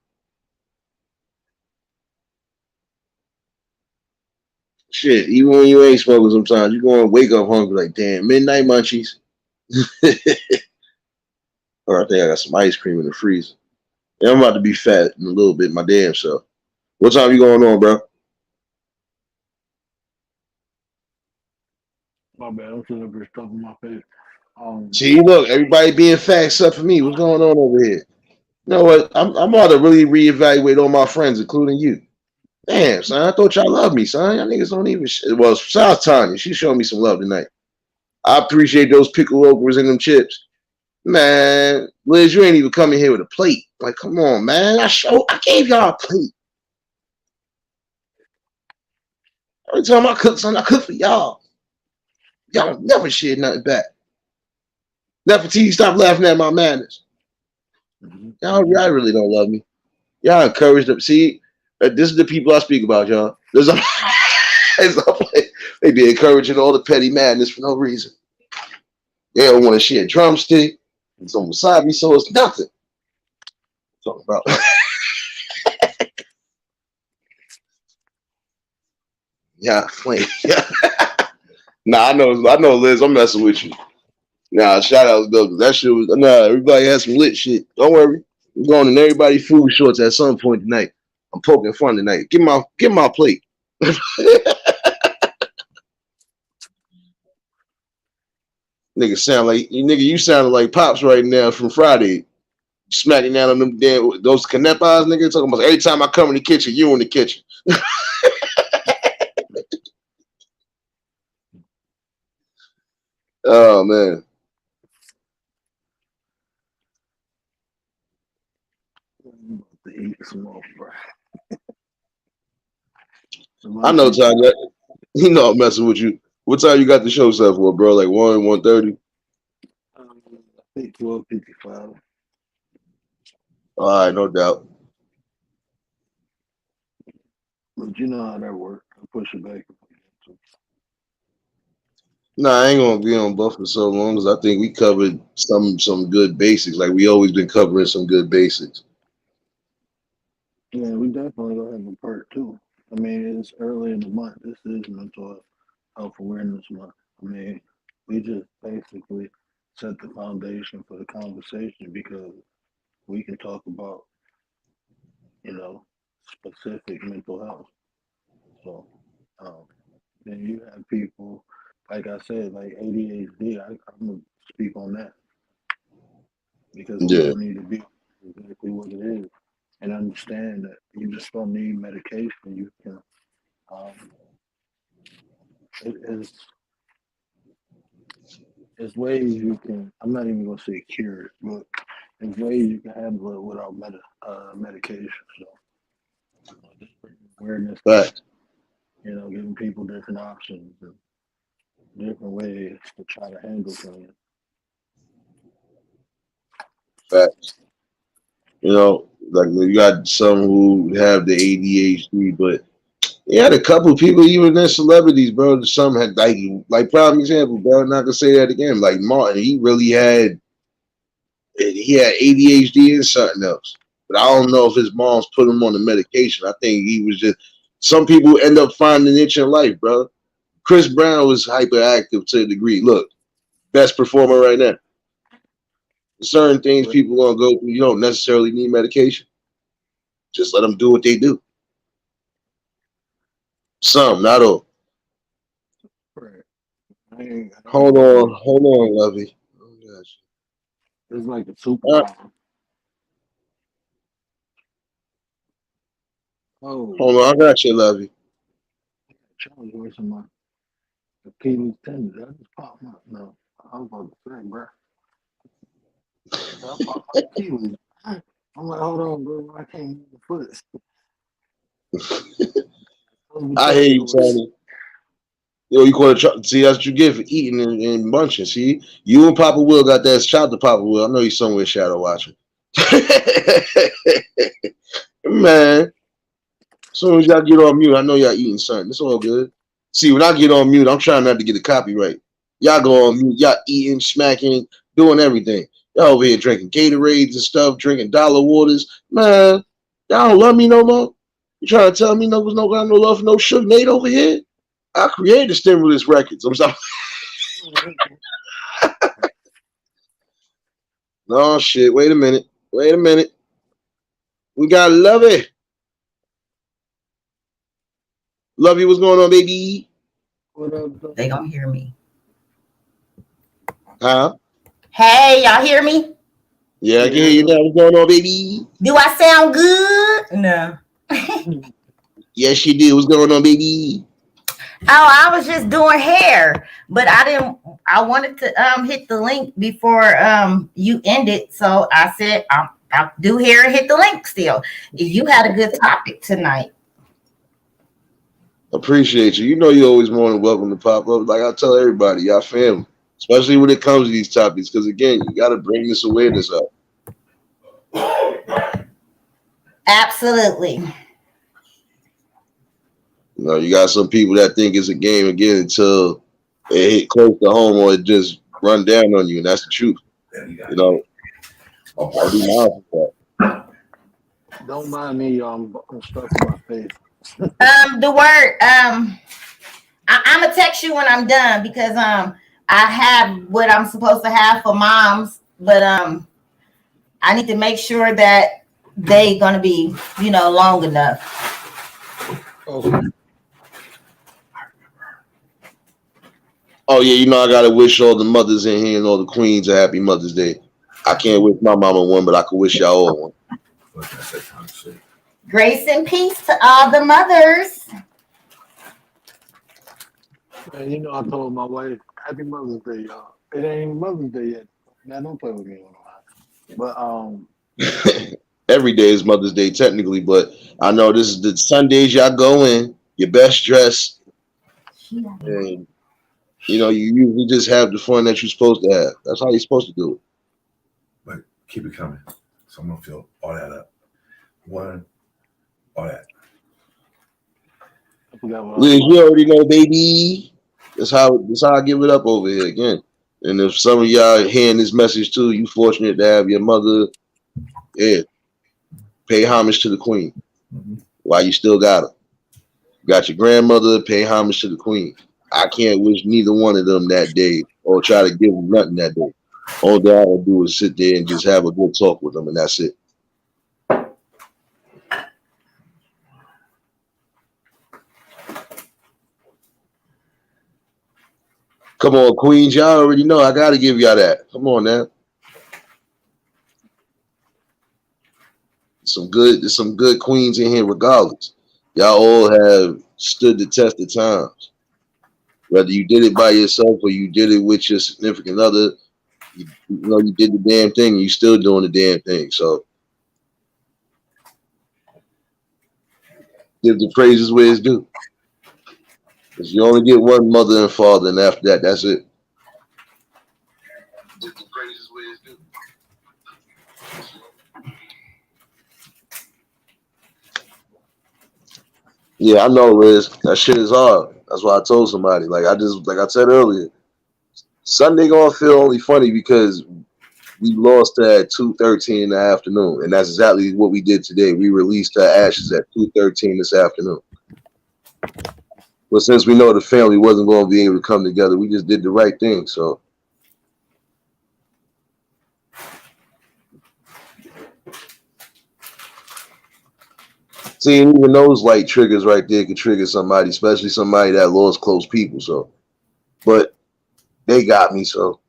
Shit, even when you ain't smoking, sometimes you gonna wake up hungry like, damn, midnight munchies. Or I think I got some ice cream in the freezer. Yeah, I'm about to be fat in a little bit, my damn self. What time you going on, bro? My bad. I'm sitting up here stuffing my face. See, look, everybody being fat except for me. What's going on over here? You know what? I'm about to really reevaluate all my friends, including you. Damn, son, I thought y'all loved me, son. Y'all niggas don't even. Well, South Tanya, she showed me some love tonight. I appreciate those pickle okras and them chips. Man, Liz, you ain't even coming here with a plate. Like, come on, man. I gave y'all a plate. Every time I cook something, I cook for y'all. Y'all never shared nothing back. Nefertiti, stop laughing at my madness. Y'all really don't love me. Y'all encourage them. See, this is the people I speak about, y'all. They be encouraging all the petty madness for no reason. They don't want to share a drumstick, some wasabi sauce, nothing. Talking about. Yeah, flame. Nah, I know, Liz. I'm messing with you. Nah, shout out though. That shit was everybody had some lit shit. Don't worry. I'm going in everybody's food shorts at some point tonight. I'm poking fun tonight. Give my plate. Nigga you sounded like Pops right now from Friday. Smacking down on them damn those canepas, nigga. Talking about every time I come in the kitchen, you in the kitchen. Oh man. I'm about to eat some more fry. I know, Tanya. You know I'm messing with you. What time you got the show set for, bro? Like 1:30? I think 12:55. All right, no doubt. But you know how that works. I push it back. Nah, I ain't gonna be on Buff for so long because I think we covered some good basics. Like we always been covering some good basics. Yeah, we definitely gonna have a part two. I mean, it's early in the month. This is mental health awareness month. I mean, we just basically set the foundation for the conversation because we can talk about, you know, specific mental health. So, um, then you have people, like I said, like ADHD. I'm gonna speak on that because Yeah, people need to be exactly what it is and understand that you just don't need medication. You can, um, it is, there's ways you can. I'm not even gonna say cure it, but there's ways you can handle it without medication. So, just bringing awareness, fact, giving people different options and different ways to try to handle things. fact. You know, like you got some who have the ADHD, but you had a couple of people, even in celebrities, bro. Some had like prime example, bro. Not gonna say that again. Like Martin, he had ADHD and something else. But I don't know if his mom's put him on the medication. I think he was just. Some people end up finding an itch in life, bro. Chris Brown was hyperactive to a degree. Look, best performer right now. Certain things people gonna go through. You don't necessarily need medication. Just let them do what they do. Some, not all. Right. I Hold ain't on, Lovey. It's like a superpower. Oh, Hold on, I got you, Lovey. Charles Wilson, my Achilles tendon. That just popped my. No, I was about to say, bro. That popped my Achilles. I'm like, hold on, bro. I can't move the foot. I hear you, Tony. Yo, you gonna try, see that's what you get for eating and munching. See, you and Papa Will got that. Shout out to Papa Will. I know he's somewhere shadow watching. Man, as soon as y'all get on mute, I know y'all eating something. It's all good. See, when I get on mute, I'm trying not to get the copyright. Y'all go on mute, y'all eating, smacking, doing everything. Y'all over here drinking Gatorades and stuff, drinking dollar waters. Man, y'all don't love me no more. You trying to tell me no love for no Suge Nate over here? I created Stimulus Records. I'm sorry. No shit. Wait a minute. We got Lovey. Lovey, what's going on, baby? What up? They gonna hear me. Huh? Hey, y'all hear me? Yeah, I can hear you now. What's going on, baby? Do I sound good? No. Yes, you do. What's going on, baby? Oh, I was just doing hair, but I wanted to hit the link before you ended, so I said I'll do hair and hit the link still. You had a good topic tonight. Appreciate you. You know you're always more than welcome to pop up. Like I tell everybody, y'all family. Especially when it comes to these topics, because again, you gotta bring this awareness up. Absolutely. You know, you got some people that think it's a game again until it hit close to home or it just run down on you, and that's the truth. You know, I'll be mindful of that. Don't mind me, y'all. I'm stuck in my face. The word I'm gonna text you when I'm done because I have what I'm supposed to have for moms, but I need to make sure that they gonna be, long enough. Okay. Oh yeah, you know I gotta wish all the mothers in here and all the queens a happy Mother's Day. I can't wish my mama one, but I can wish y'all all one. Grace and peace to all the mothers. Man, you know, I told my wife, Happy Mother's Day, y'all. It ain't even Mother's Day yet. Now, don't play with me on that. But Every day is Mother's Day technically, but I know this is the Sundays y'all go in, your best dress, and you know, you usually just have the fun that you're supposed to have. That's how you're supposed to do it. But keep it coming. So I'm gonna fill all that up. All that. I forgot what Liz, you already know, baby. That's how I give it up over here again. And if some of y'all hearing this message too, you fortunate to have your mother. Yeah, pay homage to the queen while you still got her. You got your grandmother, pay homage to the queen. I can't wish neither one of them that day or try to give them nothing that day. All they gotta do is sit there and just have a good talk with them, and that's it. Come on, queens, y'all already know I gotta give y'all that. Come on now. There's some good queens in here regardless. Y'all all have stood the test of times. Whether you did it by yourself or you did it with your significant other, you know you did the damn thing and you still doing the damn thing. So give the praises where it's due. Because you only get one mother and father, and after that, that's it. Give the praises where it's due. Yeah, I know, Liz. That shit is hard. That's why I told somebody. Like I said earlier, Sunday gonna feel only funny because we lost at 2:13 in the afternoon, and that's exactly what we did today. We released our ashes at 2:13 this afternoon. But since we know the family wasn't going to be able to come together, we just did the right thing. So. See, even those light triggers right there could trigger somebody, especially somebody that lost close people. So, but they got me. So,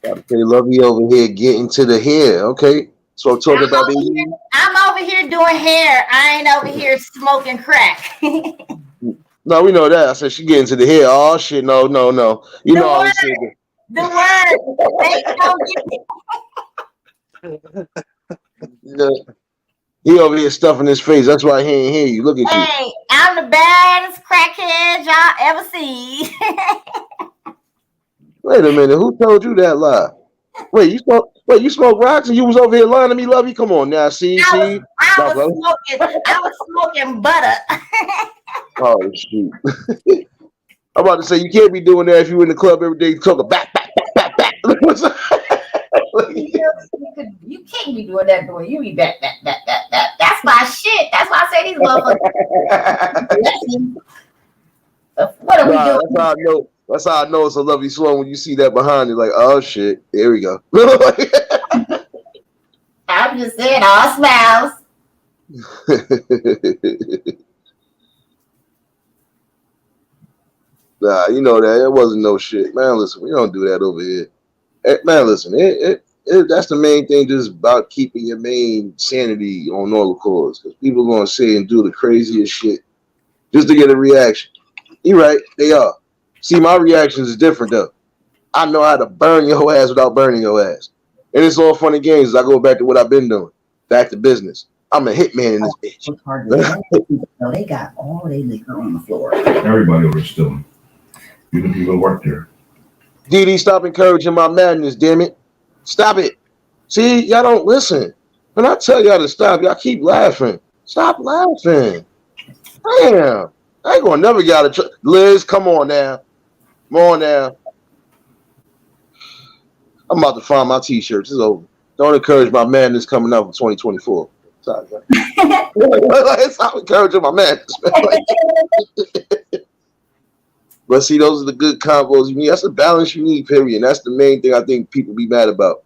Okay, Lovey over here getting to the hair. Okay, so I'm talking about baby. I'm over here doing hair. I ain't over here smoking crack. No, we know that. I said she getting to the hair. Oh shit, no. You The know I word, always say that. the word. They don't Yeah. He over here stuffing his face. That's why he ain't hear you. Look at you. Hey, I'm the baddest crackhead y'all ever seen. Wait a minute. Who told you that lie? Wait, you smoke rocks and you was over here lying to me, Lovey? Come on now. See. I was smoking butter. Oh shoot. I'm about to say you can't be doing that if you in the club every day talking back. You can't be doing that, boy. You be back. That's my shit. That's why I say these motherfuckers. What are we doing? That's how I know it's a Lovey Swan when you see that behind you. Like, oh shit, here we go. I'm just saying, all smiles. Nah, you know that it wasn't no shit, man. Listen, we don't do that over here. Man, listen, that's the main thing. Just about keeping your main sanity on all the cause, because people are gonna say and do the craziest shit just to get a reaction. You're right, they are. See, my reactions is different though. I know how to burn your ass without burning your ass, and it's all fun and games. As I go back to what I've been doing, back to business. I'm a hitman in this bitch. No, they got all their liquor on the floor. Everybody over stealing. Even people that work there. DD, stop encouraging my madness, damn it. Stop it. See, y'all don't listen. When I tell y'all to stop, y'all keep laughing. Stop laughing. Damn. I ain't gonna never get out of trouble. Liz, come on now. Come on now. I'm about to find my t-shirts. It's over. Don't encourage my madness coming up in 2024. Sorry, man. Stop encouraging my madness, man. But see, those are the good combos you need. That's the balance you need, period. And that's the main thing I think people be mad about.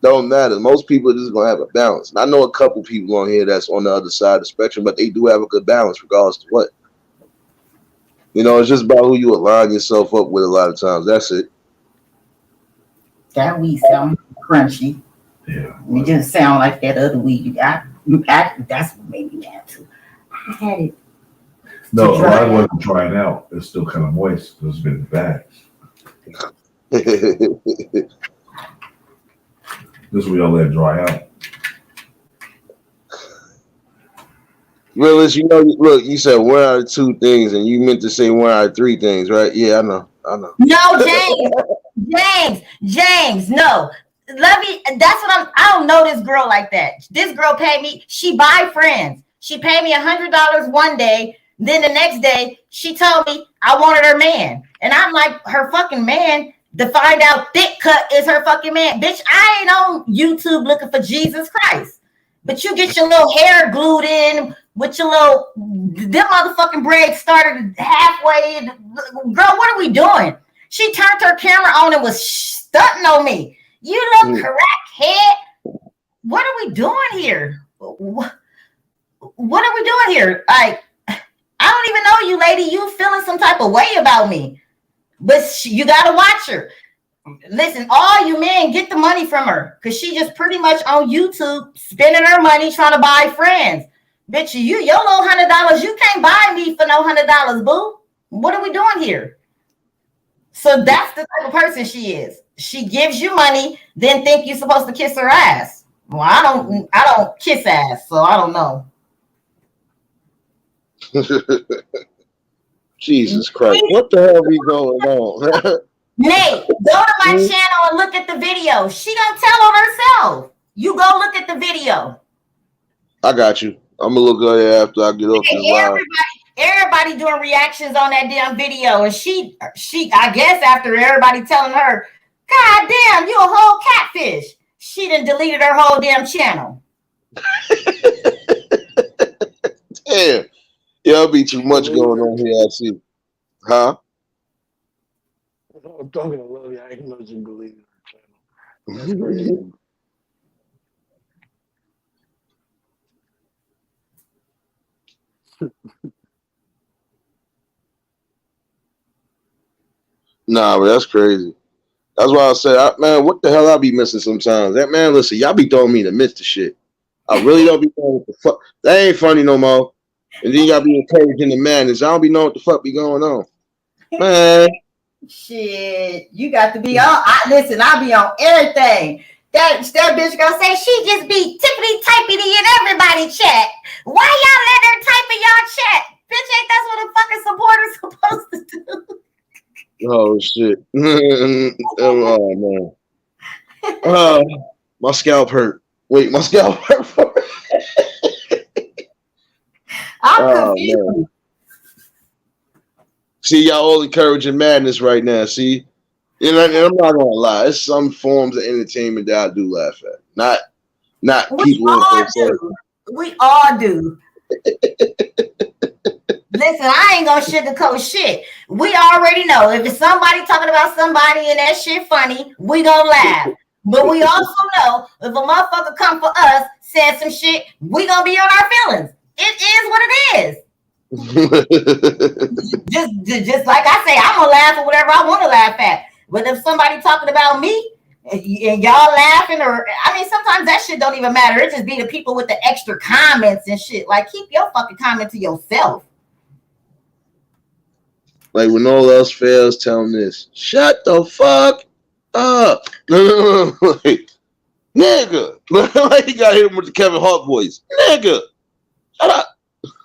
Don't matter. Most people are just gonna have a balance. And I know a couple people on here that's on the other side of the spectrum, but they do have a good balance regardless to what. You know, it's just about who you align yourself up with a lot of times. That's it. That weed sound crunchy. Yeah. It just sound like that other weed you got. That's what made me mad too. I had it. No, a lot of wasn't drying out. It's still kind of moist. It's been in the bags. This is where y'all let it dry out. Willis, you know, look, you said one out of two things, and you meant to say one out of three things, right? Yeah, I know. No, James, no. Lovey, that's what I don't know this girl like that. This girl paid me, she buy friends. She paid me $100 one day. Then the next day, she told me I wanted her man. And I'm like, her fucking man, to find out Thick Cut is her fucking man. Bitch, I ain't on YouTube looking for Jesus Christ. But you get your little hair glued in with your little, them motherfucking braids started halfway. Girl, what are we doing? She turned her camera on and was stunting on me. You little crackhead. What are we doing here? What are we doing here? Like, I don't even know you, lady. You feeling some type of way about me. But you got to watch her. Listen, all you men, get the money from her. Because she just pretty much on YouTube spending her money trying to buy friends. Bitch, your little $100, you can't buy me for no $100, boo. What are we doing here? So that's the type of person she is. She gives you money, then think you're supposed to kiss her ass. Well, I don't kiss ass, so I don't know. Jesus Christ, what the hell be going on? Nate, go to my channel and look at the video. She gonna tell on herself. You go look at the video. I got you. I'm gonna look at it after I get off this live. Everybody doing reactions on that damn video, and she, I guess after everybody telling her, God damn, you a whole catfish. She done deleted her whole damn channel. Damn. There'll be too much going on here, I see. Huh? I'm talking to Lovey. I ain't know you deleted her channel. That's crazy. Nah, but that's crazy. That's why I said, man, what the hell I be missing sometimes? That man, listen, y'all be throwing me to miss the shit. I really don't be knowing what the fuck. That ain't funny no more. And then you gotta be encouraging the madness. I don't be knowing what the fuck be going on. Man. Shit, you got to be on. Listen, I be on everything. That bitch gonna say she just be tippity typing in everybody chat. Why y'all let her type in y'all chat? Bitch, ain't that's what a fucking supporter's supposed to do? Oh shit. Oh man. My scalp hurt. Wait, my scalp hurt. I'm confused. Man. See, y'all all encouraging madness right now. See, and I'm not gonna lie. It's some forms of entertainment that I do laugh at. Not We people. all do. We all do. Listen, I ain't gonna sugarcoat shit. We already know if it's somebody talking about somebody and that shit funny, we gonna laugh. But we also know if a motherfucker come for us saying some shit, we gonna be on our feelings. It is what it is. just like I say, I'm gonna laugh at whatever I want to laugh at. But if somebody talking about me and y'all laughing, or I mean, sometimes that shit don't even matter. It just be the people with the extra comments and shit. Like, keep your fucking comment to yourself. Like when all else fails, tell them this. Shut the fuck up. Like, nigga. Like he got hit him with the Kevin Hart voice. Nigga. Shut up.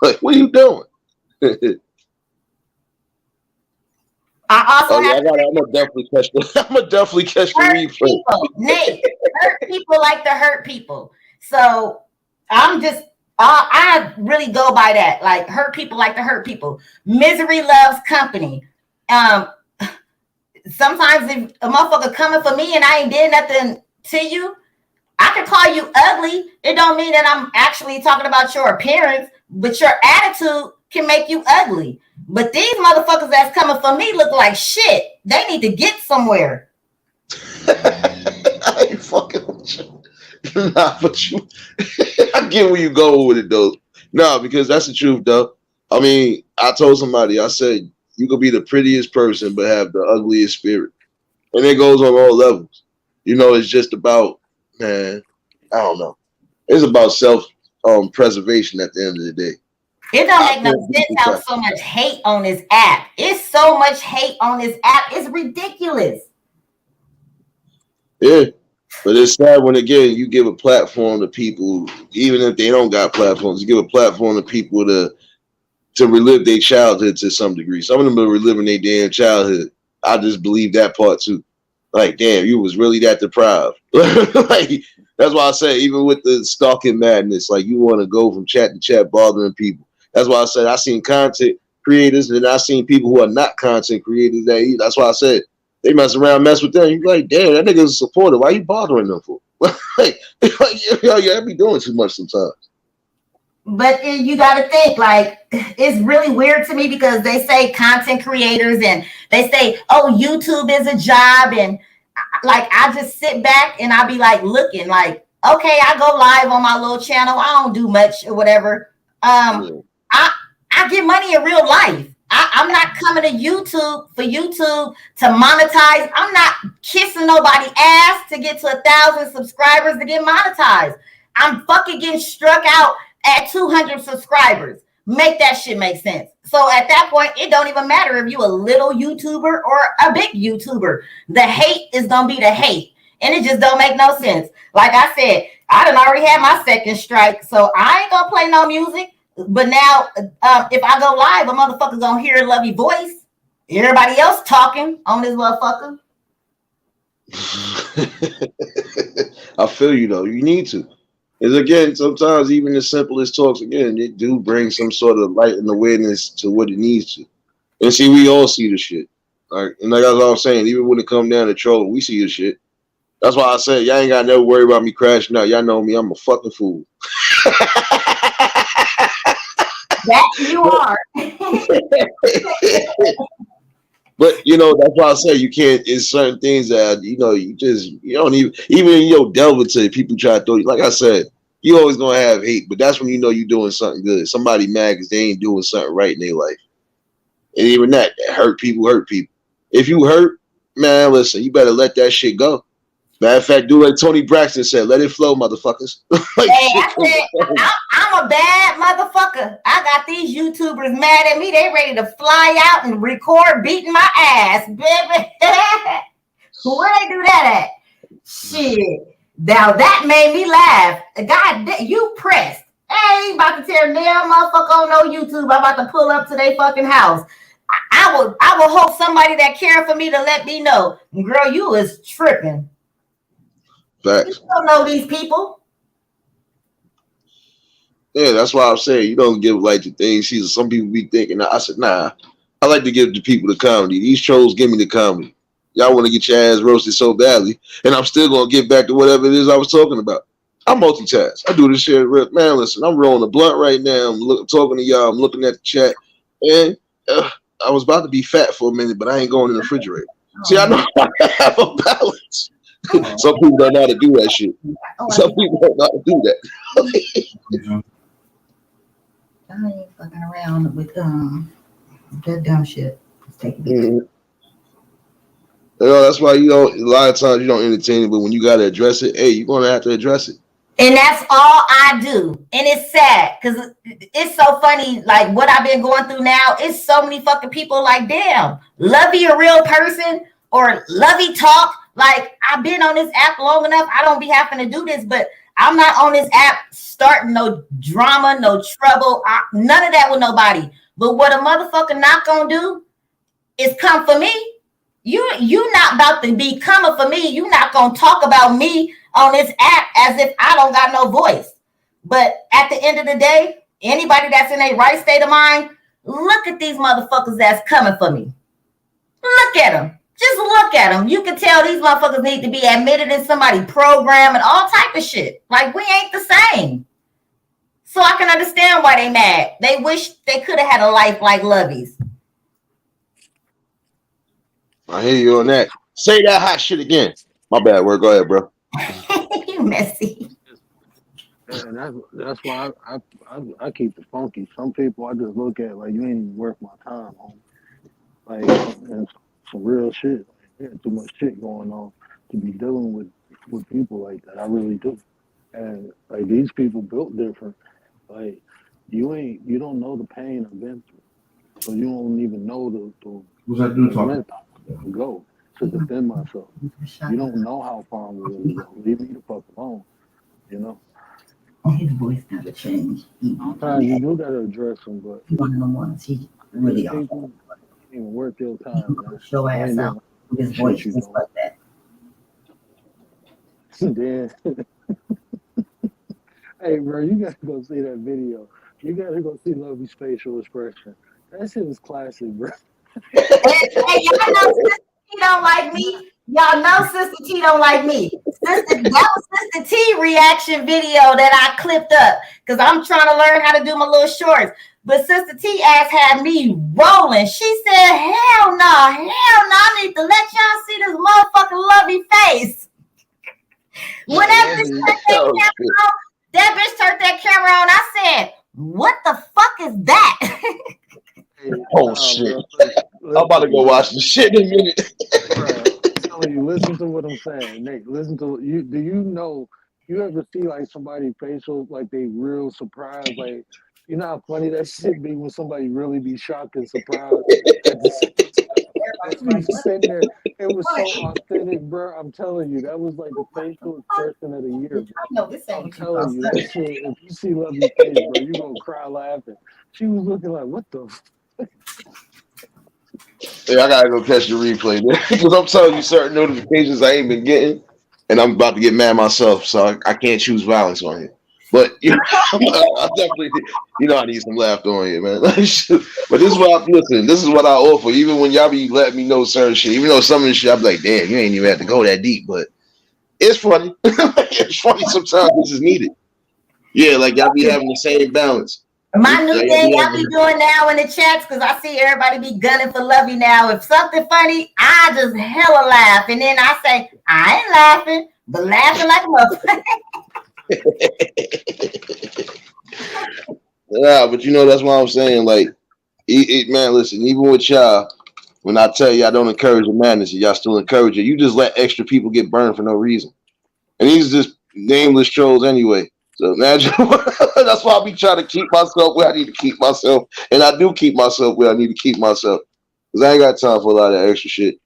Like, what are you doing? I also I'm gonna definitely catch the replay. People, Nate, hurt people like to hurt people. So I'm just I really go by that. Like, hurt people like to hurt people. Misery loves company. Sometimes if a motherfucker coming for me and I ain't did nothing to you, I can call you ugly. It don't mean that I'm actually talking about your appearance, but your attitude can make you ugly. But these motherfuckers that's coming for me look like shit. They need to get somewhere. I ain't fucking with you. Nah, but you I get where you go with it though. No, because that's the truth though. I mean, I told somebody, I said, you could be the prettiest person but have the ugliest spirit. And it goes on all levels. You know, it's just about, man, I don't know. It's about self preservation at the end of the day. It don't make no sense how so much hate on this app. It's so much hate on this app. It's ridiculous. Yeah. But it's sad when, again, you give a platform to people, even if they don't got platforms, you give a platform to people to relive their childhood to some degree. Some of them are reliving their damn childhood. I just believe that part too. Like, damn, you was really that deprived. Like, that's why I say, even with the stalking madness, like, you want to go from chat to chat bothering people. That's why I said I seen content creators and I seen people who are not content creators. That's why I said they mess around, mess with them. You be like, damn, that nigga's a supporter. Why you bothering them for? like, yo, I be doing too much sometimes. But you got to think, like, it's really weird to me because they say content creators and they say, oh, YouTube is a job. And like, I just sit back and I be like looking like, okay, I go live on my little channel. I don't do much or whatever. I get money in real life. I'm not coming to YouTube for YouTube to monetize. I'm not kissing nobody's ass to get to 1,000 subscribers to get monetized. I'm fucking getting struck out at 200 subscribers. Make that shit make sense. So at that point, it don't even matter if you a little YouTuber or a big YouTuber. The hate is gonna be the hate. And it just don't make no sense. Like I said, I done already had my second strike, so I ain't gonna play no music. But now, if I go live, a motherfucker gonna hear a lovely voice. Everybody else talking on this motherfucker. I feel you though. You need to. Because again, sometimes even the simplest talks, again, they do bring some sort of light and awareness to what it needs to. And see, we all see the shit. Right? And like that's what I'm saying, even when it come down to trolling, we see the shit. That's why I said, y'all ain't got to never worry about me crashing out. Y'all know me, I'm a fucking fool. That you are. But you know, that's why I say you can't. It's certain things that you know you don't even delve into people try to throw you. Like I said, you always gonna have hate, but that's when you know you're doing something good. Somebody mad because they ain't doing something right in their life, and even that hurt people. If you hurt, Man, listen, you better let that shit go. Matter of fact, do like Tony Braxton said, let it flow, motherfuckers. Like, Hey, I said, I'm a bad motherfucker. I got these YouTubers mad at me. They ready to fly out and record beating my ass, baby. Where they do that at? Shit. Now that made me laugh. God, you pressed. I ain't about to tear a damn motherfucker on no YouTube. I'm about to pull up to their fucking house. I will hope somebody that care for me to let me know. Girl, you is tripping. Facts. You don't know these people. Yeah, that's why I'm saying you don't give like the things. Some people be thinking. I said, nah. I like to give the people the comedy. These trolls give me the comedy. Y'all want to get your ass roasted so badly, and I'm still gonna get back to whatever it is I was talking about. I multitask. I do this shit. Man, listen, I'm rolling a blunt right now. I'm talking to y'all. I'm looking at the chat, and I was about to be fat for a minute, but I ain't going in the refrigerator. See, I know I have a balance. Some people don't know how to do that shit. Some people don't know how to do that. I ain't fucking around with that dumb shit. Take it. Mm-hmm. You know, that's why a lot of times you don't entertain it, but when you gotta address it, hey, you're gonna have to address it. And that's all I do. And it's sad because it's so funny. Like what I've been going through now, it's so many fucking people like, damn, Lovey a real person or Lovey talk. Like I've been on this app long enough. I don't be having to do this, but I'm not on this app starting no drama, no trouble, none of that with nobody. But what a motherfucker not gonna do is come for me. You not about to be coming for me. You not gonna talk about me on this app as if I don't got no voice. But at the end of the day, anybody that's in a right state of mind, look at these motherfuckers that's coming for me. Look at them. Just look at them. You can tell these motherfuckers need to be admitted in somebody's program and all type of shit. Like we ain't the same. So I can understand why they mad. They wish they could have had a life like Lovey's. I hear you on that. Say that hot shit again. My bad word. Go ahead, bro. You messy. And that's why I keep it funky. Some people I just look at like you ain't even worth my time on. Like and some real shit. Like, there's too much shit going on to be dealing with people like that. I really do. And like these people built different. Like you don't know the pain I've been through. So you don't even know the Who's that dude talking? length to go to defend myself. You don't know how far I'm willing to go. Leave me the fuck alone. You know? His voice never changed. Sometimes you do gotta address them, but One of the ones he really people ain't even worth your time, man. show ass out with his voice you just like that. Then, hey, bro, you gotta go see that video. You gotta go see Lovey's facial expression. That shit is classic, bro. Hey, y'all know Sister T don't like me. Y'all know Sister T don't like me. That was Sister T reaction video that I clipped up because I'm trying to learn how to do my little shorts. But Sister T ass had me rolling. She said, hell no, I need to let y'all see this motherfucking Lovey face. When that bitch turned that camera on, I said, what the fuck is that? Oh shit. I'm about to go watch the shit in a minute. I'm telling you, listen to what I'm saying. Nate, listen to you. Do you know, you ever see like somebody facial, like they real surprised? Like, you know how funny that shit be when somebody really be shocked and surprised at the same time. Sitting there, it was so authentic, bro. I'm telling you, that was like the facial expression of the year, bro. No, this I'm ain't telling you, that shit, if you see Lovey's face, bro, you gonna cry laughing. She was looking like, what the Hey, I gotta go catch the replay because I'm telling you certain notifications I ain't been getting, and I'm about to get mad myself, so I can't choose violence on here. But you know, I definitely, I need some laughter on here, man. But this is what this is what I offer. Even when y'all be letting me know certain shit, even though some of the shit I'm like, damn, you ain't even have to go that deep, but it's funny. It's funny sometimes. This is needed. Yeah, like y'all be having the same balance. My new thing y'all be doing now in the chats, because I see everybody be gunning for Lovey now. If something funny, I just hella laugh. And then I say, I ain't laughing, but laughing like a motherfucker. Yeah, but that's what I'm saying. Like, man, listen, even with y'all, When I tell you I don't encourage the madness, y'all still encourage it. You just let extra people get burned for no reason. And these are just nameless trolls anyway. So imagine that's why I be trying to keep myself where I need to keep myself. And I do keep myself where I need to keep myself. Because I ain't got time for a lot of extra shit.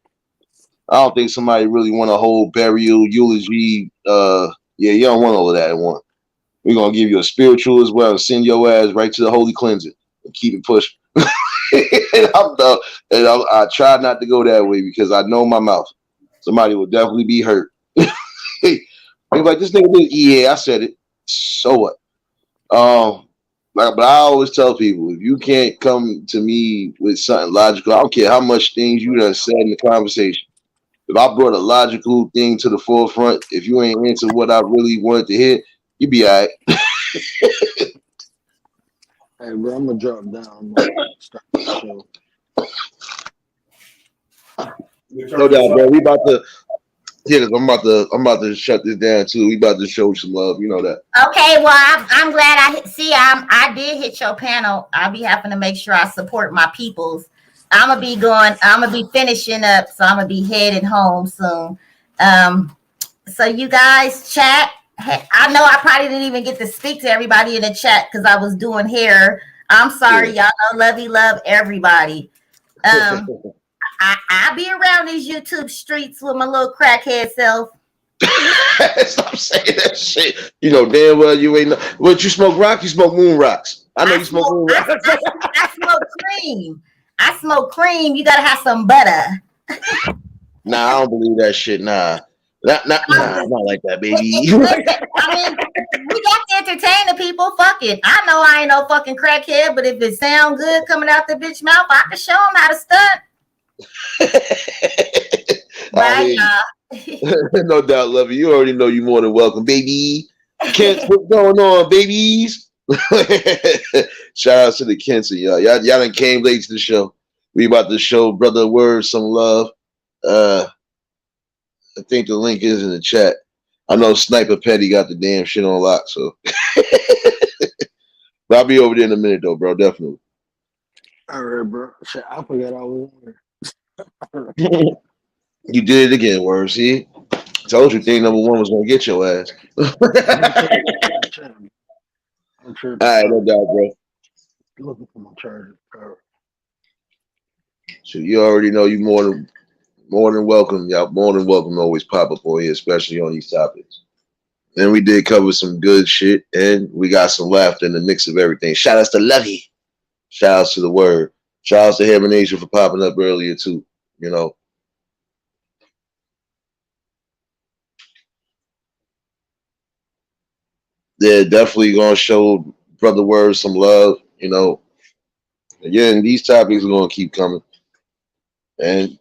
I don't think somebody really want a whole burial, eulogy. Yeah, you don't want all of that at once. We're gonna give you a spiritual as well and send your ass right to the holy cleanser and keep it pushing. And I'm done. And I try not to go that way because I know my mouth. Somebody will definitely be hurt. They like, this nigga did. Yeah, I said it. So what? But I always tell people, if you can't come to me with something logical, I don't care how much things you done said in the conversation. If I brought a logical thing to the forefront, if you ain't into what I really wanted to hear, you be all right. Hey, bro, I'm gonna drop down. I'm gonna start the show. No doubt, bro. We about to. Yeah, I'm about to shut this down too. We about to show some love. You know that. Okay, well, I'm glad I did hit your panel. I'll be having to make sure I support my peoples. I'm gonna be finishing up, so I'm gonna be headed home soon. So you guys chat. I know I probably didn't even get to speak to everybody in the chat because I was doing hair. I'm sorry, y'all know love everybody. I be around these YouTube streets with my little crackhead self. Stop saying that shit. You know damn well you ain't. What you smoke rock? You smoke moon rocks. I know you smoke moon rocks. I smoke cream. I smoke cream. You gotta have some butter. Nah, I don't believe that shit. Nah, not like that, baby. I mean, we got to entertain the people. Fuck it. I know I ain't no fucking crackhead, but if it sound good coming out the bitch mouth, I can show them how to stunt. Right, y'all. No doubt, love you. You already know you more than welcome, baby. Kent, what's going on, babies? Shout out to the Kents, y'all. Y'all done came late to the show. We about to show Brother Word some love. I think the link is in the chat. I know Sniper Petty got the damn shit on lock, so. But I'll be over there in a minute, though, bro. Definitely. All right, bro. Shit, I forgot I was on there. You did it again, Word. See? Told you thing number one was going to get your ass. I'm sure. All right, no doubt, bro. Looking for my charger. So you already know you more than welcome. Y'all more than welcome to always pop up on here, especially on these topics. Then we did cover some good shit, and we got some laughter in the mix of everything. Shout outs to Lovey. Shout outs to the Word. Shout outs to Heaven Asia for popping up earlier too. You know. They're definitely gonna show Brother Word some love, you know. Again, these topics are gonna keep coming. And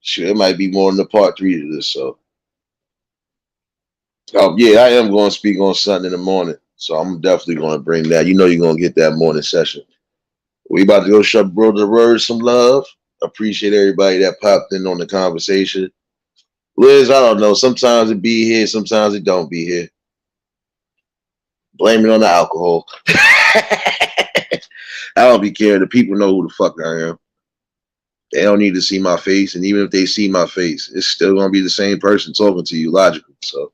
sure, it might be more in the part 3 to this. So yeah, I am going to speak on Sunday in the morning. So I'm definitely going to bring that. You know you're going to get that morning session. We about to go show Brother Word some love. Appreciate everybody that popped in on the conversation. Liz, I don't know. Sometimes it be here, sometimes it don't be here. Blame it on the alcohol. I don't be caring. The people know who the fuck I am. They don't need to see my face. And even if they see my face, it's still going to be the same person talking to you logically. So,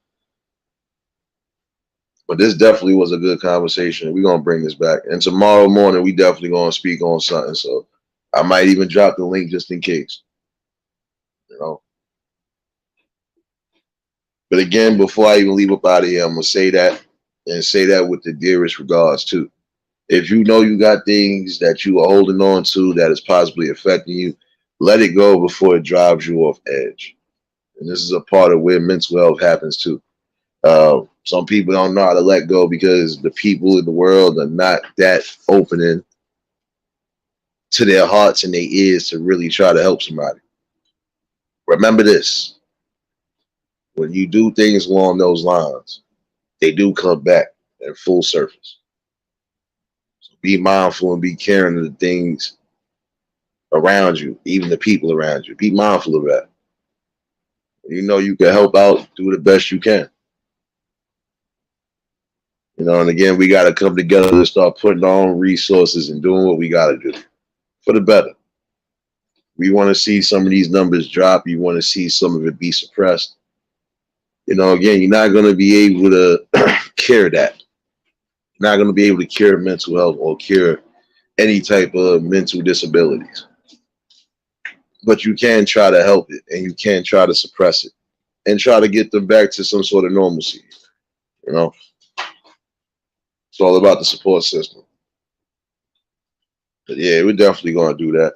but this definitely was a good conversation. We're going to bring this back. And tomorrow morning, we definitely going to speak on something. So I might even drop the link just in case. You know. But again, before I even leave up out of here, I'm going to say that and say that with the dearest regards too. If you know you got things that you are holding on to that is possibly affecting you, let it go before it drives you off edge. And this is a part of where mental health happens too. Some people don't know how to let go because the people in the world are not that opening to their hearts and their ears to really try to help somebody. Remember this. When you do things along those lines, they do come back at full surface. So be mindful and be caring of the things around you, even the people around you. Be mindful of that. You know you can help out, do the best you can. You know, and again, we got to come together and start putting our own resources and doing what we got to do for the better. We want to see some of these numbers drop. You want to see some of it be suppressed. You know, again, you're not going to be able to cure that. You're not going to be able to cure mental health or cure any type of mental disabilities. But you can try to help it, and you can try to suppress it and try to get them back to some sort of normalcy. You know, it's all about the support system. But yeah, we're definitely going to do that.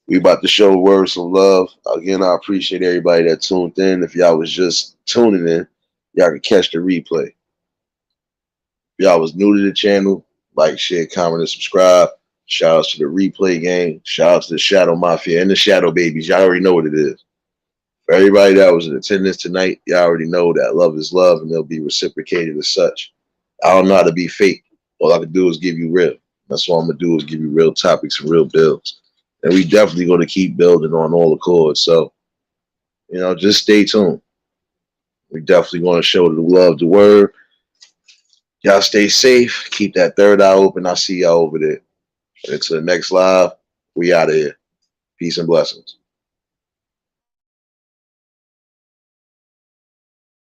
We about to show words of love. Again, I appreciate everybody that tuned in. If y'all was just tuning in, y'all can catch the replay. If y'all was new to the channel, like, share, comment, and subscribe. Shout out to the replay game. Shout out to the Shadow Mafia and the Shadow Babies. Y'all already know what it is. For everybody that was in attendance tonight, y'all already know that love is love and they'll be reciprocated as such. I don't know how to be fake. All I can do is give you real. That's all I'm going to do is give you real topics and real builds. And we definitely going to keep building on all accords. So, you know, just stay tuned. We definitely going to show the love, the word. Y'all stay safe. Keep that third eye open. I'll see y'all over there. Until the next live, we out of here. Peace and blessings.